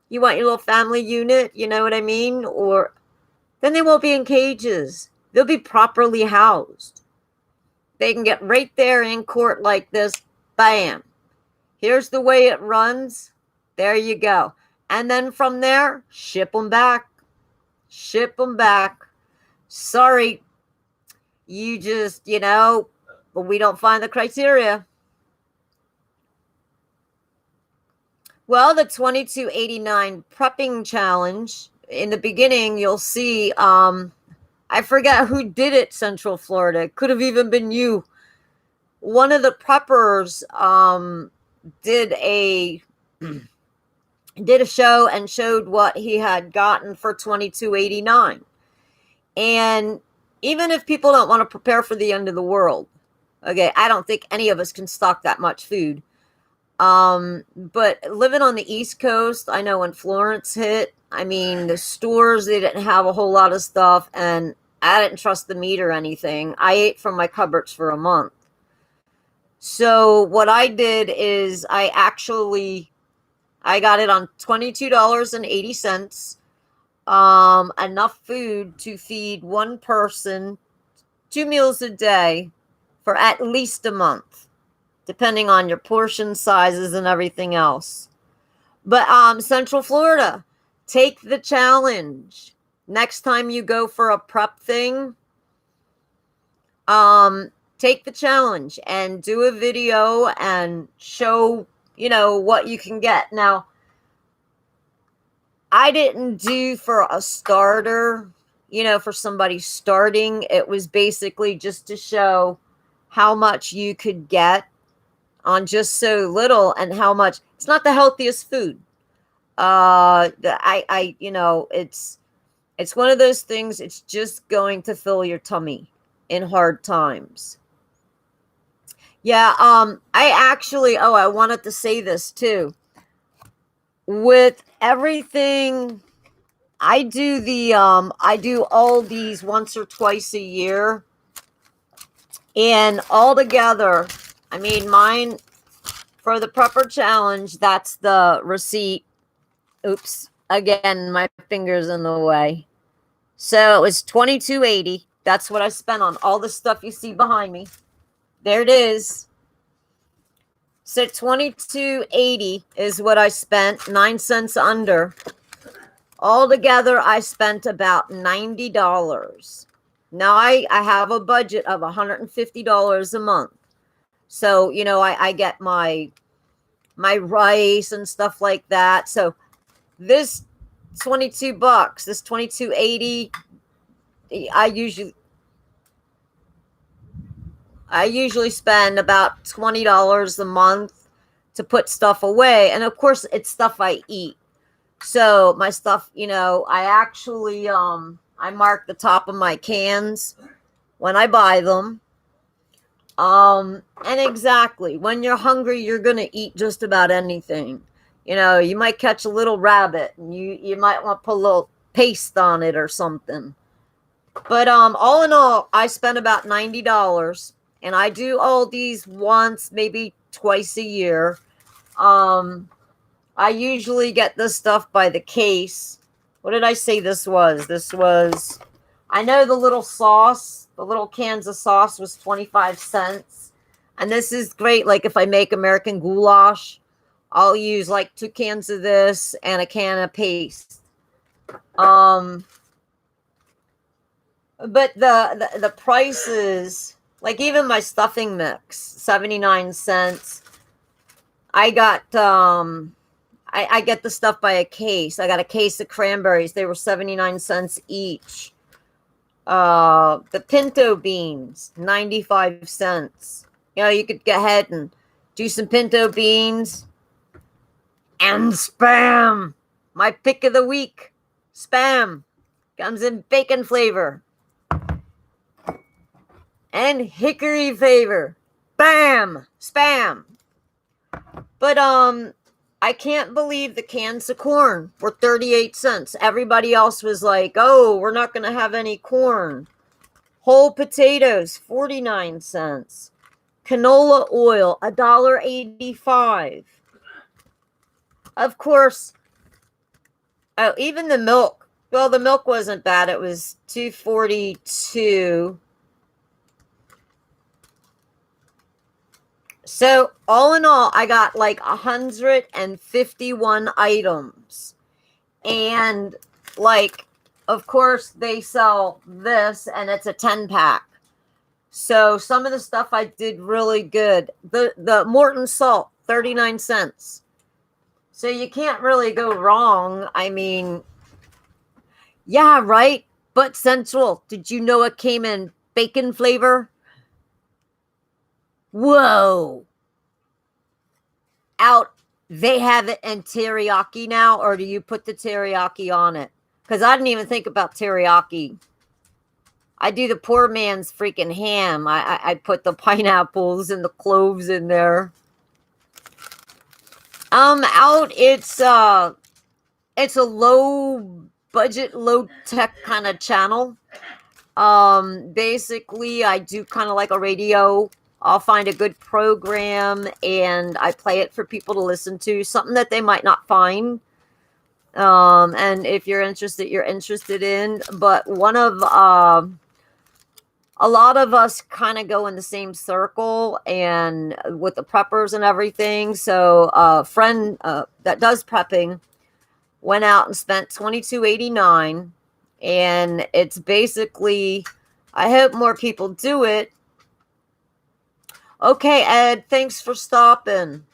You want your little family unit, you know what I mean? Or then they won't be in cages. They'll be properly housed. They can get right there in court like this. Bam. Here's the way it runs. There you go. And then from there, ship them back. Ship them back. Sorry. You just, you know, but we don't find the criteria. Well, the 2289 prepping challenge, in the beginning, you'll see, I forget who did it, Central Florida. It could have even been you. One of the preppers did a show and showed what he had gotten for 2289. And even if people don't want to prepare for the end of the world, okay, I don't think any of us can stock that much food. But living on the East Coast, I know when Florence hit, I mean, the stores, they didn't have a whole lot of stuff, and I didn't trust the meat or anything. I ate from my cupboards for a month. So what I did is I got it on $22.80. Enough food to feed one person 2 meals a day for at least a month, depending on your portion sizes and everything else. But Central Florida, take the challenge. Next time you go for a prep thing, take the challenge and do a video and show, you know, what you can get. Now, I didn't do for a starter, you know, for somebody starting. It was basically just to show how much you could get on just so little, and how much. It's not the healthiest food. You know, it's one of those things. It's just going to fill your tummy in hard times. Yeah. I wanted to say this too. With everything, I do all these once or twice a year, and all together, I mean, mine for the prepper challenge, that's the receipt. Oops, again, my finger's in the way. So it was $22.80. That's what I spent on all the stuff you see behind me. There it is. So $22.80 is what I spent, 9 cents under. Altogether, I spent about $90. Now, I have a budget of $150 a month. So, you know, I get my rice and stuff like that. So this $22, this $22.80, I usually spend about $20 a month to put stuff away. And of course, it's stuff I eat. So my stuff, you know, I actually, I mark the top of my cans when I buy them. And exactly, when you're hungry, you're going to eat just about anything. You know, you might catch a little rabbit, and you might want to put a little paste on it or something. But all in all, I spent about $90, and I do all these once, maybe twice a year. I usually get this stuff by the case. What did I say this was? This was, I know the little sauce, the little cans of sauce was 25 cents. And this is great. Like if I make American goulash, I'll use like 2 cans of this and a can of paste. But the prices, like even my stuffing mix, 79 cents. I got I get the stuff by a case. I got a case of cranberries. They were 79 cents each. The pinto beans, 95 cents. You know, you could go ahead and do some pinto beans and Spam. My pick of the week. Spam comes in bacon flavor and hickory flavor. Bam! Spam. But I can't believe the cans of corn were 38 cents. Everybody else was like, "Oh, we're not going to have any corn." Whole potatoes, 49 cents. Canola oil, $1.85. Of course, oh, even the milk. Well, the milk wasn't bad. It was $2.42. So all in all, I got like 151 items. And like, of course, they sell this and it's a 10-pack. So some of the stuff I did really good. The Morton salt, 39 cents. So you can't really go wrong. I mean, yeah, right? But Central, did you know it came in bacon flavor? Whoa. Out. They have it in teriyaki now, or do you put the teriyaki on it? Because I didn't even think about teriyaki. I do the poor man's freaking ham. I put the pineapples and the cloves in there. Out it's a low budget, low tech kind of channel. Basically I do kind of like a radio. I'll find a good program and I play it for people to listen to, something that they might not find. And if you're interested in, but one of, a lot of us kind of go in the same circle and with the preppers and everything. So a friend, that does prepping went out and spent $22.89, and it's basically, I hope more people do it. Okay, Ed, thanks for stopping.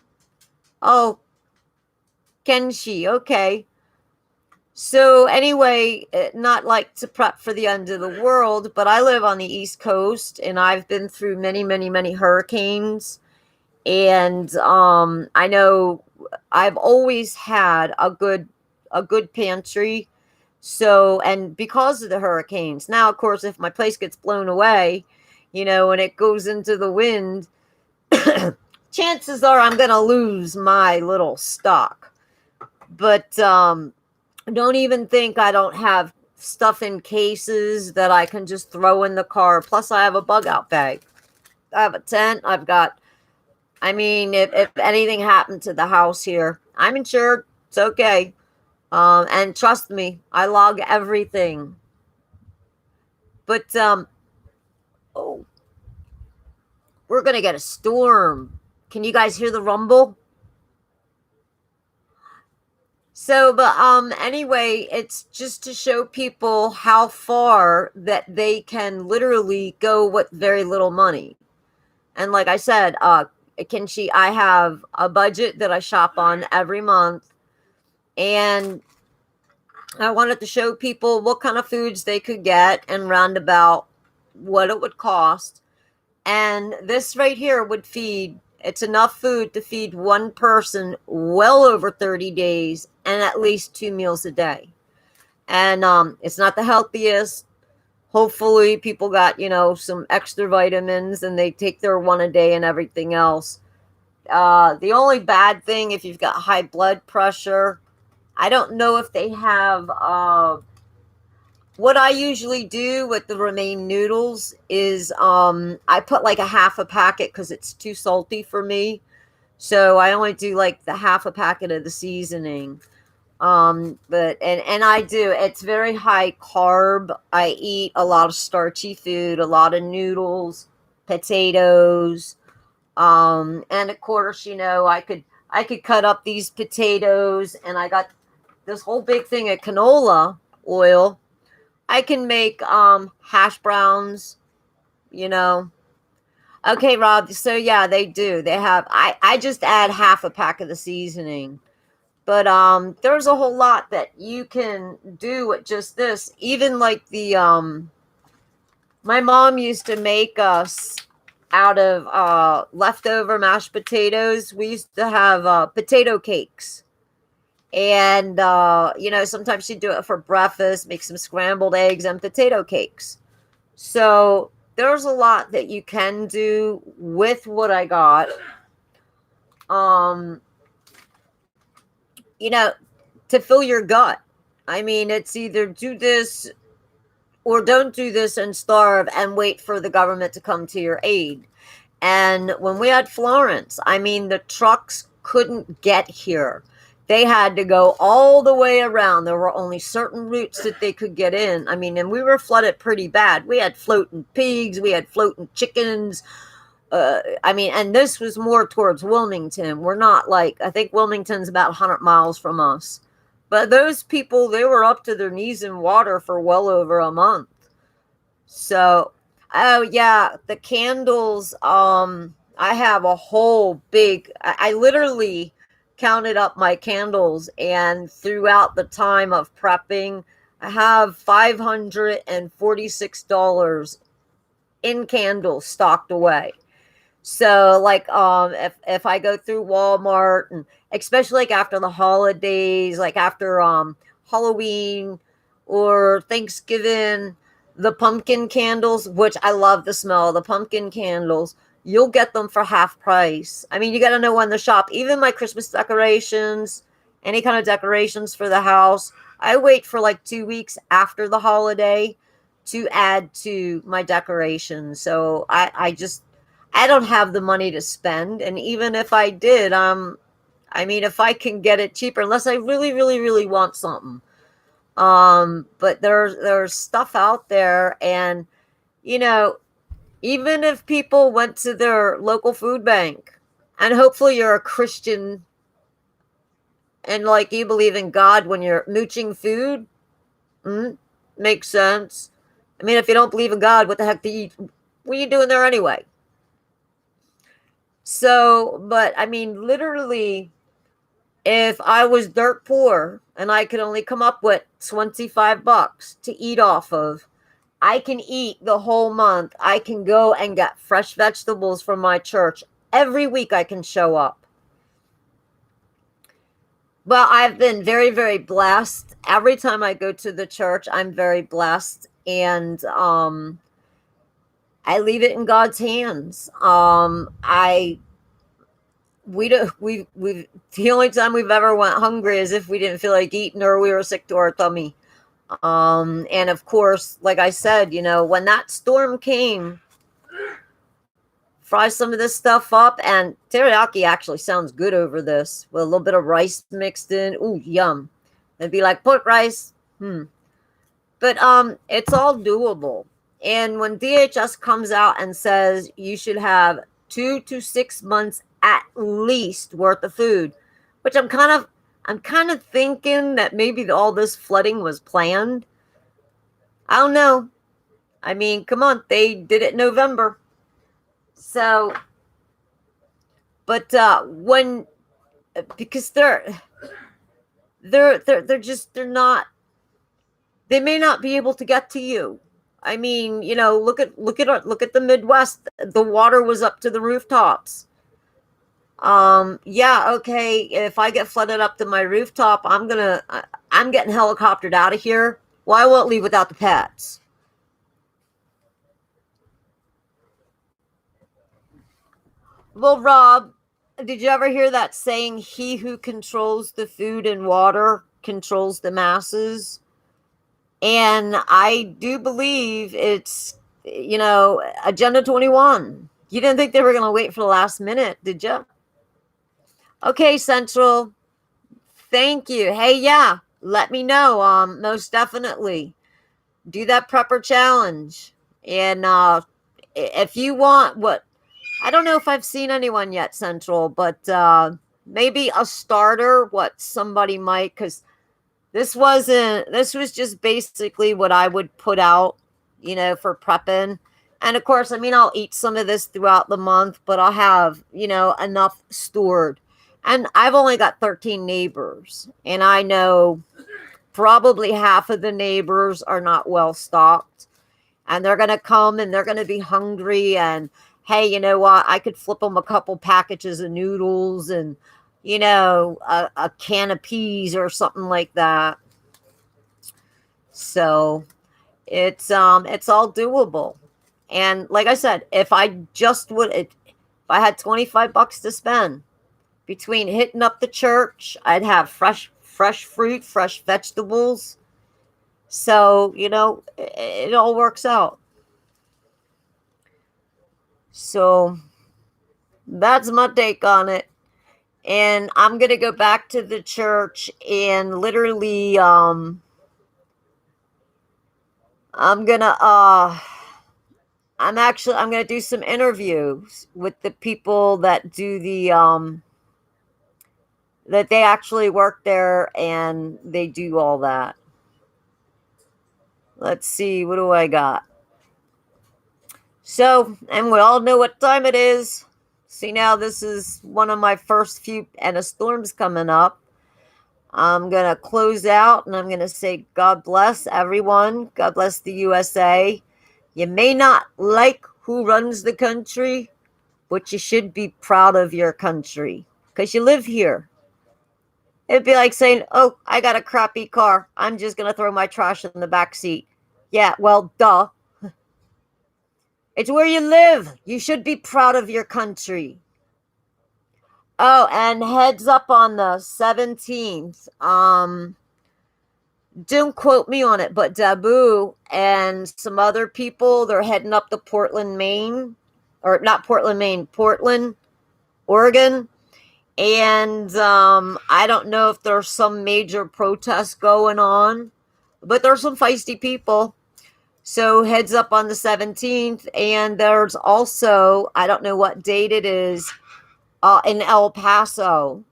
Oh, Kenshi, okay. So anyway, not like to prep for the end of the world, but I live on the East Coast and I've been through many, many, many hurricanes. And I know I've always had a good pantry. So, and because of the hurricanes, now of course if my place gets blown away, you know, and it goes into the wind, chances are I'm going to lose my little stock. But don't even think I don't have stuff in cases that I can just throw in the car. Plus I have a bug out bag. I have a tent. I've got, I mean, if anything happened to the house here, I'm insured. It's okay. And trust me, I log everything. But oh, we're gonna get a storm. Can you guys hear the rumble? So, but anyway, it's just to show people how far that they can literally go with very little money. And like I said, Kenshi, I have a budget that I shop on every month, and I wanted to show people what kind of foods they could get and roundabout what it would cost. And this right here would feed, it's enough food to feed one person well over 30 days and at least 2 meals a day. And it's not the healthiest. Hopefully people got, you know, some extra vitamins and they take their one a day and everything else. The only bad thing, if you've got high blood pressure, I don't know if they have, what I usually do with the romaine noodles is I put like a half a packet because it's too salty for me. So I only do like the half a packet of the seasoning. But I do, it's very high carb. I eat a lot of starchy food, a lot of noodles, potatoes, And of course, I could cut up these potatoes, and I got this whole big thing of canola oil. I can make hash browns, you know. Okay, Rob. So yeah, they do. They have I just add half a pack of the seasoning. But there's a whole lot that you can do with just this. Even like the my mom used to make us out of leftover mashed potatoes. We used to have potato cakes. And sometimes she'd do it for breakfast, make some scrambled eggs and potato cakes. So there's a lot that you can do with what I got. Um, you know, to fill your gut. I mean, it's either do this or don't do this and starve and wait for the government to come to your aid. And when we had Florence, I mean, the trucks couldn't get here. They had to go all the way around. There were only certain routes that they could get in. I mean, and we were flooded pretty bad. We had floating pigs, we had floating chickens. I mean, and this was more towards Wilmington. We're not like, I think Wilmington's about 100 miles from us. But those people, they were up to their knees in water for well over a month. So, oh yeah, the candles. I have a whole big. I literally counted up my candles, and throughout the time of prepping, I have $546 in candles stocked away. So like if I go through Walmart, and especially like after the holidays, like after Halloween or Thanksgiving, the pumpkin candles, which I love the smell of the pumpkin candles, you'll get them for half price. I mean, you got to know when to shop. Even my Christmas decorations, any kind of decorations for the house, I wait for like 2 weeks after the holiday to add to my decorations. So I don't have the money to spend, and even if I did, I mean, if I can get it cheaper, unless I really, really, really want something. But there's stuff out there, and you know, even if people went to their local food bank, and hopefully you're a Christian and like you believe in God when you're mooching food, mm, makes sense. I mean, if you don't believe in God, what the heck do you? What are you doing there anyway? So, but I mean, literally, if I was dirt poor and I could only come up with $25 to eat off of, I can eat the whole month. I can go and get fresh vegetables from my church. Every week I can show up. Well, I've been very, very blessed. Every time I go to the church, I'm very blessed. And I leave it in God's hands. I we do we the only time we've ever went hungry is if we didn't feel like eating or we were sick to our tummy. And of course, like I said, when that storm came, fry some of this stuff up, and teriyaki actually sounds good over this with a little bit of rice mixed in. Ooh, yum. It'd be like pork rice. But it's all doable. And when DHS comes out and says you should have 2 to 6 months at least worth of food, which I'm kind of thinking that maybe all this flooding was planned. I don't know. I mean, come on, they did it in November. So, but because they're not, they may not be able to get to you. I mean, look at the Midwest. The water was up to the rooftops. Yeah, okay. If I get flooded up to my rooftop, I'm getting helicoptered out of here. Well, I won't leave without the pets. Well, Rob, did you ever hear that saying, he who controls the food and water controls the masses? And I do believe it's, Agenda 21. You didn't think they were going to wait for the last minute, did you? Okay, Central. Thank you. Hey, yeah, let me know. Most definitely. Do that prepper challenge. And if you want what I don't know if I've seen anyone yet, Central, but maybe a starter, what somebody might, because this was just basically what I would put out, for prepping. And of course, I mean, I'll eat some of this throughout the month, but I'll have, enough stored. And I've only got 13 neighbors, and I know probably half of the neighbors are not well stocked, and they're going to come and they're going to be hungry. And hey, you know what? I could flip them a couple packages of noodles and, a can of peas or something like that. So it's all doable. And like I said, if I had $25 to spend between hitting up the church, I'd have fresh fruit, fresh vegetables. So, it all works out. So that's my take on it. And I'm going to go back to the church and literally, I'm going to, I'm going to do some interviews with the people that do that they actually work there and they do all that. Let's see, what do I got? So, and we all know what time it is. See, now this is one of my first few, and a storm's coming up. I'm going to close out and I'm going to say, God bless everyone. God bless the USA. You may not like who runs the country, but you should be proud of your country because you live here. It'd be like saying, oh, I got a crappy car. I'm just going to throw my trash in the back seat. Yeah, well, duh. It's where you live. You should be proud of your country. Oh, and heads up on the 17th. Don't quote me on it, but Dabu and some other people, they're heading up to Portland, Maine. Or not Portland, Maine, Portland, Oregon. And I don't know if there's some major protest going on, but there's some feisty people. So heads up on the 17th. And there's also, I don't know what date it is, in El Paso.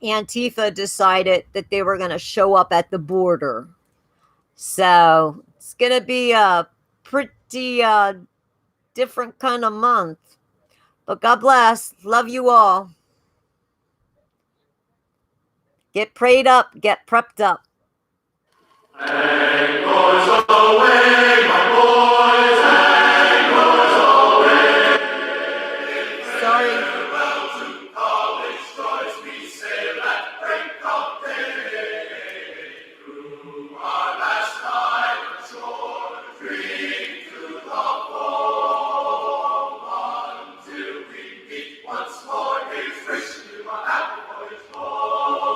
Antifa decided that they were going to show up at the border. So it's going to be a pretty different kind of month. But God bless. Love you all. Get prayed up. Get prepped up. And goes away, my boys, and goes away. Sorry. Farewell to college joys, we sail at break of day. Through our last night on shore, drink to the full, until we meet once more. Here's wish you a happy voyage home.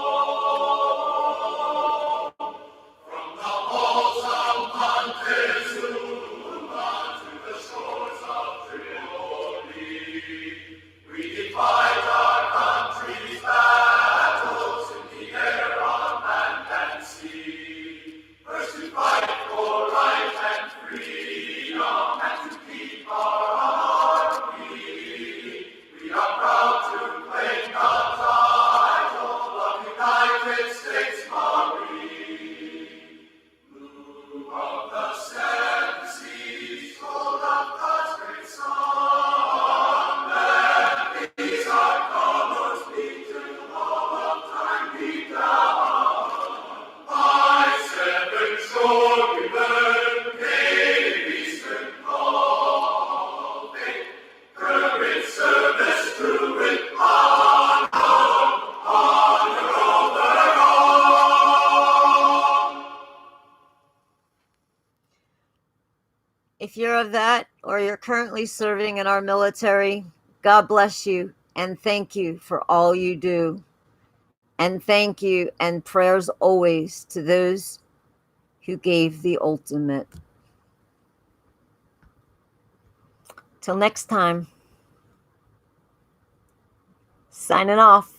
From the halls of Montezuma to the shores of Tripoli, we fight our country's battles in the air, on land and sea. First to fight for right and freedom, and to keep our honor free. We are proud to claim the title of United States Marine. Blue of the seven seas, full of God's great song, let these our colors be till all of time be down. By seven shore river, gay eastern call, faith, courage, service, true it, honor over all. If you're a vet or you're currently serving in our military, God bless you and thank you for all you do. And thank you and prayers always to those who gave the ultimate. Till next time, signing off.